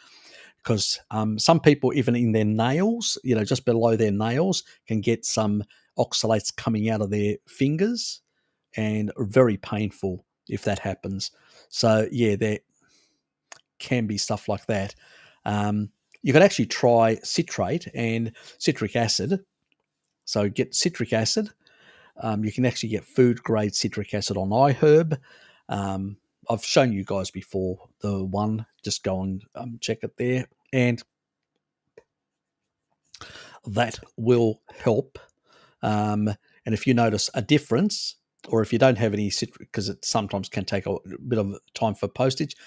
because some people, even in their nails, just below their nails, can get some oxalates coming out of their fingers and very painful if that happens. So, yeah, there can be stuff like that. You can actually try citrate and citric acid. So get citric acid. You can actually get food-grade citric acid on iHerb. I've shown you guys before the one. Just go and check it there. And that will help. And if you notice a difference, or if you don't have any citric, because it sometimes can take a bit of time for postage,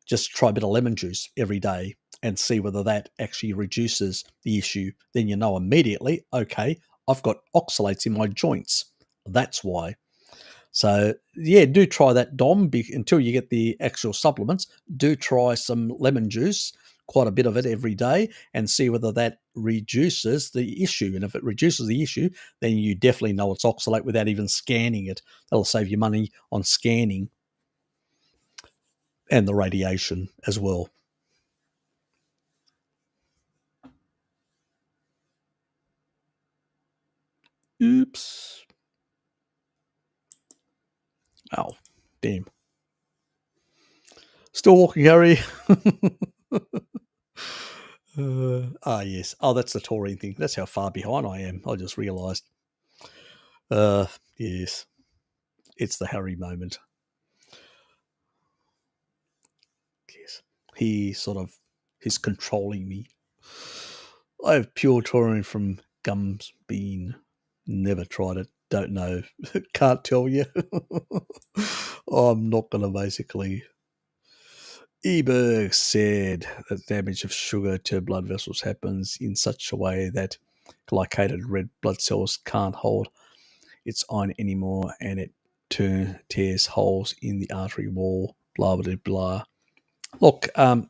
just try a bit of lemon juice every day and see whether that actually reduces the issue. Then you know immediately, okay, I've got oxalates in my joints. That's why. So, yeah, do try that, Dom, until you get the actual supplements. Do try some lemon juice, quite a bit of it every day, and see whether that reduces the issue. And if it reduces the issue, then you definitely know it's oxalate without even scanning it. That'll save you money on scanning and the radiation as well. Oops. Oh, damn. Still walking, Harry. Yes. Oh, that's the taurine thing. That's how far behind I am. I just realised. Yes. It's the Harry moment. Yes. He's controlling me. I have pure taurine from gums bean. Never tried it. Don't know. Can't tell you. I'm not going to basically. Eberg said that damage of sugar to blood vessels happens in such a way that glycated red blood cells can't hold its iron anymore, and it tears holes in the artery wall. Blah blah blah. Look, iron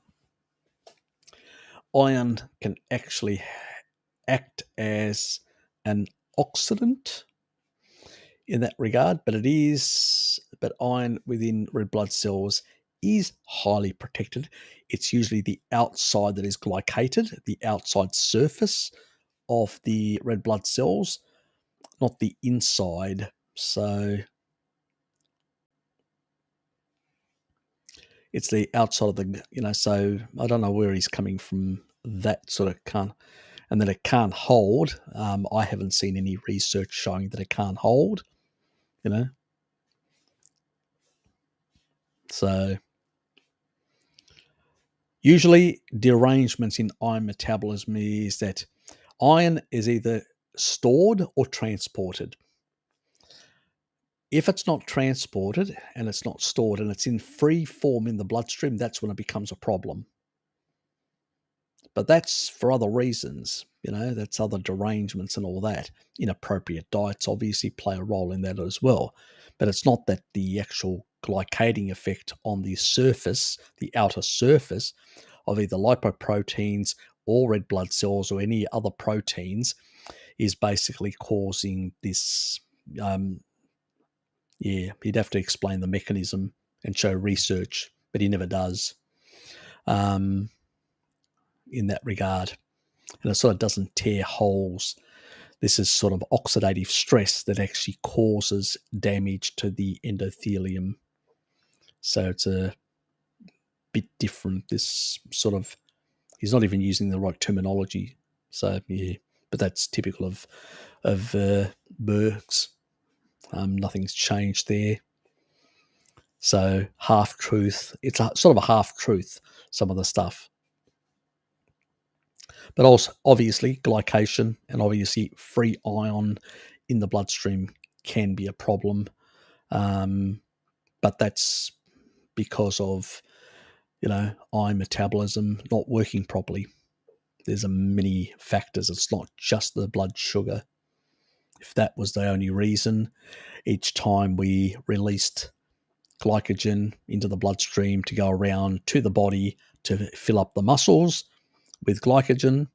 can actually act as an oxidant in that regard, but iron within red blood cells is highly protected. It's usually the outside that is glycated, the outside surface of the red blood cells, not the inside. So it's the outside of the, so I don't know where he's coming from, that sort of can't, and that it can't hold. I haven't seen any research showing that it can't hold, So usually derangements in iron metabolism is that iron is either stored or transported. If it's not transported and it's not stored and it's in free form in the bloodstream, that's when it becomes a problem. But that's for other reasons, that's other derangements and all that. Inappropriate diets obviously play a role in that as well. But it's not that the actual glycating effect on the surface, the outer surface of either lipoproteins or red blood cells or any other proteins is basically causing this. He'd have to explain the mechanism and show research, but he never does in that regard. And it sort of doesn't tear holes. This is sort of oxidative stress that actually causes damage to the endothelium. So it's a bit different. This sort of, he's not even using the right terminology. So yeah, but that's typical of Burke's. Nothing's changed there. So half truth. It's sort of a half truth, some of the stuff. But also, obviously, glycation and obviously free iron in the bloodstream can be a problem. But that's because of, iron metabolism not working properly. There's many factors. It's not just the blood sugar. if that was the only reason, each time we released glycogen into the bloodstream to go around to the body to fill up the muscles with glycogen,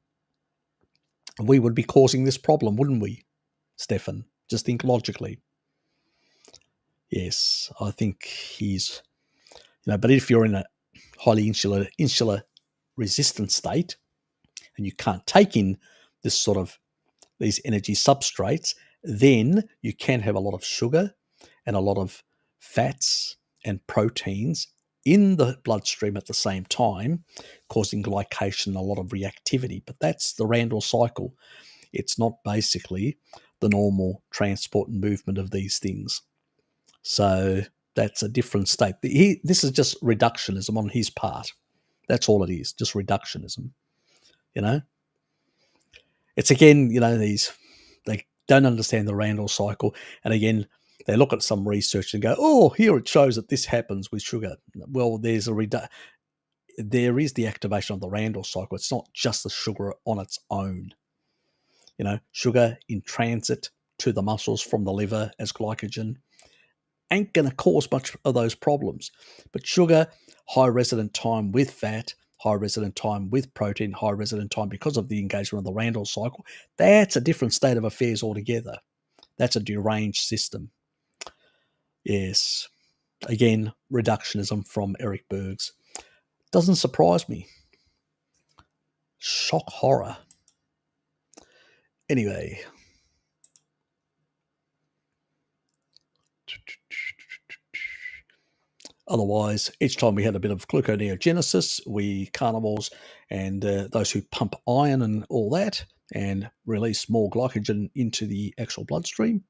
we would be causing this problem, wouldn't we, Stefan? Just think logically. Yes, I think he's, but if you're in a highly insular resistant state and you can't take in this sort of these energy substrates, then you can have a lot of sugar and a lot of fats and proteins in the bloodstream at the same time, causing glycation, a lot of reactivity. But that's the Randall cycle. It's not basically the normal transport and movement of these things. So that's a different state. This is just reductionism on his part. That's all it is, just reductionism. It's again, they don't understand the Randall cycle. And again, they look at some research and go, oh, here it shows that this happens with sugar. Well, there is the activation of the Randall cycle. It's not just the sugar on its own. Sugar in transit to the muscles from the liver as glycogen ain't going to cause much of those problems. But sugar, high resident time with fat, high resident time with protein, high resident time because of the engagement of the Randall cycle, that's a different state of affairs altogether. That's a deranged system. Yes. Again, reductionism from Eric Bergs. Doesn't surprise me. Shock horror. Anyway. Otherwise, each time we had a bit of gluconeogenesis, we carnivores and those who pump iron and all that and release more glycogen into the actual bloodstream,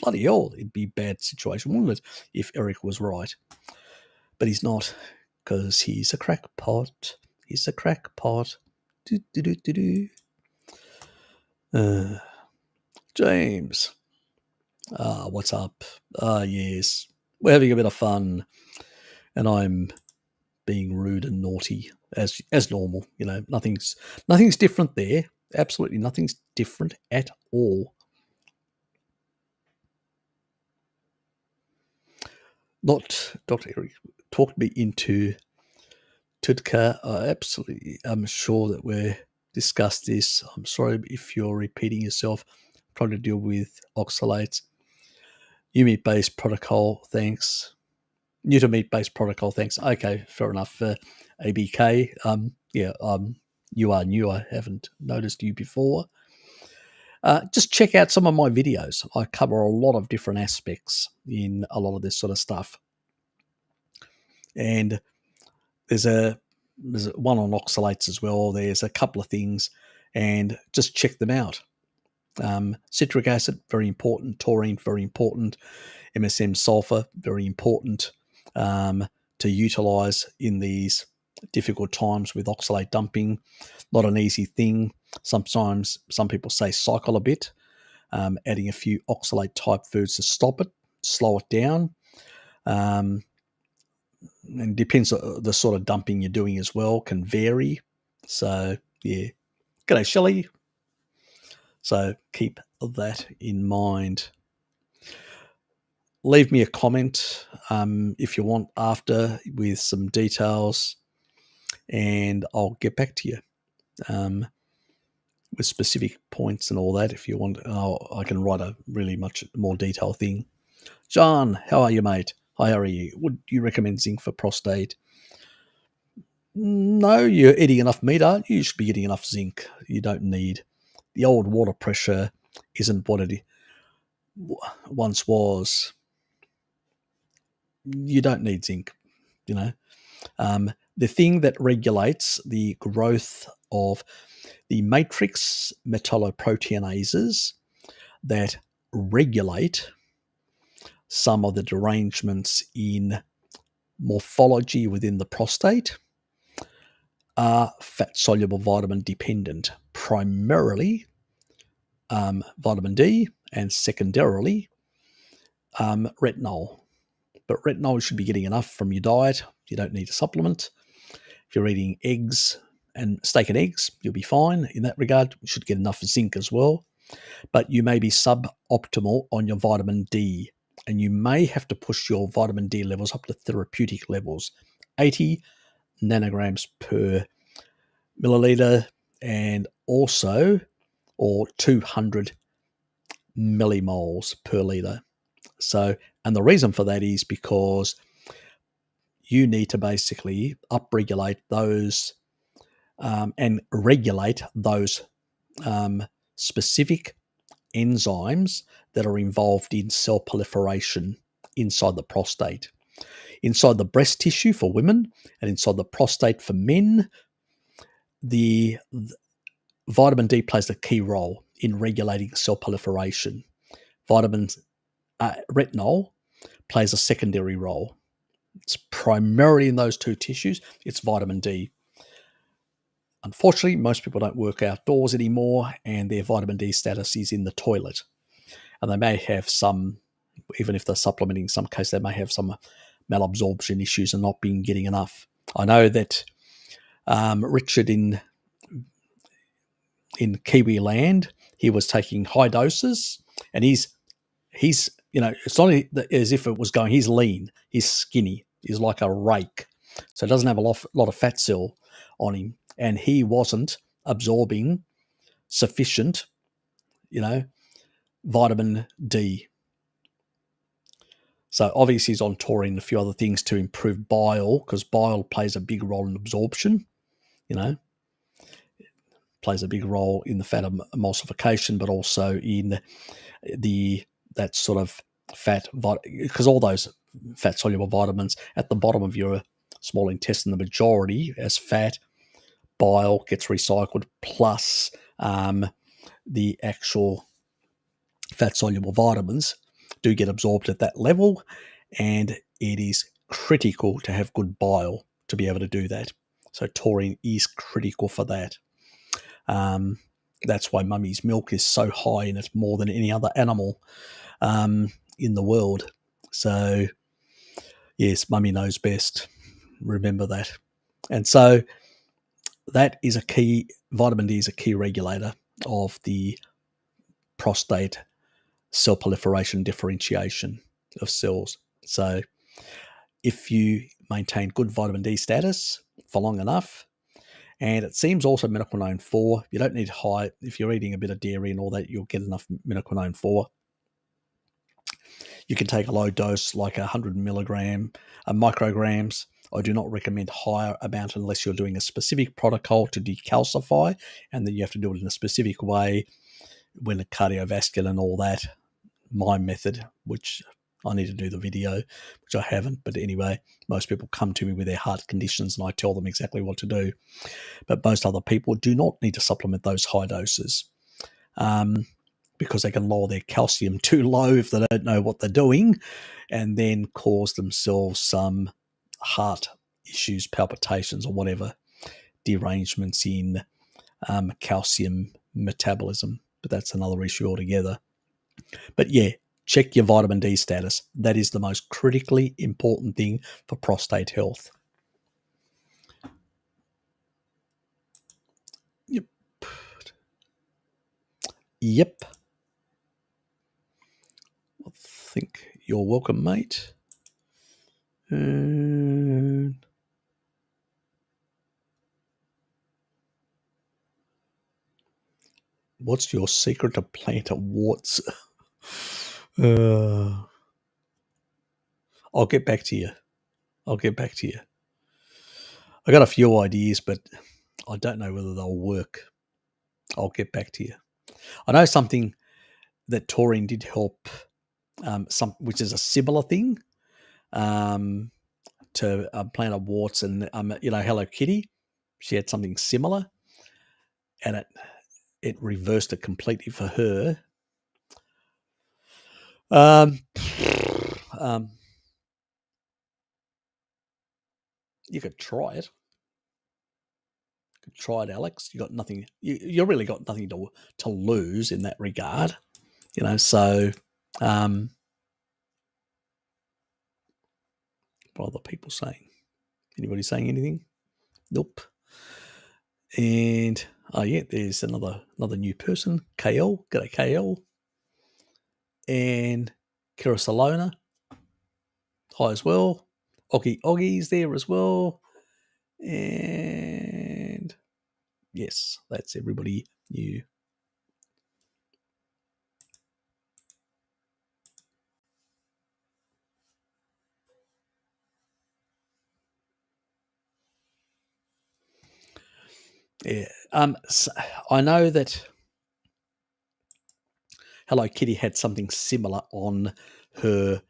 bloody hell, it'd be a bad situation, wouldn't it, if Eric was right? But he's not, because he's a crackpot. He's a crackpot. James. What's up? Yes. We're having a bit of fun. And I'm being rude and naughty as normal. Nothing's different there. Absolutely nothing's different at all. Not Dr. Eric talked me into Tudka. Absolutely, I'm sure that we've discussed this. I'm sorry if you're repeating yourself. I'm trying to deal with oxalates. New meat-based protocol, thanks. New to meat-based protocol, thanks. Okay, fair enough. ABK, you are new. I haven't noticed you before. Just check out some of my videos. I cover a lot of different aspects in a lot of this sort of stuff. And there's one on oxalates as well. There's a couple of things, and just check them out. Citric acid, very important. Taurine, very important. MSM sulfur, very important to utilize in these difficult times with oxalate dumping. Not an easy thing. Sometimes some people say cycle a bit, adding a few oxalate type foods to stop it, slow it down. And depends on the sort of dumping you're doing as well, can vary. So, yeah. G'day, Shelley. So keep that in mind. Leave me a comment if you want after with some details, and I'll get back to you with specific points and all that. If you want, I can write a really much more detailed thing. John, how are you, mate? How are you? Would you recommend zinc for prostate? No, you're eating enough meat, aren't you? You should be getting enough zinc. You don't need. The old water pressure isn't what it once was. You don't need zinc, The thing that regulates the growth of the matrix metalloproteinases that regulate some of the derangements in morphology within the prostate are fat-soluble vitamin dependent, primarily vitamin D and secondarily retinol. But retinol should be getting enough from your diet. You don't need a supplement. If you're eating eggs and steak and eggs, you'll be fine in that regard. You should get enough zinc as well. but you may be suboptimal on your vitamin D, and you may have to push your vitamin D levels up to therapeutic levels, 80 nanograms per milliliter, and also, or 200 millimoles per liter. So, and the reason for that is because you need to basically upregulate those and regulate those specific enzymes that are involved in cell proliferation inside the prostate. Inside the breast tissue for women and inside the prostate for men, the vitamin D plays a key role in regulating cell proliferation. Retinol plays a secondary role. It's primarily in those two tissues. It's vitamin D. Unfortunately, most people don't work outdoors anymore, and their vitamin D status is in the toilet. And they may have some, even if they're supplementing, in some case, they may have some malabsorption issues and not being getting enough. I know that Richard in Kiwi land, he was taking high doses, and he's it's not as if it was going. He's lean, he's skinny, he's like a rake, so it doesn't have a lot of fat cell on him, and he wasn't absorbing sufficient, vitamin D. So obviously he's on taurine and a few other things to improve bile, because bile plays a big role in absorption, plays a big role in the fat emulsification, but also in that sort of fat, because all those fat soluble vitamins at the bottom of your small intestine, the majority as fat, bile gets recycled, plus the actual fat soluble vitamins do get absorbed at that level, and it is critical to have good bile to be able to do that. So taurine is critical for that. That's why mummy's milk is so high in it, more than any other animal in the world. So yes, mummy knows best. Remember that. And so that is a key, vitamin D is a key regulator of the prostate cell proliferation differentiation of cells. So if you maintain good vitamin D status for long enough, and it seems also minoquinone 4, you don't need high, if you're eating a bit of dairy and all that, you'll get enough minoquinone 4. You can take a low dose, like 100 micrograms. I do not recommend higher amount unless you're doing a specific protocol to decalcify, and then you have to do it in a specific way when the cardiovascular and all that. My method, which I need to do the video, which I haven't. But anyway, most people come to me with their heart conditions and I tell them exactly what to do. But most other people do not need to supplement those high doses because they can lower their calcium too low if they don't know what they're doing, and then cause themselves some heart issues, palpitations or whatever, derangements in calcium metabolism. But that's another issue altogether. But yeah, check your vitamin D status. That is the most critically important thing for prostate health. Yep. I think you're welcome, mate. What's your secret to plantar warts? I'll get back to you. I got a few ideas, but I don't know whether they'll work. I'll get back to you. I know something that taurine did help, which is a similar thing to plantar warts, and Hello Kitty. She had something similar, and it reversed it completely for her. You could try it. Alex. You got nothing. You really got nothing to lose in that regard, So, what are the people saying? Anybody saying anything? Nope. And there's another new person, KL. G'day, KL. And Kira hi as well. Oggie's there as well. And yes, that's everybody new. Yeah. So I know that Hello Kitty had something similar on her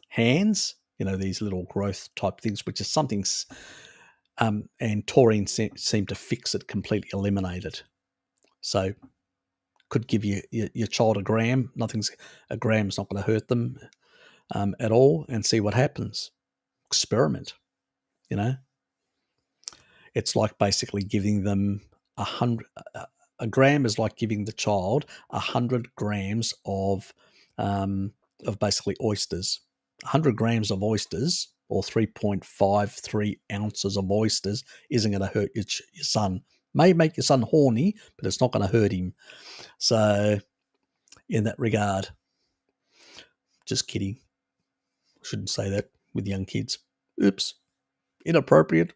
hands, these little growth type things, which is something, and taurine seemed to fix it, completely eliminate it. So could give your child a gram. A gram's not going to hurt them at all, and see what happens. Experiment, It's like basically giving them 100. A gram is like giving the child 100 grams of basically oysters. 100 grams of oysters, or 3.53 ounces of oysters, isn't going to hurt your son. May make your son horny, but it's not going to hurt him. So, in that regard, just kidding. Shouldn't say that with young kids. Oops, inappropriate.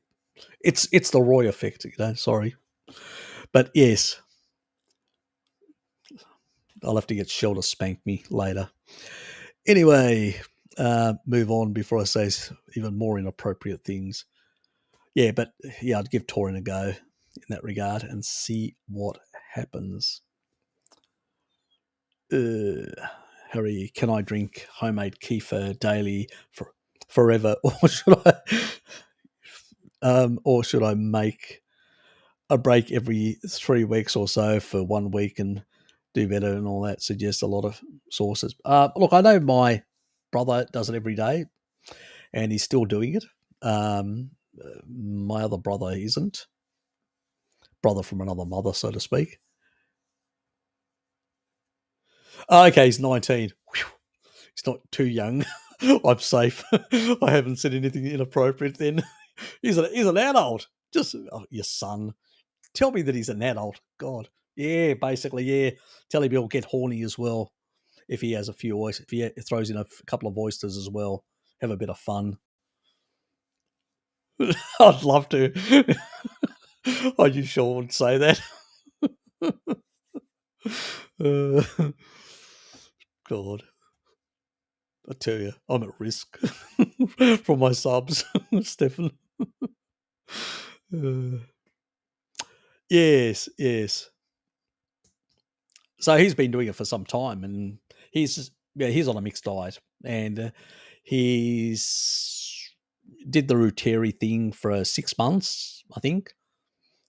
It's the Roy effect, Sorry, but yes, I'll have to get Shell to spank me later. Anyway, move on before I say even more inappropriate things. Yeah, but I'd give taurine a go in that regard and see what happens. Harry, can I drink homemade kefir daily forever, or should I make a break every 3 weeks or so for 1 week and do better and all that? Suggest a lot of sources. Look, I know my brother does it every day, and he's still doing it. My other brother isn't. Brother from another mother, so to speak. Okay, he's 19. Whew. He's not too young. I'm safe. I haven't said anything inappropriate then. He's an adult. Just your son. Tell me that he's an adult. God. Yeah, basically, yeah. Tell him he'll get horny as well if he has a few oysters. If he throws in a couple of oysters as well. Have a bit of fun. I'd love to. Are you sure I would say that? God. I tell you, I'm at risk from my subs, Stefan. Yes. So he's been doing it for some time, and he's on a mixed diet, and he's did the Ruteri thing for 6 months, I think.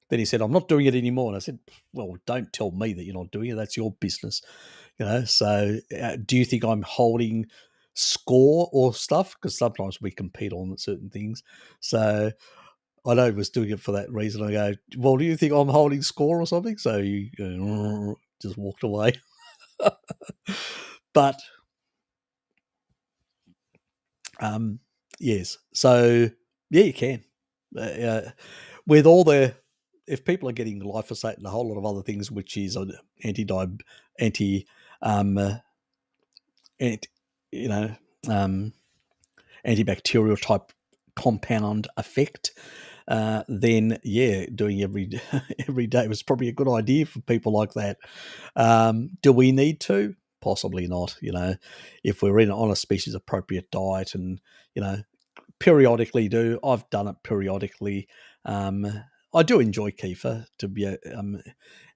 Then he said, "I'm not doing it anymore." And I said, "Well, don't tell me that you're not doing it. That's your business." So do you think I'm holding score or stuff? Because sometimes we compete on certain things. So I know he was doing it for that reason. I go, "Well, do you think I'm holding score or something?" So you just walked away. But yes, so you can. With all if people are getting glyphosate and a whole lot of other things, which is an antibacterial type compound effect, then doing every day was probably a good idea for people like that. Do we need to? Possibly not. If we're on a species appropriate diet, and periodically do. I've done it periodically. I do enjoy kefir and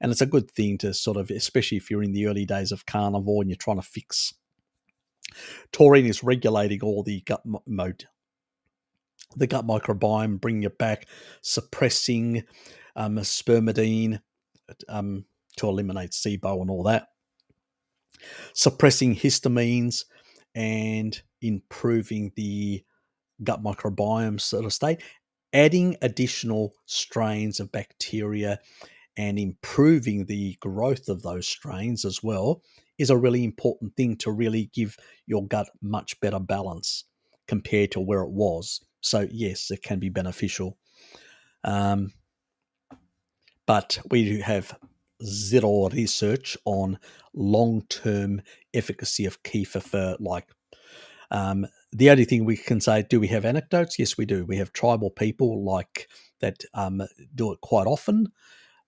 it's a good thing to sort of, especially if you're in the early days of carnivore and you're trying to fix. Taurine is regulating all the gut microbiome, bringing it back, suppressing spermidine to eliminate SIBO and all that, suppressing histamines and improving the gut microbiome sort of state, adding additional strains of bacteria and improving the growth of those strains as well is a really important thing to really give your gut much better balance compared to where it was. So yes, it can be beneficial. but we have zero research on long-term efficacy of kefir for the only thing we can say, do we have anecdotes? Yes, we do. We have tribal people that do it quite often.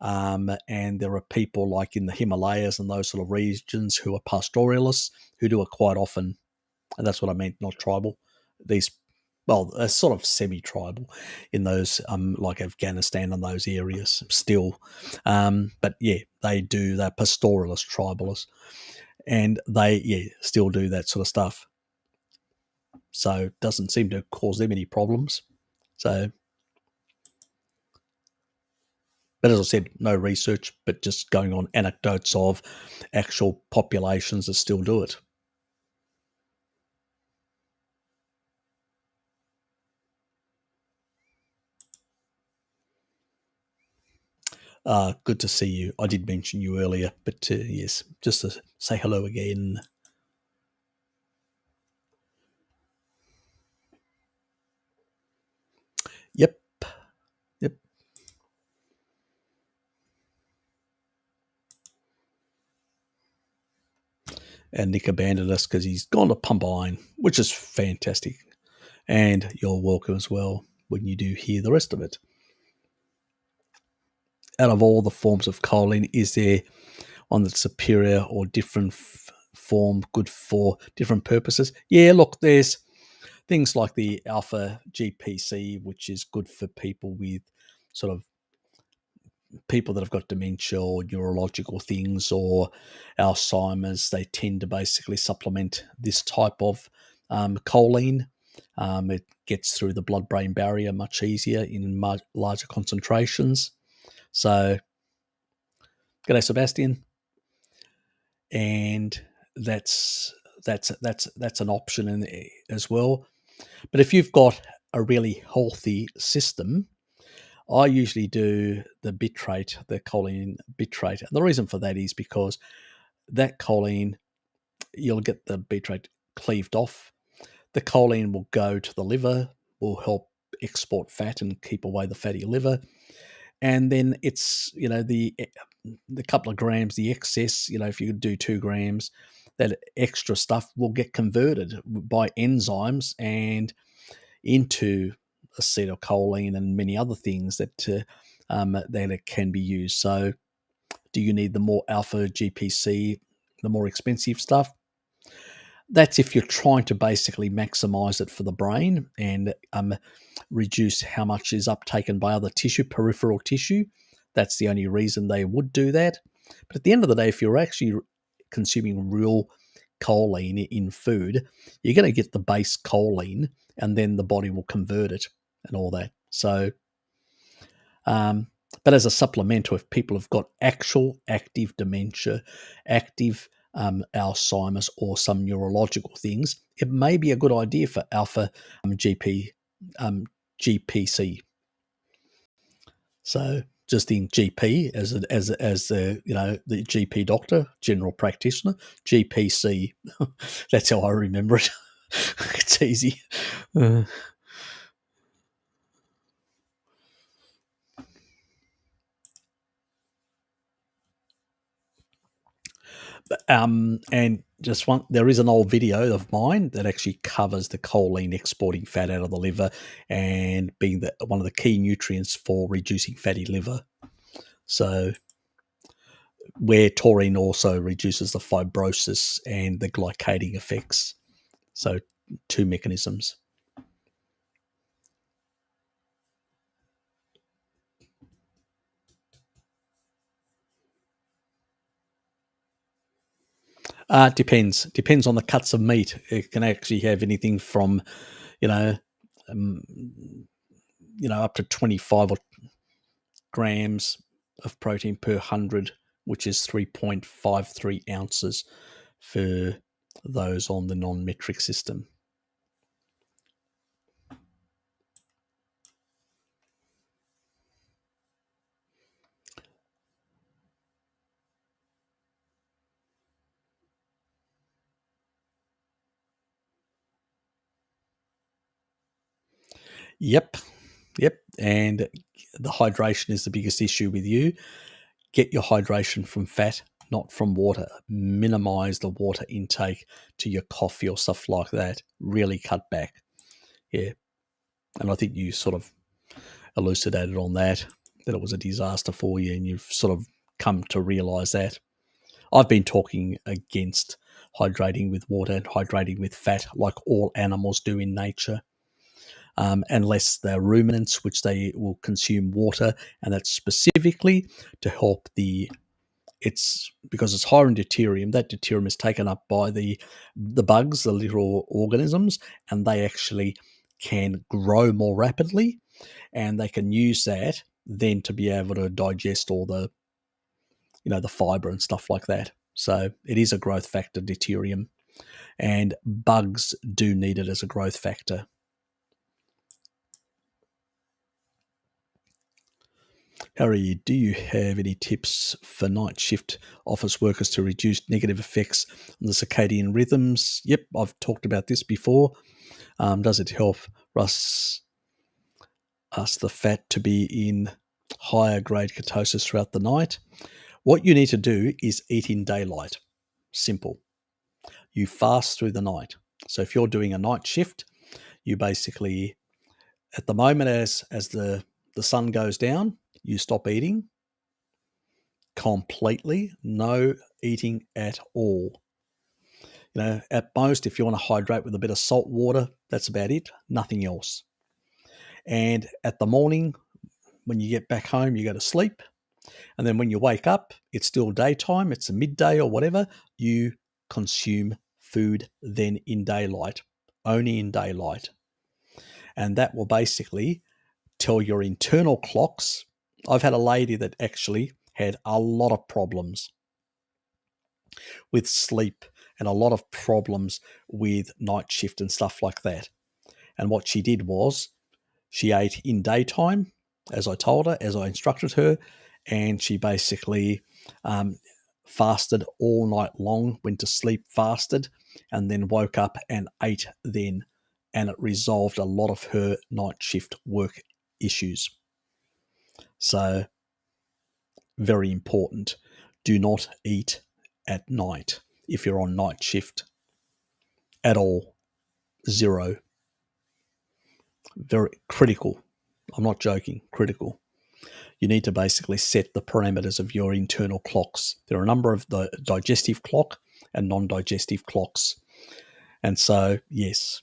And there are people like in the Himalayas and those sort of regions who are pastoralists who do it quite often. And that's what I meant, not tribal. These, well, they're sort of semi-tribal in those, like Afghanistan and those areas still. But yeah, they do. They're pastoralist, tribalists, and they still do that sort of stuff. So it doesn't seem to cause them any problems. So, but as I said, no research, but just going on anecdotes of actual populations that still do it. Good to see you. I did mention you earlier, but yes, just to say hello again. Yep. Yep. And Nick abandoned us because he's gone to pump iron, which is fantastic. And you're welcome as well when you do hear the rest of it. Out of all the forms of choline, is there one that's superior or different form good for different purposes? Yeah, look, there's things like the alpha GPC, which is good for people with sort of people that have got dementia or neurological things or Alzheimer's. They tend to basically supplement this type of choline. It gets through the blood-brain barrier much easier in larger concentrations. So, g'day, Sebastian. And that's an option as well. But if you've got a really healthy system, I usually do the bitrate, the choline bitrate. And the reason for that is because that choline, you'll get the bitrate cleaved off. The choline will go to the liver, will help export fat and keep away the fatty liver. And then it's, the couple of grams, the excess, if you do 2 grams, that extra stuff will get converted by enzymes and into acetylcholine and many other things that that can be used. So, do you need the more alpha GPC, the more expensive stuff? That's if you're trying to basically maximize it for the brain and reduce how much is uptaken by other tissue, peripheral tissue. That's the only reason they would do that. But at the end of the day, if you're actually consuming real choline in food, you're going to get the base choline and then the body will convert it and all that. So, but as a supplement, if people have got actual active dementia, active Alzheimer's, or some neurological things, it may be a good idea for alpha GPC. So just think GP as the the GP doctor, general practitioner, GPC. That's how I remember it. It's easy. And just there is an old video of mine that actually covers the choline exporting fat out of the liver and being one of the key nutrients for reducing fatty liver. So, where taurine also reduces the fibrosis and the glycating effects. So, 2 mechanisms. Depends. Depends on the cuts of meat. It can actually have anything from, um, up to 25 grams of protein per 100, which is 3.53 ounces for those on the non-metric system. Yep. Yep. And the hydration is the biggest issue with you. Get your hydration from fat, not from water. Minimize the water intake to your coffee or stuff like that. Really cut back. Yeah. And I think you sort of elucidated on that it was a disaster for you, and you've sort of come to realize that. I've been talking against hydrating with water and hydrating with fat like all animals do in nature. Unless they're ruminants, which they will consume water, and that's specifically to help it's because it's higher in deuterium. That deuterium is taken up by the bugs, the little organisms, and they actually can grow more rapidly, and they can use that then to be able to digest all the the fiber and stuff like that. So it is a growth factor, deuterium, and bugs do need it as a growth factor. Harry, do you have any tips for night shift office workers to reduce negative effects on the circadian rhythms? Yep, I've talked about this before. Does it help us the fat to be in higher grade ketosis throughout the night? What you need to do is eat in daylight. Simple. You fast through the night. So if you're doing a night shift, you basically, at the moment as the sun goes down, you stop eating completely. No eating at all. At most, if you want to hydrate with a bit of salt water, that's about it. Nothing else. And at the morning, when you get back home, you go to sleep. And then when you wake up, it's still daytime, it's a midday or whatever, you consume food then in daylight, only in daylight. And that will basically tell your internal clocks. I've had a lady that actually had a lot of problems with sleep and a lot of problems with night shift and stuff like that. And what she did was she ate in daytime, as I told her, as I instructed her, and she basically fasted all night long, went to sleep, fasted, and then woke up and ate then. And it resolved a lot of her night shift work issues. So, very important. Do not eat at night if you're on night shift at all. Zero. Very critical. I'm not joking. Critical. You need to basically set the parameters of your internal clocks. There are a number of the digestive clock and non-digestive clocks. And so, yes.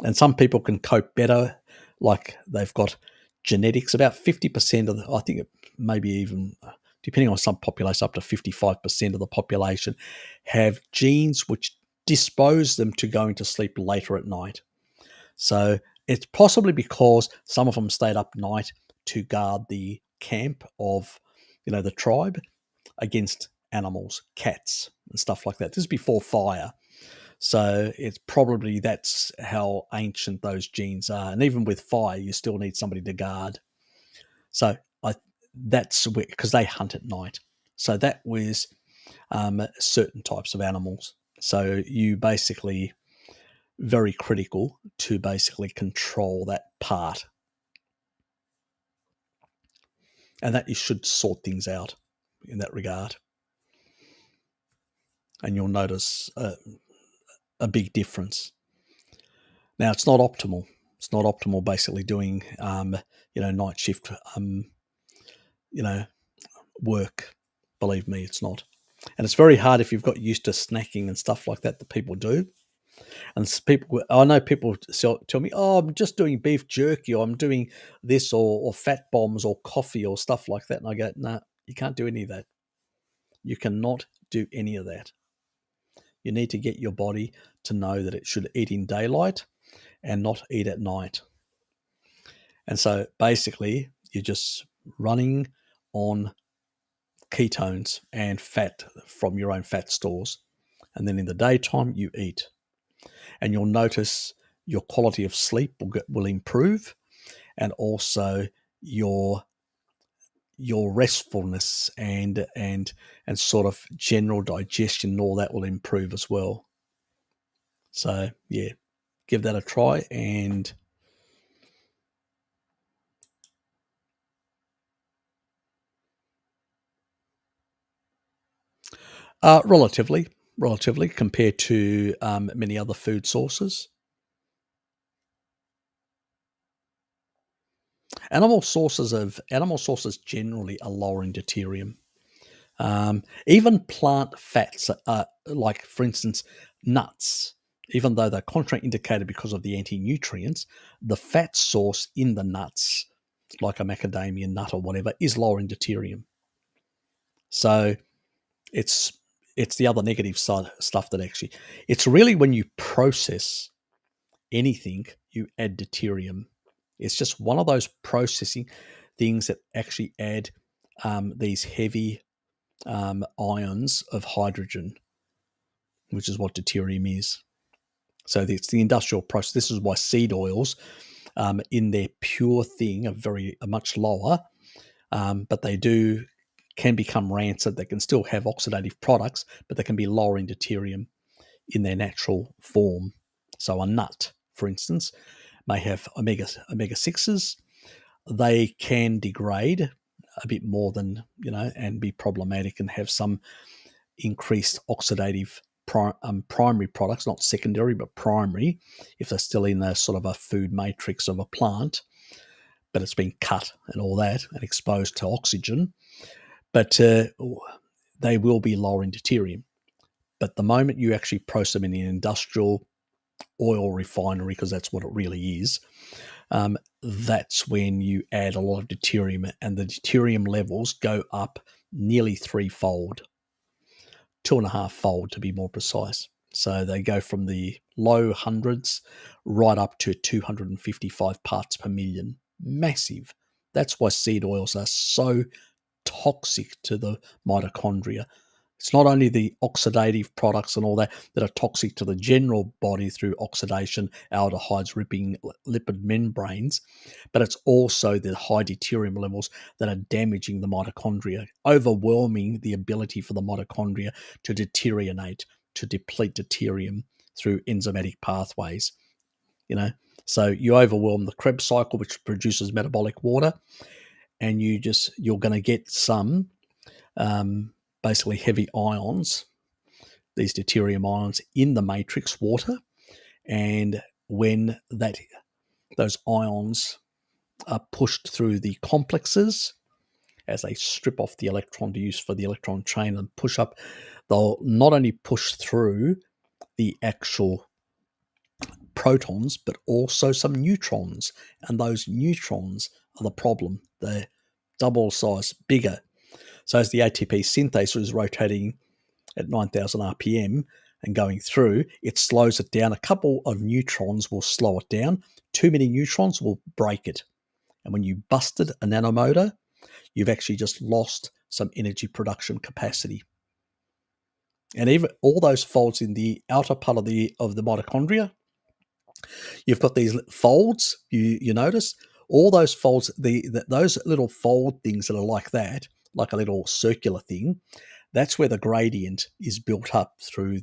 And some people can cope better, like they've got genetics. About 50% of I think it maybe even, depending on some populations, up to 55% of the population have genes which dispose them to going to sleep later at night. So it's possibly because some of them stayed up night to guard the camp of, the tribe against animals, cats and stuff like that. This is before fire. So it's probably that's how ancient those genes are. And even with fire, you still need somebody to guard. So that's because they hunt at night. So that was certain types of animals. So you basically, very critical to basically control that part. And that you should sort things out in that regard. And you'll notice a big difference. Now, it's not optimal. It's not optimal basically doing, night shift, work. Believe me, it's not. And it's very hard if you've got used to snacking and stuff like that people do. And I know people tell me, oh, I'm just doing beef jerky, or I'm doing this, or fat bombs, or coffee, or stuff like that. And I go, no, you can't do any of that. You cannot do any of that. You need to get your body to know that it should eat in daylight and not eat at night. And so basically, you're just running on ketones and fat from your own fat stores. And then in the daytime, you eat. And you'll notice your quality of sleep will improve, and also your restfulness and sort of general digestion and all that will improve as well. So yeah, give that a try, and Relatively compared to many other food sources. Animal sources generally are lower in deuterium. Even plant fats, like for instance nuts, even though they're contraindicated because of the anti-nutrients, the fat source in the nuts, like a macadamia nut or whatever, is lower in deuterium. So it's the other negative side stuff that actually, it's really when you process anything, you add deuterium. It's just one of those processing things that actually add these heavy ions of hydrogen, which is what deuterium is. So it's the industrial process. This is why seed oils, in their pure thing, are much lower, but they can become rancid. They can still have oxidative products, but they can be lower in deuterium in their natural form. So a nut, for instance, may have omega 6s. They can degrade a bit more than, and be problematic and have some increased oxidative primary products, not secondary, but primary, if they're still in a sort of a food matrix of a plant, but it's been cut and all that and exposed to oxygen. But they will be lower in deuterium. But the moment you actually process them in an industrial oil refinery, because that's what it really is, that's when you add a lot of deuterium, and the deuterium levels go up nearly threefold, 2.5-fold to be more precise. So they go from the low hundreds right up to 255 parts per million. Massive. That's why seed oils are so toxic to the mitochondria. It's not only the oxidative products and all that are toxic to the general body through oxidation, aldehydes ripping lipid membranes, but it's also the high deuterium levels that are damaging the mitochondria, overwhelming the ability for the mitochondria to deteriorate, to deplete deuterium through enzymatic pathways. So you overwhelm the Krebs cycle, which produces metabolic water, and you're going to get some basically heavy ions, these deuterium ions in the matrix water. And when those ions are pushed through the complexes, as they strip off the electron to use for the electron chain and push up, they'll not only push through the actual protons, but also some neutrons. And those neutrons are the problem. They're double size bigger. So as the ATP synthase is rotating at 9,000 RPM and going through, it slows it down. A couple of neutrons will slow it down. Too many neutrons will break it. And when you busted a nanomotor, you've actually just lost some energy production capacity. And even all those folds in the outer part of the mitochondria, you've got these folds, you notice, all those folds, those little fold things that are like that, like a little circular thing, that's where the gradient is built up through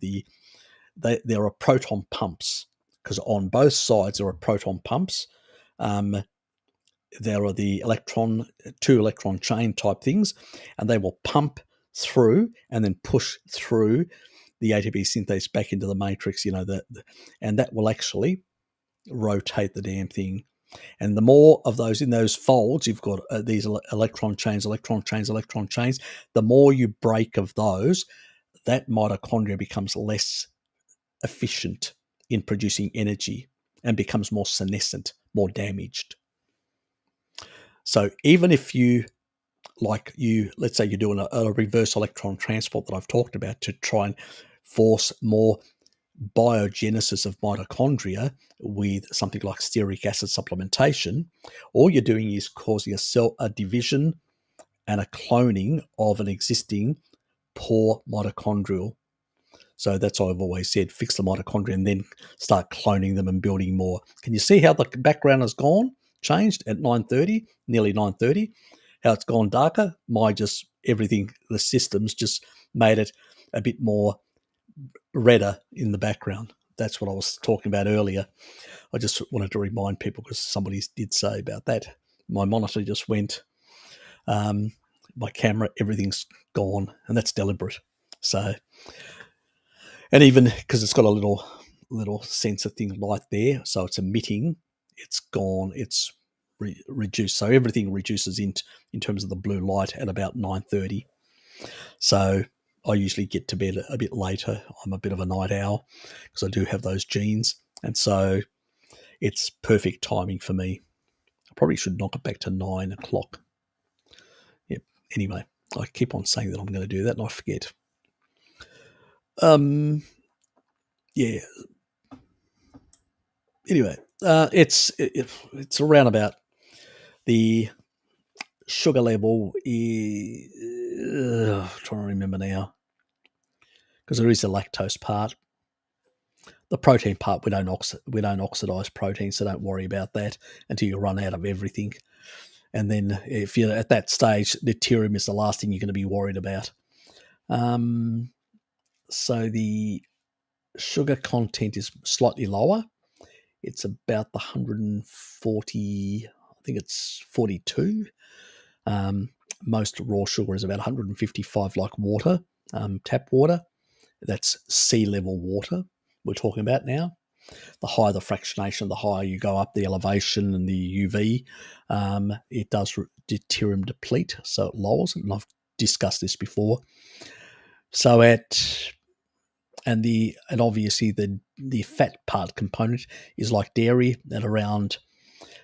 there are proton pumps, because on both sides there are proton pumps. There are the two electron chain type things, and they will pump through and then push through the ATP synthase back into the matrix, and that will actually rotate the damn thing. And the more of those in those folds, you've got these electron chains, the more you break of those, that mitochondria becomes less efficient in producing energy and becomes more senescent, more damaged. So even if let's say you're doing a reverse electron transport that I've talked about to try and force more biogenesis of mitochondria with something like stearic acid supplementation, all you're doing is causing a division and a cloning of an existing poor mitochondrial. So that's what I've always said, fix the mitochondria and then start cloning them and building more. Can you see how the background has changed at 9:30, nearly 9:30, how it's gone darker? Everything, the systems just made it a bit more redder in the background. That's what I was talking about earlier. I just wanted to remind people, because somebody did say about that. My monitor just went, my camera, everything's gone, and that's deliberate. So, and even because it's got a little sensor thing right there, so it's emitting. It's gone. It's reduced. So everything reduces in terms of the blue light at about 9:30. So I usually get to bed a bit later. I'm a bit of a night owl because I do have those genes, and so it's perfect timing for me. I probably should knock it back to 9 o'clock. Yep. Anyway, I keep on saying that I'm going to do that, and I forget. Yeah. Anyway, it's around about the sugar level. Trying to remember now, because there is a lactose part. The protein part, we don't oxidize protein, so don't worry about that until you run out of everything. And then if you're at that stage, deuterium is the last thing you're going to be worried about. So the sugar content is slightly lower. It's about the 140, I think it's 42. Most raw sugar is about 155, like water, tap water. That's sea level water we're talking about now. The higher the fractionation, the higher you go up the elevation and the UV, it does deuterium deplete, so it lowers it. And I've discussed this before. So and obviously the fat part component is like dairy at around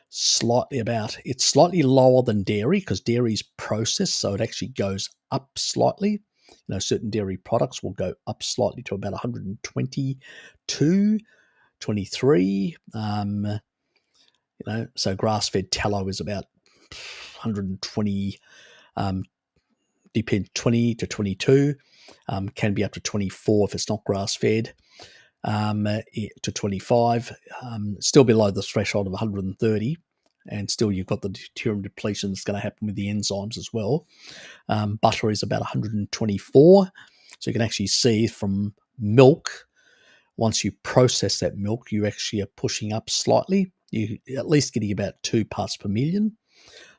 it's slightly lower than dairy because dairy is processed, so it actually goes up slightly. Certain dairy products will go up slightly to about 122, 23. So grass-fed tallow is about 120, depend 20 to 22, can be up to 24 if it's not grass-fed, to 25, still below the threshold of 130. And still you've got the deuterium depletion that's going to happen with the enzymes as well. Butter is about 124. So you can actually see from milk, once you process that milk, you actually are pushing up slightly. You're at least getting about 2 parts per million.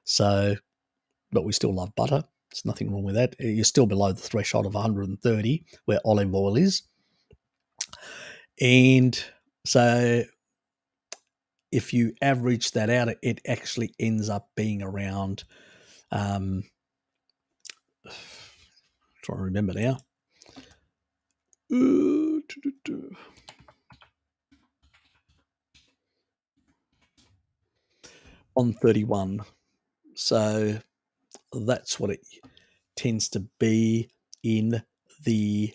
So, but we still love butter. There's nothing wrong with that. You're still below the threshold of 130 where olive oil is. And so if you average that out, it actually ends up being around, trying to remember now, 131. So that's what it tends to be in the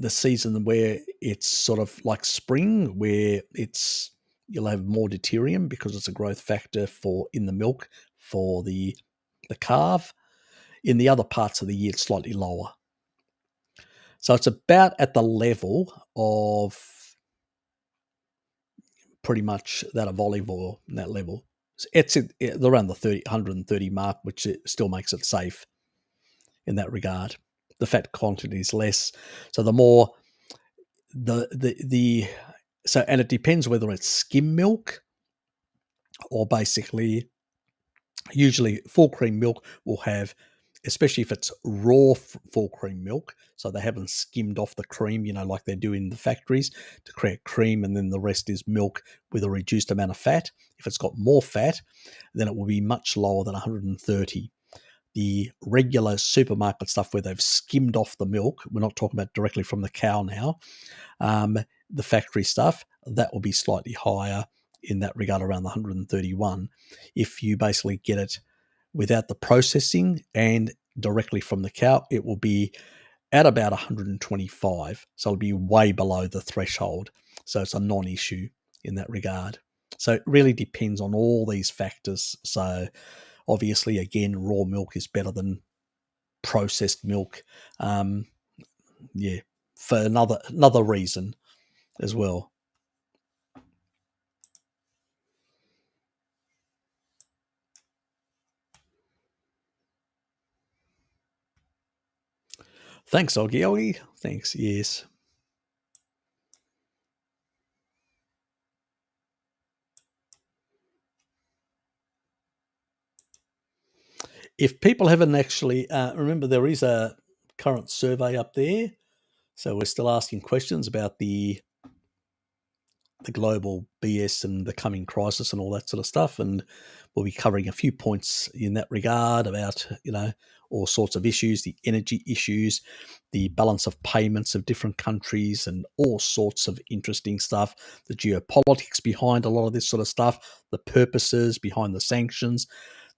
season where it's sort of like spring, where you'll have more deuterium because it's a growth factor in the milk for the calf. In the other parts of the year, it's slightly lower. So it's about at the level of pretty much that of olive oil in that level. It's around the 130 mark, which it still makes it safe in that regard. The fat content is less. So the more so, and it depends whether it's skim milk or basically, usually full cream milk will have, especially if it's raw full cream milk, so they haven't skimmed off the cream, like they do in the factories to create cream, and then the rest is milk with a reduced amount of fat. If it's got more fat, then it will be much lower than 130. The regular supermarket stuff where they've skimmed off the milk, we're not talking about directly from the cow now, the factory stuff, that will be slightly higher in that regard, around the 131. If you basically get it without the processing and directly from the cow, it will be at about 125. So it'll be way below the threshold. So it's a non-issue in that regard. So it really depends on all these factors. So obviously, again, raw milk is better than processed milk. For another reason as well. Thanks, Oggy. Thanks, yes. If people haven't actually, remember there is a current survey up there. So we're still asking questions about the global BS and the coming crisis and all that sort of stuff. And we'll be covering a few points in that regard about, all sorts of issues, the energy issues, the balance of payments of different countries, and all sorts of interesting stuff, the geopolitics behind a lot of this sort of stuff, the purposes behind the sanctions,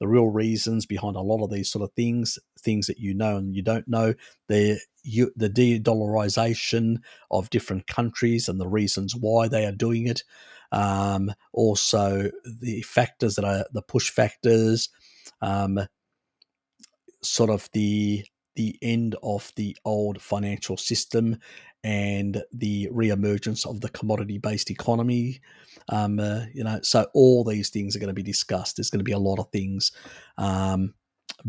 the real reasons behind a lot of these sort of things that you know and you don't know, the de-dollarization of different countries and the reasons why they are doing it. Also, the factors that are the push factors, sort of the end of the old financial system and the re-emergence of the commodity-based economy. So all these things are going to be discussed. There's going to be a lot of things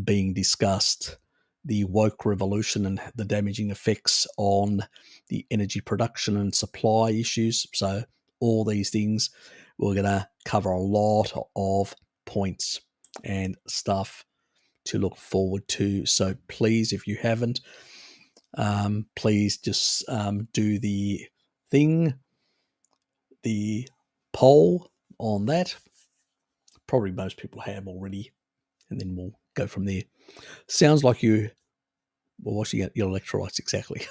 being discussed. The woke revolution and the damaging effects on the energy production and supply issues. So all these things, we're going to cover a lot of points and stuff to look forward to. So please, if you haven't, please just do the thing, the poll on that. Probably most people have already, and then we'll go from there. Sounds like you were watching at your electrolytes, exactly.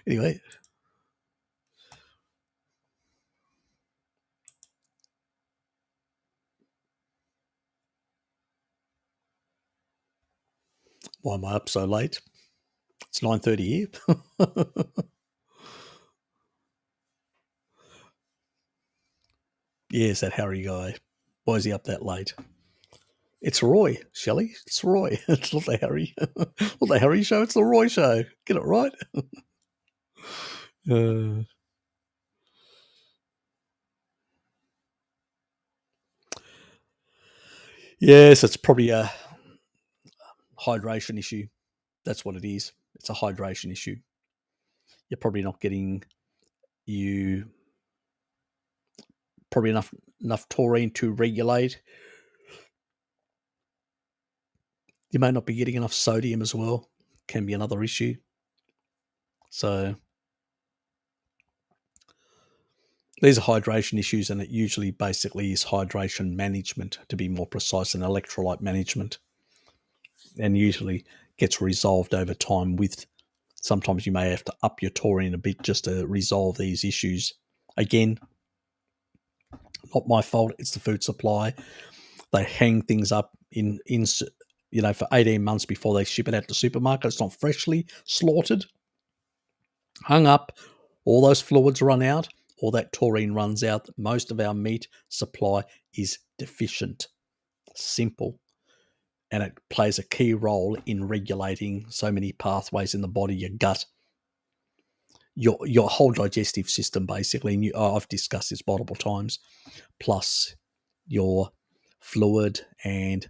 Anyway. Why am I up so late? It's 9:30 here. Yes, that Harry guy. Why is he up that late? It's Roy, Shelley. It's Roy. It's not the Harry. Not the Harry show. It's the Roy show. Get it right. Yes, it's probably a hydration issue. That's what it is. It's a hydration issue. You're probably not getting probably enough taurine to regulate. You may not be getting enough sodium as well. Can be another issue. So these are hydration issues, and it usually basically is hydration management, to be more precise, and electrolyte management, and usually gets resolved over time with, sometimes you may have to up your taurine a bit just to resolve these issues. Again, not my fault. It's the food supply. They hang things up in for 18 months before they ship it out to supermarket. It's not freshly slaughtered, hung up. All those fluids run out. All that taurine runs out. Most of our meat supply is deficient. Simple. And it plays a key role in regulating so many pathways in the body, your gut, your whole digestive system, basically. And I've discussed this multiple times, plus your fluid and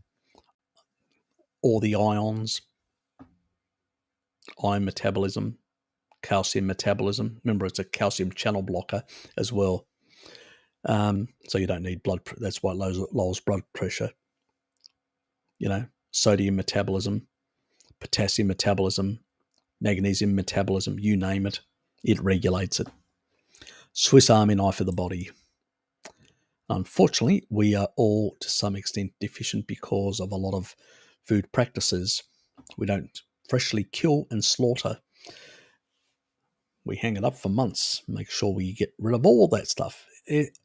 all the ions, ion metabolism, calcium metabolism. Remember, it's a calcium channel blocker as well. So you don't need blood. That's why it lowers blood pressure. Sodium metabolism, potassium metabolism, magnesium metabolism, you name it, it regulates it. Swiss Army knife of the body. Unfortunately, we are all to some extent deficient because of a lot of food practices. We don't freshly kill and slaughter. We hang it up for months, make sure we get rid of all that stuff.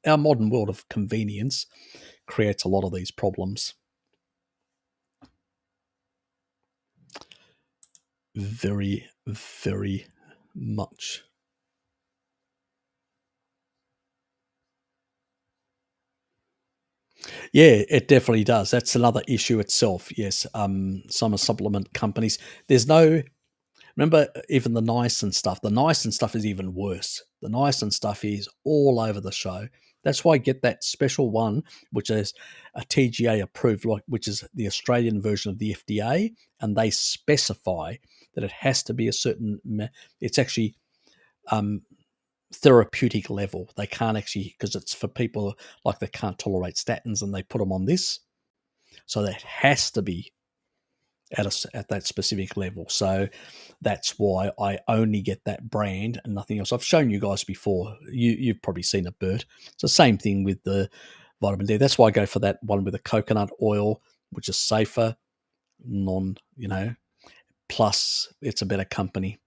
Our modern world of convenience creates a lot of these problems. Very, very much. Yeah, it definitely does. That's another issue itself. Yes, some supplement companies. There's no. Remember, even the niacin stuff. The niacin stuff is even worse. The niacin stuff is all over the show. That's why I get that special one, which is a TGA approved, which is the Australian version of the FDA, and they specify that it has to be a certain. It's actually therapeutic level. They can't actually, because it's for people like they can't tolerate statins, and they put them on this. So that has to be at that specific level. So that's why I only get that brand and nothing else. I've shown you guys before. You've probably seen it, Bert. It's the same thing with the vitamin D. That's why I go for that one with the coconut oil, which is safer, plus it's a better company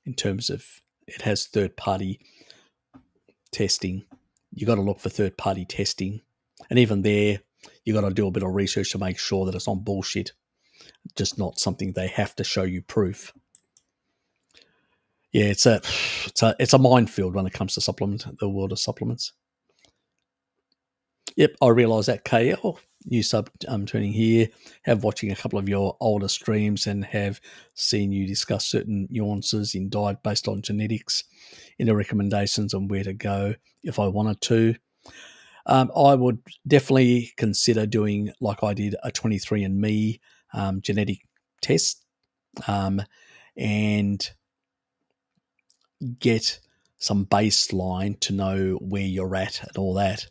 in terms of it has third-party testing. You got to look for third-party testing. And even there, you got to do a bit of research to make sure that it's not bullshit, just not something they have to show you proof. Yeah, it's a minefield when it comes to the world of supplements. Yep, I realise that, KL, new sub tuning here, have watching a couple of your older streams and have seen you discuss certain nuances in diet based on genetics in the recommendations on where to go if I wanted to. I would definitely consider doing, like I did, a 23andMe genetic test and get some baseline to know where you're at and all that.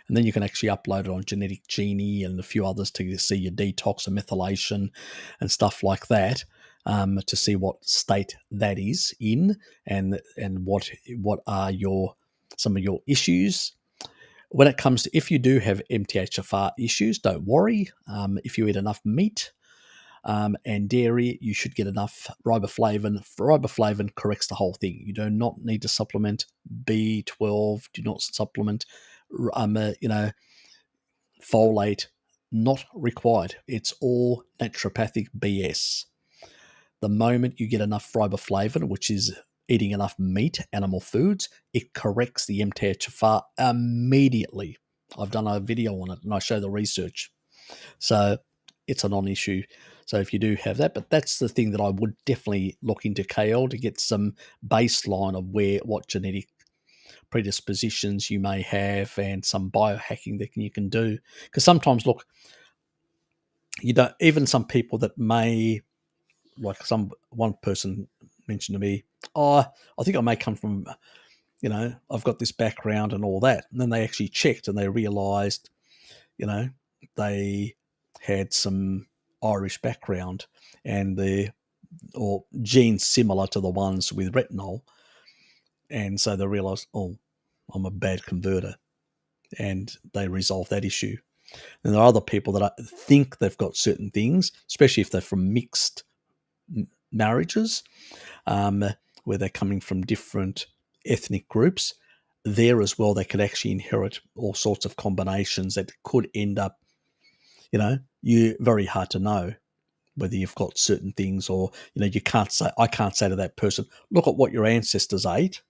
And then you can actually upload it on Genetic Genie and a few others to see your detox and methylation and stuff like that, to see what state that is in and what are some of your issues. When it comes to, if you do have MTHFR issues, don't worry. If you eat enough meat and dairy, you should get enough riboflavin. Riboflavin corrects the whole thing. You do not need to supplement B12. Do not supplement, folate. Not required. It's all naturopathic BS. The moment you get enough riboflavin, which is eating enough meat, animal foods, it corrects the MTHFR immediately. I've done a video on it and I show the research. So it's a non-issue. So if you do have that, but that's the thing that I would definitely look into, KL, to get some baseline of what genetic predispositions you may have and some biohacking that you can do. Because sometimes, look, even some people that may, like one person mentioned to me, I think I may come from, I've got this background and all that. And then they actually checked and they realized, they had some Irish background or genes similar to the ones with retinol. And so they realized, oh, I'm a bad converter. And they resolved that issue. And there are other people that think they've got certain things, especially if they're from mixed marriages, where they're coming from different ethnic groups. There as well, they could actually inherit all sorts of combinations that could end up, very hard to know whether you've got certain things or, you can't say, I can't say to that person, look at what your ancestors ate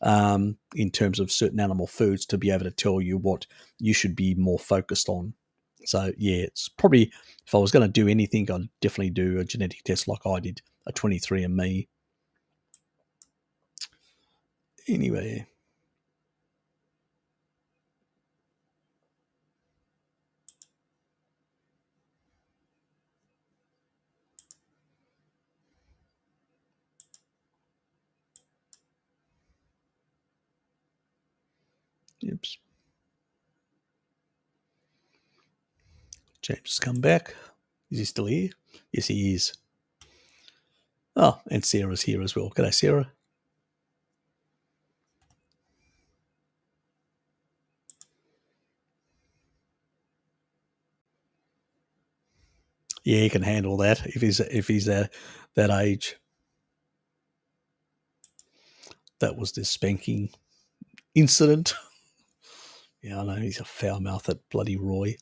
in terms of certain animal foods to be able to tell you what you should be more focused on. So, yeah, it's probably, if I was going to do anything, I'd definitely do a genetic test like I did, a 23andMe. Anyway. Oops. James has come back. Is he still here? Yes, he is. Oh, and Sarah's here as well. G'day, Sarah. Yeah, he can handle that if he's that age. That was this spanking incident. Yeah, I know he's a foul mouth, that bloody Roy.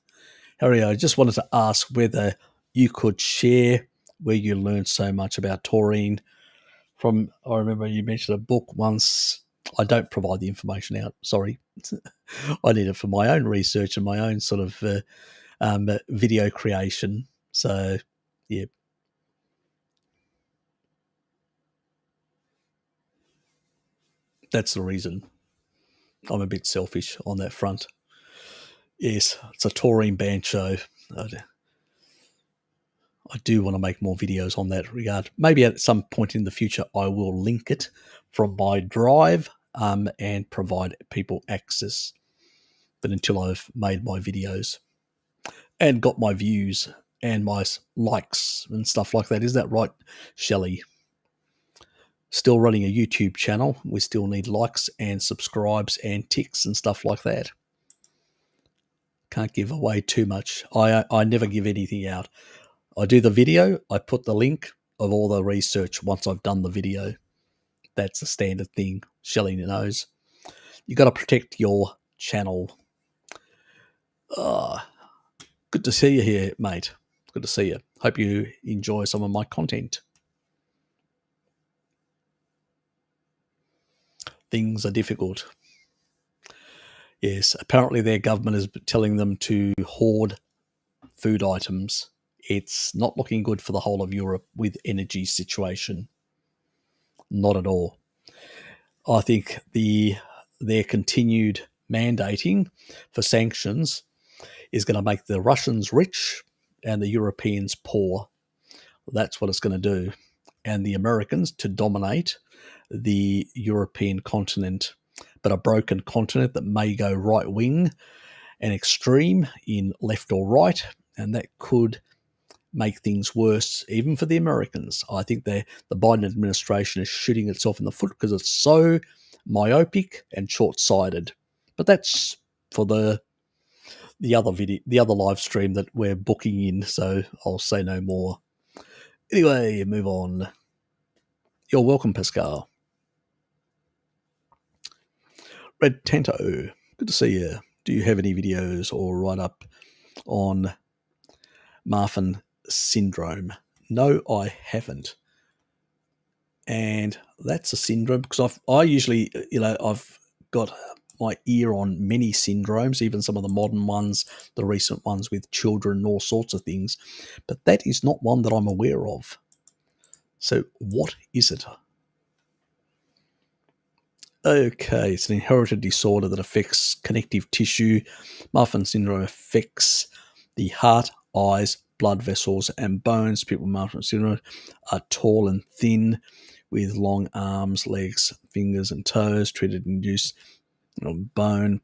Harry, I just wanted to ask whether you could share where you learned so much about taurine from. I remember you mentioned a book once. I don't provide the information out. Sorry. I need it for my own research and my own sort of video creation. So, yeah. That's the reason. I'm a bit selfish on that front. Yes, it's a taurine band show. I do want to make more videos on that regard. Maybe at some point in the future, I will link it from my drive and provide people access. But until I've made my videos and got my views and my likes and stuff like that. Is that right, Shelley? Still running a YouTube channel. We still need likes and subscribes and ticks and stuff like that. Can't give away too much. I never give anything out. I do the video. I put the link of all the research once I've done the video. That's a standard thing. Shelley knows. You got to protect your channel. Good to see you here, mate. Good to see you. Hope you enjoy some of my content. Things are difficult. Yes, apparently their government is telling them to hoard food items. It's not looking good for the whole of Europe with energy situation. Not at all. I think their continued mandating for sanctions is going to make the Russians rich and the Europeans poor. That's what it's going to do. And the Americans to dominate the European continent, but a broken continent that may go right wing and extreme in left or right, and that could make things worse even for the Americans. I think the Biden administration is shooting itself in the foot because it's so myopic and short-sighted. But that's for the other video, the other live stream that we're booking in, so I'll say no more. Anyway, move on. You're welcome, Pascal. Red Tanto, good to see you. Do you have any videos or write-up on Marfan syndrome? No, I haven't. And that's a syndrome because I usually, I've got my ear on many syndromes, even some of the modern ones, the recent ones with children and all sorts of things. But that is not one that I'm aware of. So what is it? Okay, it's an inherited disorder that affects connective tissue. Marfan syndrome affects the heart, eyes, blood vessels, and bones. People with Marfan syndrome are tall and thin, with long arms, legs, fingers, and toes. Treated and induced bone.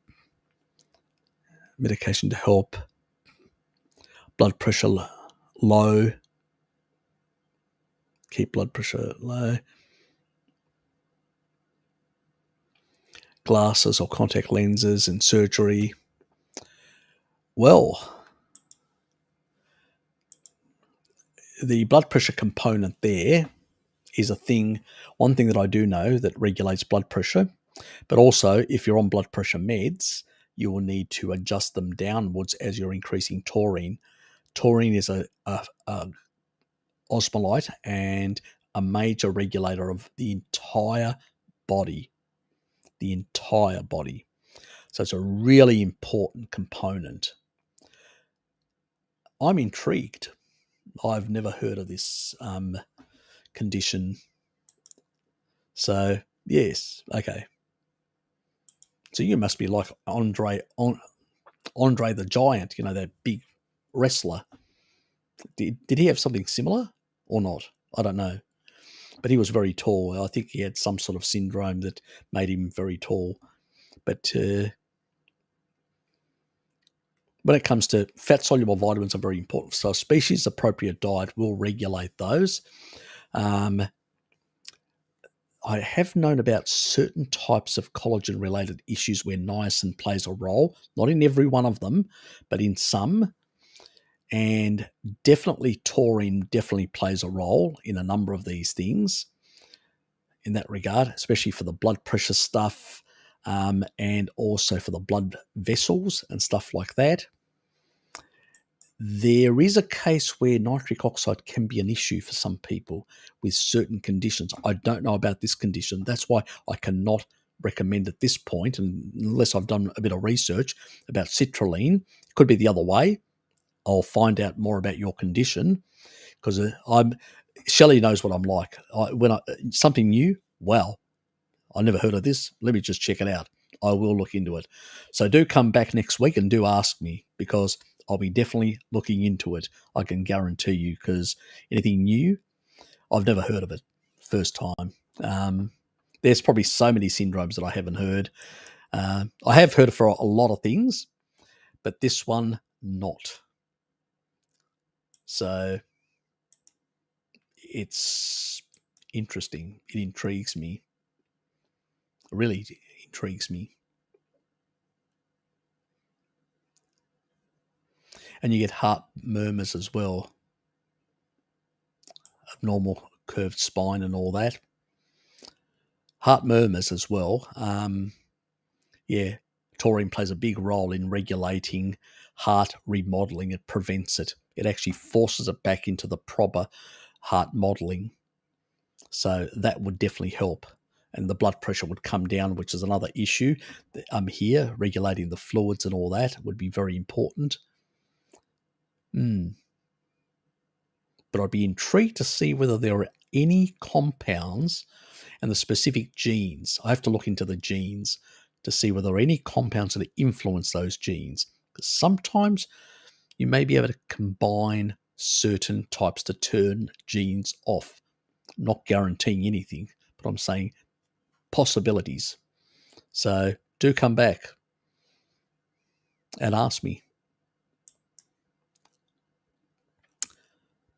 Medication to help. Blood pressure low. Keep blood pressure low. Glasses or contact lenses and surgery. Well, the blood pressure component there is one thing that I do know that regulates blood pressure, but also if you're on blood pressure meds, you will need to adjust them downwards as you're increasing taurine. Taurine is a osmolyte and a major regulator of the entire body. So it's a really important component. I'm intrigued. I've never heard of this condition. So, yes, okay. So you must be like Andre the Giant, that big wrestler. Did he have something similar or not? I don't know. But he was very tall. I think he had some sort of syndrome that made him very tall. But when it comes to fat-soluble vitamins are very important. So a species-appropriate diet will regulate those. I have known about certain types of collagen-related issues where niacin plays a role. Not in every one of them, but in some. And definitely taurine definitely plays a role in a number of these things in that regard, especially for the blood pressure stuff and also for the blood vessels and stuff like that. There is a case where nitric oxide can be an issue for some people with certain conditions. I don't know about this condition. That's why I cannot recommend at this point, unless I've done a bit of research about citrulline. It could be the other way. I'll find out more about your condition because Shelley knows what I'm like. Something new, wow, I never heard of this. Let me just check it out. I will look into it. So do come back next week and do ask me because I'll be definitely looking into it. I can guarantee you because anything new, I've never heard of it. First time. There's probably so many syndromes that I haven't heard. I have heard for a lot of things, but this one, not. So it's interesting. It intrigues me. It really intrigues me. And you get heart murmurs as well, abnormal curved spine and all that. Heart murmurs as well. Yeah, taurine plays a big role in regulating heart remodeling. It prevents it. It actually forces it back into the proper heart modeling. So that would definitely help. And the blood pressure would come down, which is another issue. Here, regulating the fluids and all that would be very important. But I'd be intrigued to see whether there are any compounds and the specific genes. I have to look into the genes to see whether there are any compounds that influence those genes. Because sometimes you may be able to combine certain types to turn genes off. I'm not guaranteeing anything, but I'm saying possibilities. So do come back and ask me.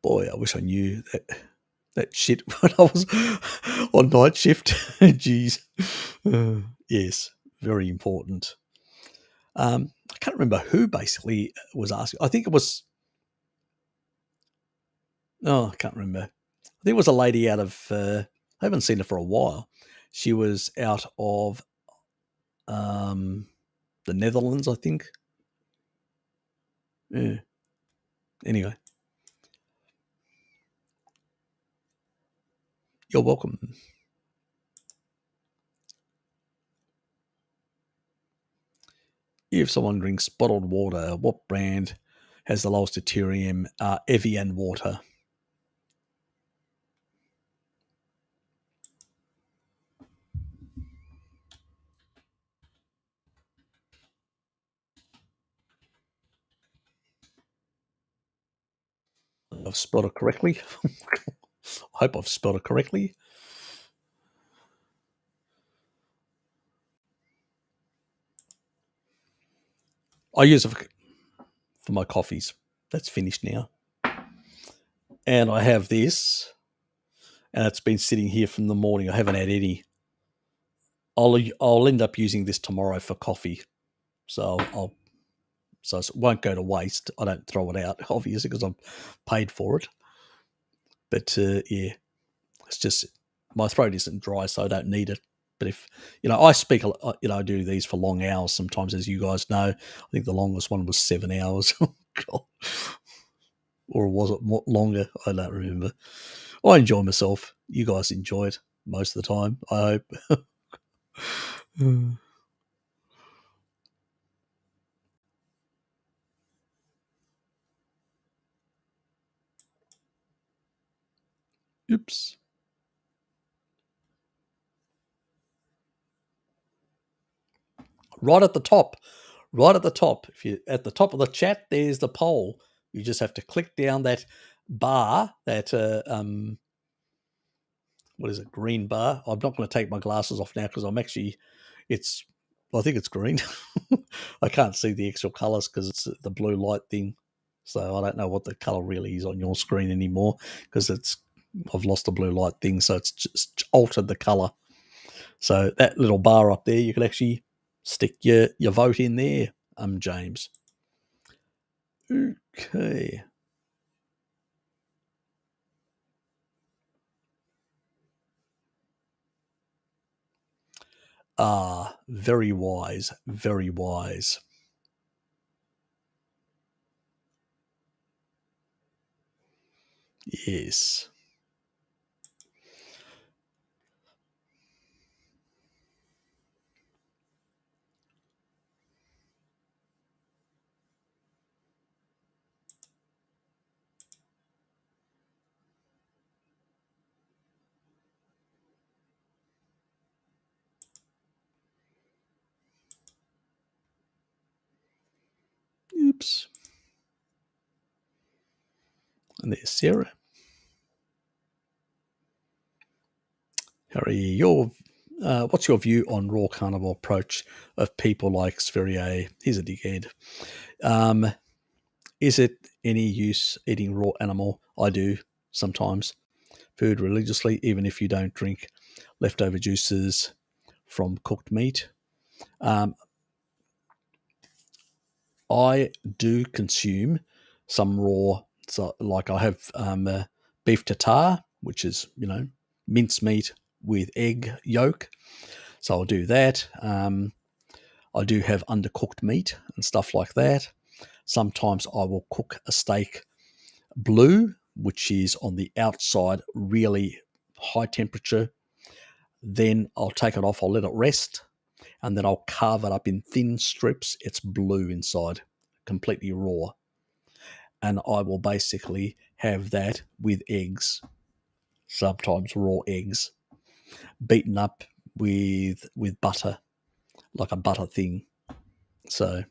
Boy, I wish I knew that shit when I was on night shift. Jeez. Yes, very important. I can't remember who basically was asking. I think it was. Oh, I can't remember. I think it was a lady out of. I haven't seen her for a while. She was out of the Netherlands, I think. Yeah. Anyway, you're welcome. If someone drinks bottled water, what brand has the lowest deuterium? Evian water. I've spelled it correctly. I hope I've spelled it correctly. I use it for my coffees. That's finished now. And I have this, and it's been sitting here from the morning. I haven't had any. I'll end up using this tomorrow for coffee, so it won't go to waste. I don't throw it out, obviously, because I'm paid for it. But yeah, it's just my throat isn't dry, so I don't need it. But if I speak, I do these for long hours sometimes, as you guys know. I think the longest one was 7 hours, or was it longer? I don't remember. I enjoy myself. You guys enjoy it most of the time, I hope. Oops. Right at the top. Right at the top. If you at the top of the chat, there's the poll. You just have to click down that bar, that what is it, green bar. I'm not going to take my glasses off now because I think it's green. I can't see the actual colours because it's the blue light thing. So I don't know what the colour really is on your screen anymore because I've lost the blue light thing, so it's just altered the colour. So that little bar up there, you can actually stick your vote in there, James. Okay. Very wise, very wise. Yes. Oops. And there's Sarah. Harry, what's your view on raw carnivore approach of people like Sverrier? He's a dickhead. Is it any use eating raw animal? I do sometimes. Food religiously, even if you don't drink leftover juices from cooked meat. I do consume some raw, so like I have beef tartare, which is, mincemeat with egg yolk. So I'll do that. I do have undercooked meat and stuff like that. Sometimes I will cook a steak blue, which is on the outside, really high temperature. Then I'll take it off, I'll let it rest, and then I'll carve it up in thin strips. It's blue inside, completely raw. And I will basically have that with eggs, sometimes raw eggs, beaten up with butter, like a butter thing. So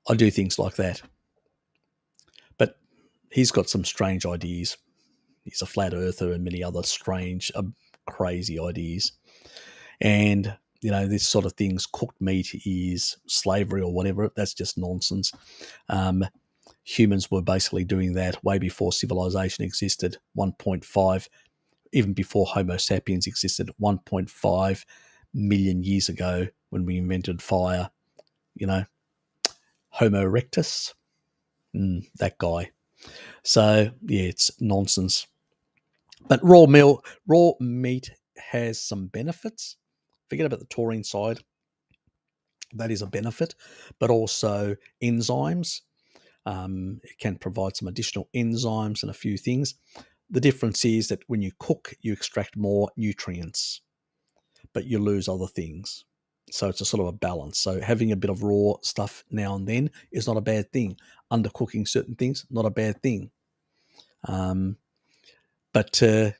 I do things like that. But he's got some strange ideas. He's a flat earther and many other strange, crazy ideas. And, this sort of things, cooked meat is slavery or whatever. That's just nonsense. Humans were basically doing that way before civilization existed, 1.5, even before Homo sapiens existed, 1.5 million years ago when we invented fire. Homo erectus, that guy. So, yeah, it's nonsense. But raw meat has some benefits. Forget about the taurine side. That is a benefit, but also enzymes. It can provide some additional enzymes and a few things. The difference is that when you cook, you extract more nutrients, but you lose other things. So it's a sort of a balance. So having a bit of raw stuff now and then is not a bad thing. Undercooking certain things, not a bad thing. But there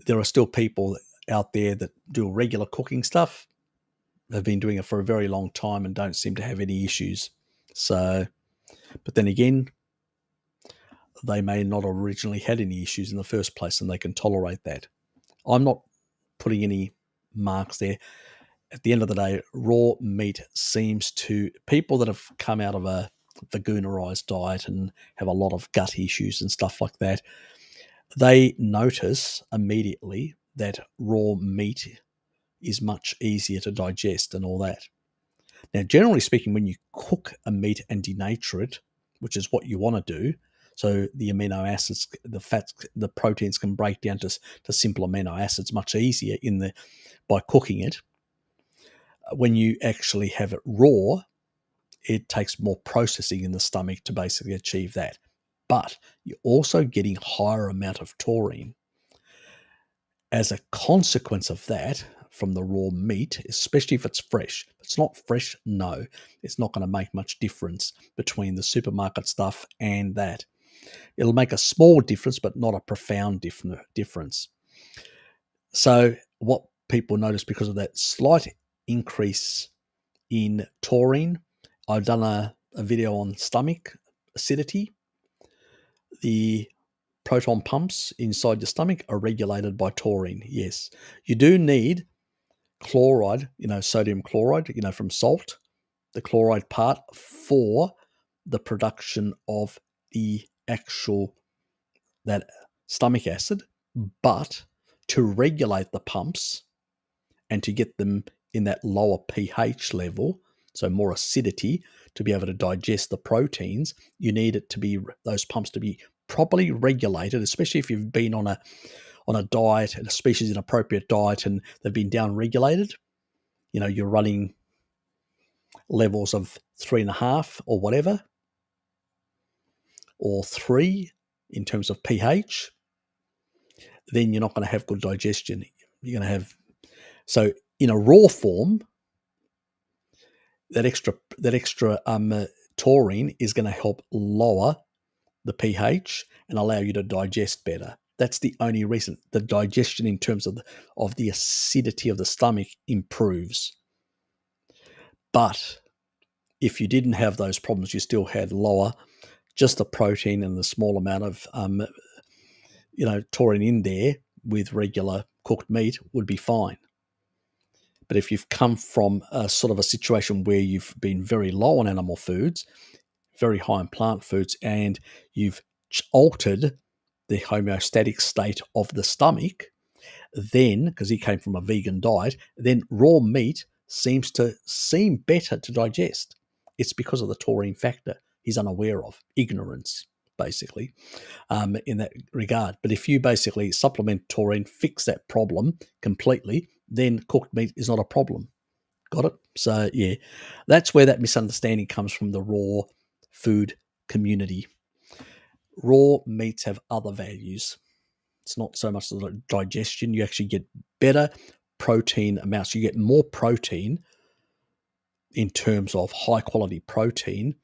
are still people out there that do regular cooking stuff. They've been doing it for a very long time and don't seem to have any issues. So, but then again, they may not have originally had any issues in the first place and they can tolerate that. I'm not putting any marks there. At the end of the day, raw meat seems to, people that have come out of a veganerized diet and have a lot of gut issues and stuff like that, they notice immediately that raw meat is much easier to digest and all that. Now, generally speaking, when you cook a meat and denature it, which is what you want to do, so the amino acids, the fats, the proteins can break down to simple amino acids much easier by cooking it. When you actually have it raw, it takes more processing in the stomach to basically achieve that. But you're also getting higher amount of taurine. As a consequence of that, from the raw meat, especially if it's fresh. If it's not fresh, no, it's not going to make much difference between the supermarket stuff and that. It'll make a small difference, but not a profound difference. So what people notice because of that slight increase in taurine, I've done a video on stomach acidity. The proton pumps inside your stomach are regulated by taurine. Yes, you do need chloride, sodium chloride, from salt, the chloride part for the production of the actual, that stomach acid, but to regulate the pumps and to get them in that lower pH level, so more acidity, to be able to digest the proteins, you need it to be, those pumps to be properly regulated, especially if you've been on a diet, and a species inappropriate diet, and they've been down regulated. You're running levels of 3.5 or whatever, or 3 in terms of pH, then you're not going to have good digestion. You're going to have, so in a raw form, that extra taurine is going to help lower the pH and allow you to digest better. That's the only reason. The digestion in terms of the acidity of the stomach improves. But if you didn't have those problems, you still had lower, just the protein and the small amount of taurine in there with regular cooked meat would be fine. But if you've come from a sort of a situation where you've been very low on animal foods, very high in plant foods, and you've altered the homeostatic state of the stomach, then, because he came from a vegan diet, then raw meat seems to seem better to digest. It's because of the taurine factor he's unaware of, ignorance, basically, in that regard. But if you basically supplement taurine, fix that problem completely, then cooked meat is not a problem. Got it? So, yeah, that's where that misunderstanding comes from the raw food community. Raw meats have other values. It's not so much the digestion. You actually get better protein amounts. You get more protein in terms of high quality protein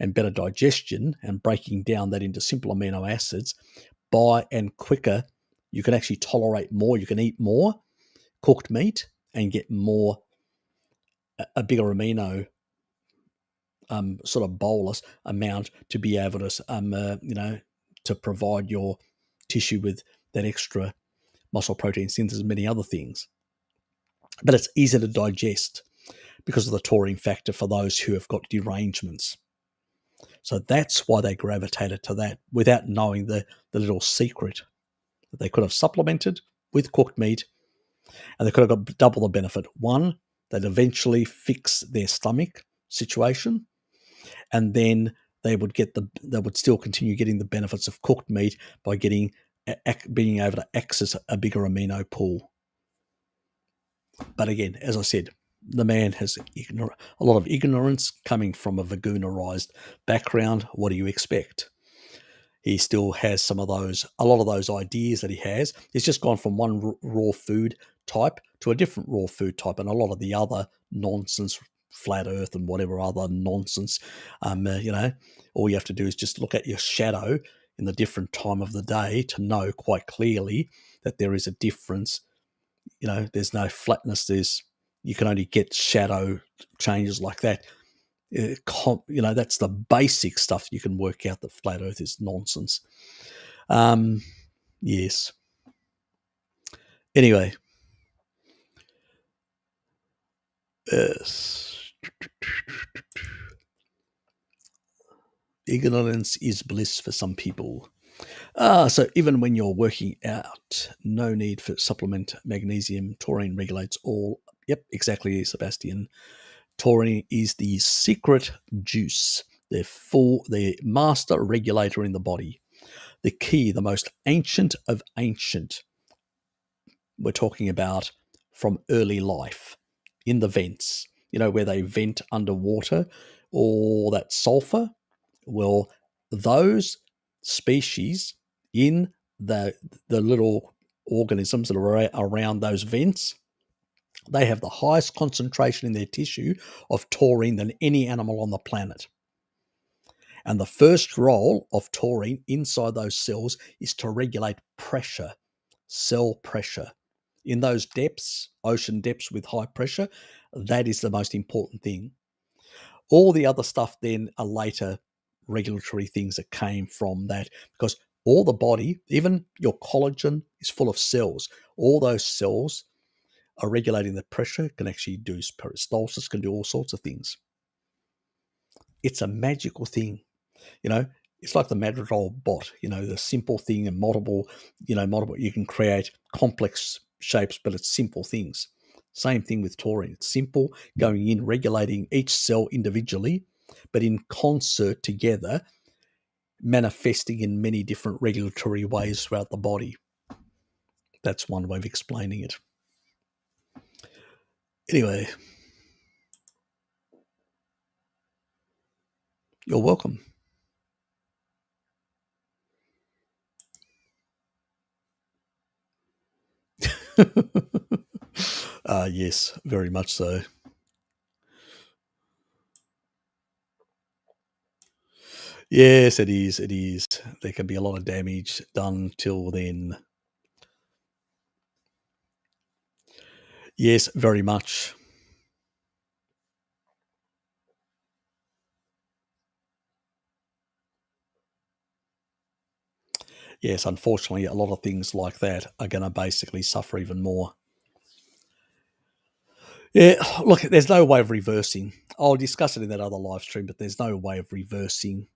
and better digestion and breaking down that into simple amino acids and quicker. You can actually tolerate more. You can eat more cooked meat and get more, a bigger amino sort of bolus amount to be able to, to provide your tissue with that extra muscle protein synthesis and many other things. But it's easier to digest because of the taurine factor for those who have got derangements. So that's why they gravitated to that without knowing the little secret that they could have supplemented with cooked meat and they could have got double the benefit. One, they'd eventually fix their stomach situation, and then they would still continue getting the benefits of cooked meat by being able to access a bigger amino pool. But again, as I said, the man has a lot of ignorance coming from a veganerized background. What do you expect? He still has a lot of those ideas that he has. He's just gone from one raw food type to a different raw food type, and a lot of the other nonsense, flat earth and whatever other nonsense, all you have to do is just look at your shadow in the different time of the day to know quite clearly that there is a difference. There's no flatness. You can only get shadow changes like that. That's the basic stuff. You can work out that flat earth is nonsense. Yes. Anyway. Ignorance is bliss for some people. So even when you're working out, no need for supplement magnesium. Taurine regulates all. Yep, exactly, Sebastian. Taurine is the secret juice, the master regulator in the body. The key, the most ancient of ancient. We're talking about from early life in the vents, where they vent underwater, or that sulfur. Well, those species in the little organisms that are around those vents, they have the highest concentration in their tissue of taurine than any animal on the planet. And the first role of taurine inside those cells is to regulate pressure, cell pressure. In those depths, ocean depths with high pressure, that is the most important thing. All the other stuff then are later regulatory things that came from that, because all the body, even your collagen, is full of cells. All those cells are regulating the pressure, can actually do peristalsis, can do all sorts of things. It's a magical thing. It's like the Madrigal bot, the simple thing, and multiple, you can create complex shapes, but it's simple things. Same thing with taurine. It's simple, going in, regulating each cell individually, but in concert together, manifesting in many different regulatory ways throughout the body. That's one way of explaining it. Anyway, you're welcome. Yes, very much so. Yes, it is. It is. There can be a lot of damage done till then. Yes, very much. Yes, unfortunately, a lot of things like that are going to basically suffer even more. Yeah, look, there's no way of reversing. I'll discuss it in that other live stream, but there's no way of reversing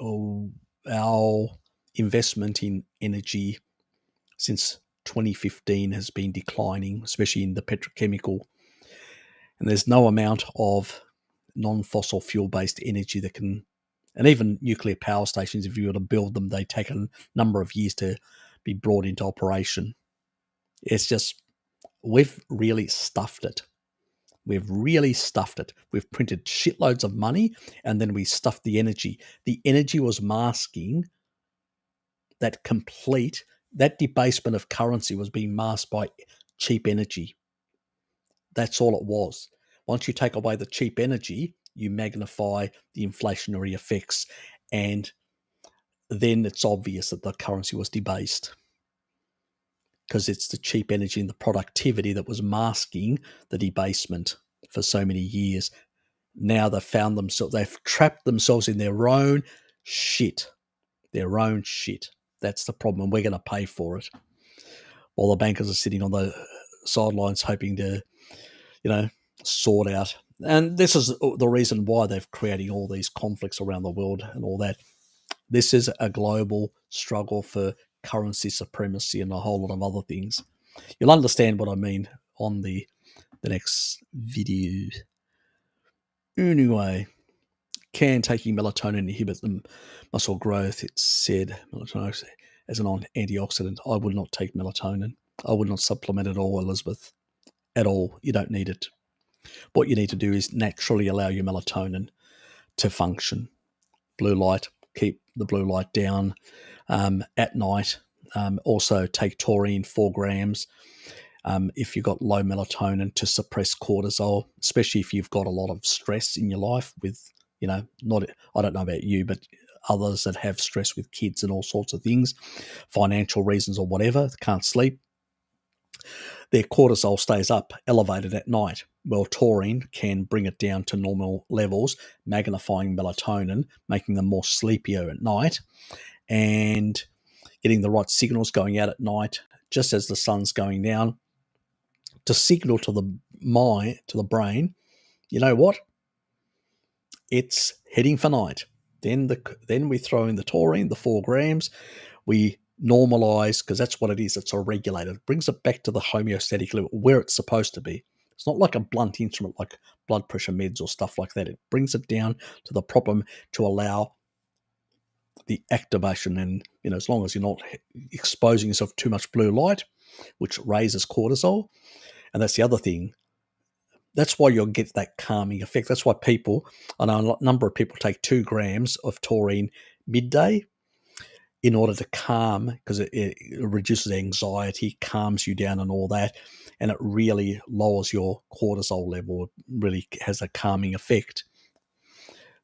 our investment in energy since 2015 has been declining, especially in the petrochemical. And there's no amount of non-fossil fuel-based energy that can, and even nuclear power stations, if you were to build them, they take a number of years to be brought into operation. It's just, we've really stuffed it. We've really stuffed it. We've printed shitloads of money and then we stuffed the energy. The energy was masking that debasement of currency was being masked by cheap energy. That's all it was. Once you take away the cheap energy, you magnify the inflationary effects, and then it's obvious that the currency was debased because it's the cheap energy and the productivity that was masking the debasement for so many years. Now they've trapped themselves in their own shit. Their own shit. That's the problem, and we're going to pay for it. While the bankers are sitting on the sidelines hoping to, sort out. And this is the reason why they're creating all these conflicts around the world and all that. This is a global struggle for currency supremacy and a whole lot of other things. You'll understand what I mean on the next video. Anyway, can taking melatonin inhibit the muscle growth? It's said melatonin as an antioxidant. I would not take melatonin. I would not supplement at all, Elizabeth. At all. You don't need it. What you need to do is naturally allow your melatonin to function. Blue light, keep the blue light down at night. Also take taurine, 4 grams, if you've got low melatonin, to suppress cortisol, especially if you've got a lot of stress in your life with, I don't know about you, but others that have stress with kids and all sorts of things, financial reasons or whatever, can't sleep. Their cortisol stays up, elevated at night. Well, taurine can bring it down to normal levels, magnifying melatonin, making them more sleepier at night, and getting the right signals going out at night, just as the sun's going down, to signal to the mind, to the brain, you know what? It's heading for night. Then we throw in the taurine, the 4 grams. We normalize, because that's what it is. It's a regulator. It brings it back to the homeostatic level where it's supposed to be. It's not like a blunt instrument like blood pressure meds or stuff like that. It brings it down to the problem to allow the activation. And, as long as you're not exposing yourself to too much blue light, which raises cortisol. And that's the other thing. That's why you'll get that calming effect. That's why I know a number of people take 2 grams of taurine midday in order to calm, because it reduces anxiety, calms you down and all that, and it really lowers your cortisol level. It really has a calming effect.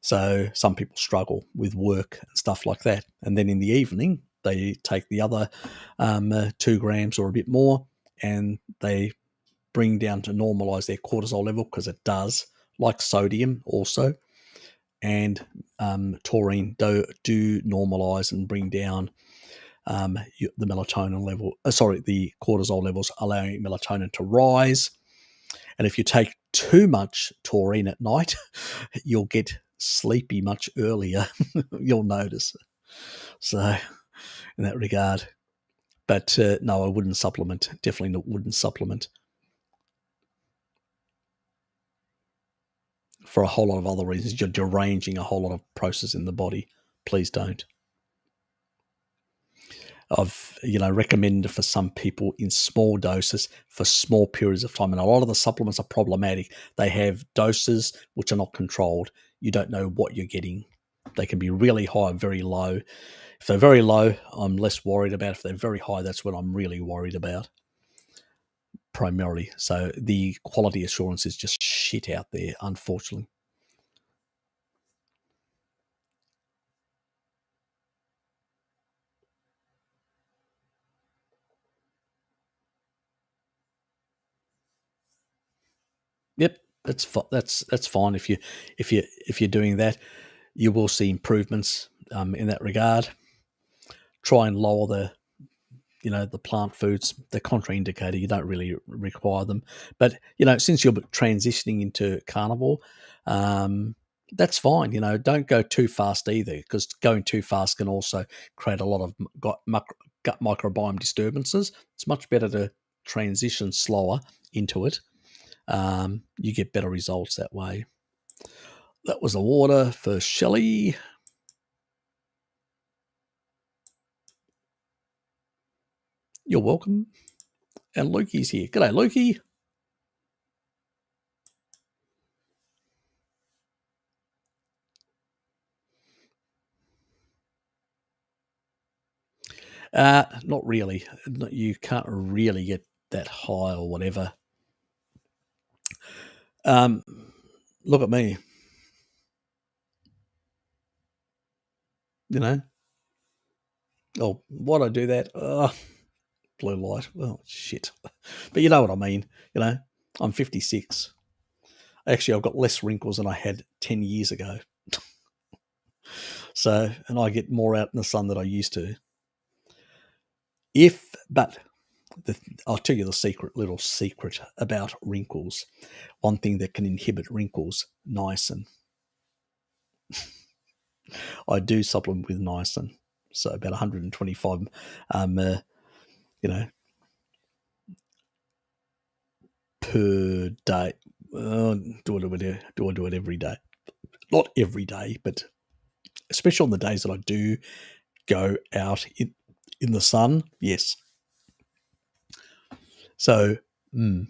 So some people struggle with work and stuff like that. And then in the evening, they take the other 2 grams or a bit more, and they bring down to normalize their cortisol level, because it does, like sodium also. And taurine do normalize and bring down the melatonin level, the cortisol levels, allowing melatonin to rise. And if you take too much taurine at night, you'll get sleepy much earlier. You'll notice. So in that regard. But no, I wouldn't supplement. Definitely wouldn't supplement. For a whole lot of other reasons. You're deranging a whole lot of process in the body. Please don't. I've recommended for some people in small doses for small periods of time. And a lot of the supplements are problematic. They have doses which are not controlled. You don't know what you're getting. They can be really high, very low. If they're very low, I'm less worried about. If they're very high, that's what I'm really worried about, primarily. So the quality assurance is just shit out there, unfortunately. Yep, that's fine. If you're doing that, you will see improvements in that regard. Try and lower the plant foods, they're contraindicated. You don't really require them. But, since you're transitioning into carnivore, that's fine. Don't go too fast either, because going too fast can also create a lot of gut microbiome disturbances. It's much better to transition slower into it. You get better results that way. That was the water for Shelley. You're welcome. And Lukey's here. G'day, Lukey. Not really. You can't really get that high or whatever. Look at me. Oh, why'd I do that? Blue light. Oh, shit. But you know what I mean. I'm 56. Actually, I've got less wrinkles than I had 10 years ago. So, and I get more out in the sun than I used to. But I'll tell you the little secret about wrinkles. One thing that can inhibit wrinkles, niacin. I do supplement with niacin. So about 125, per day. Do I do it every day? Not every day, but especially on the days that I do go out in the sun, yes. So, you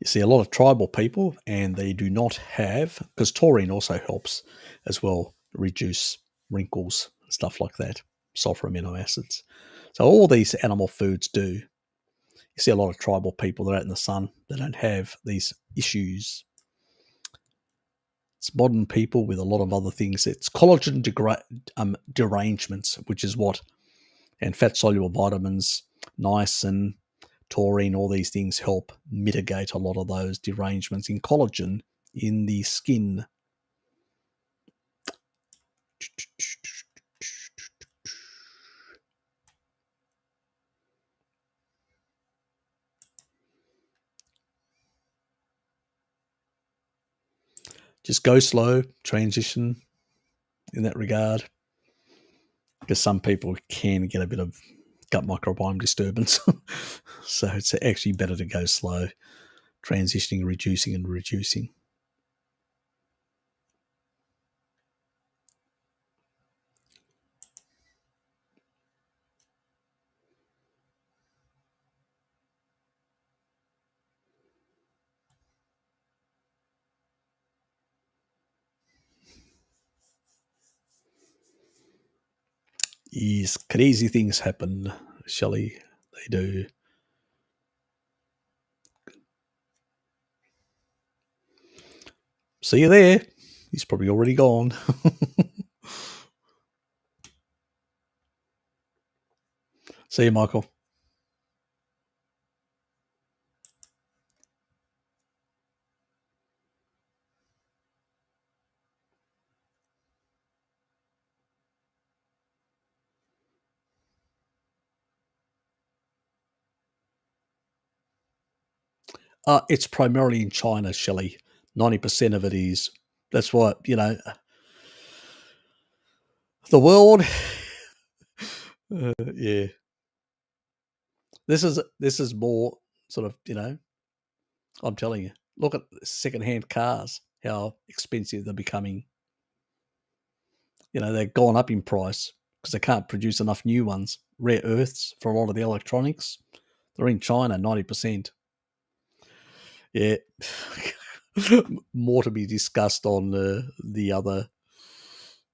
see a lot of tribal people, and they do not have, because taurine also helps as well reduce wrinkles and stuff like that, sulfur amino acids. So all these animal foods do. You see a lot of tribal people that are out in the sun, they don't have these issues. It's modern people with a lot of other things. It's collagen derangements, which is what, and fat-soluble vitamins, niacin, taurine, all these things help mitigate a lot of those derangements in collagen in the skin. Just go slow, transition in that regard, because some people can get a bit of gut microbiome disturbance. So it's actually better to go slow, transitioning, reducing and reducing. Yes, crazy things happen, Shelley. They do. See you there. He's probably already gone. See you, Michael. It's primarily in China, Shelley. 90% of it is. That's why, the world. Yeah. This is more sort of, I'm telling you, look at secondhand cars, how expensive they're becoming. They've gone up in price because they can't produce enough new ones. Rare earths for a lot of the electronics, they're in China, 90%. Yeah. More to be discussed on the other.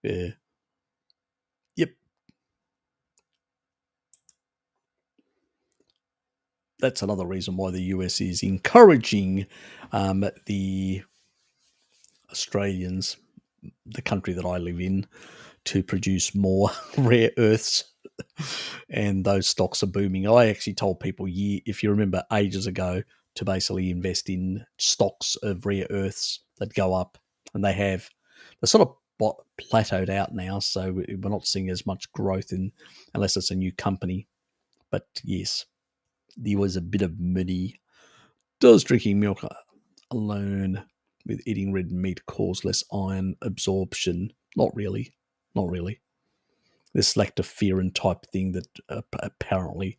Yeah. Yep. That's another reason why the US is encouraging the Australians, the country that I live in, to produce more rare earths, and those stocks are booming. I actually told people, if you remember ages ago, to basically invest in stocks of rare earths that go up, and they're sort of plateaued out now, so we're not seeing as much growth in unless it's a new company. But yes, there was a bit of money. Does drinking milk alone with eating red meat cause less iron absorption? Not really. Not really. This lactoferrin type thing that apparently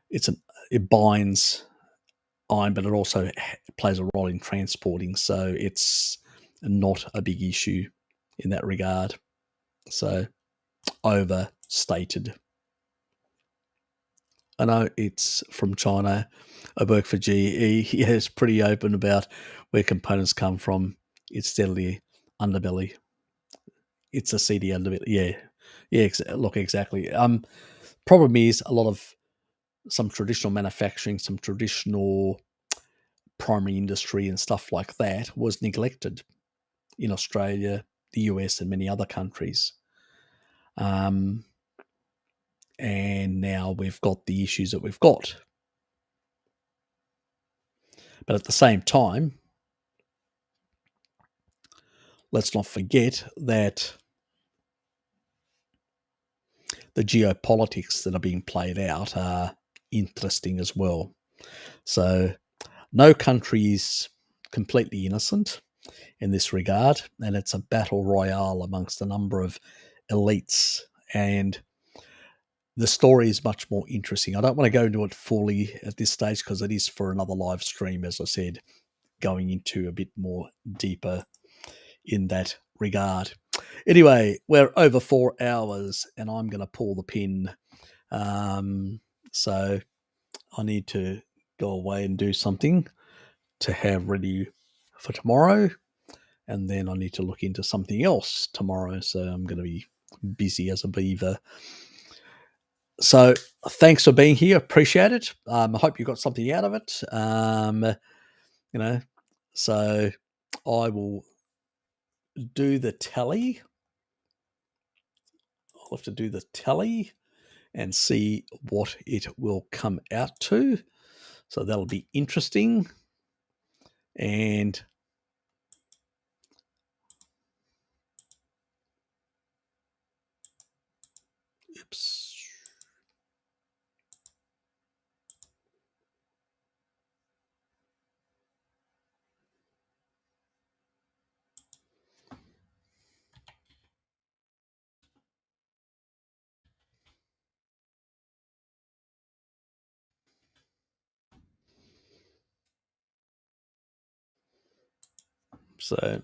it binds iron, but it also plays a role in transporting. So it's not a big issue in that regard. So overstated. I know it's from China. I work for GE. Yeah, it's pretty open about where components come from. It's steadily underbelly. It's a seedy underbelly. Yeah, yeah. Look, exactly. Problem is a lot of some traditional manufacturing, some traditional primary industry and stuff like that was neglected in Australia, the US, and many other countries. And now we've got the issues that we've got. But at the same time, let's not forget that the geopolitics that are being played out are interesting as well. So no country is completely innocent in this regard, and it's a battle royale amongst a number of elites, and the story is much more interesting. I don't want to go into it fully at this stage because it is for another live stream, as I said, going into a bit more deeper in that regard. Anyway, we're over 4 hours and I'm going to pull the pin. So I need to go away and do something to have ready for tomorrow. And then I need to look into something else tomorrow. So I'm going to be busy as a beaver. So thanks for being here. Appreciate it. I hope you got something out of it. So I will do the tally. I'll have to do the tally and see what it will come out to. So that'll be interesting. And oops. So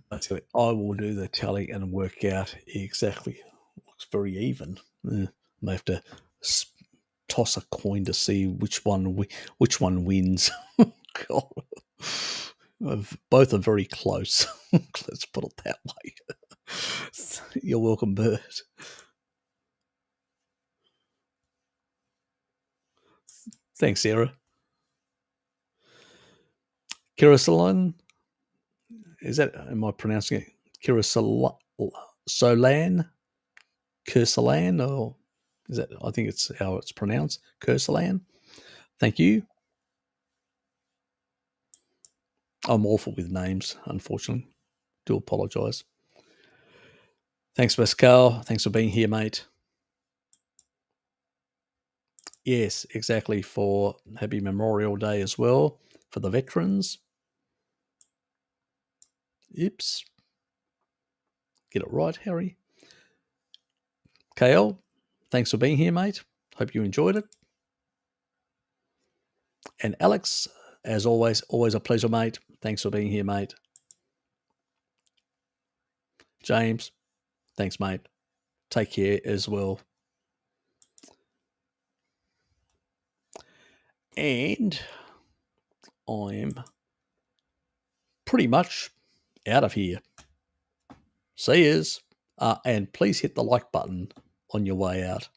basically, I will do the tally and work out exactly. Looks very even. I may have to toss a coin to see which one wins. God. Both are very close. Let's put it that way. You're welcome, Bert. Thanks, Sarah. Kirasalan? Is that, am I pronouncing it? Kirasalan? Kursalan? Or is that, I think it's how it's pronounced. Kursalan? Thank you. I'm awful with names, unfortunately. Do apologise. Thanks, Pascal. Thanks for being here, mate. Yes, exactly, for Happy Memorial Day as well, for the veterans. Oops. Get it right, Harry. KL, thanks for being here, mate. Hope you enjoyed it. And Alex, as always a pleasure, mate. Thanks for being here, mate. James, thanks, mate. Take care as well. And I'm pretty much out of here. See yous. And please hit the like button on your way out.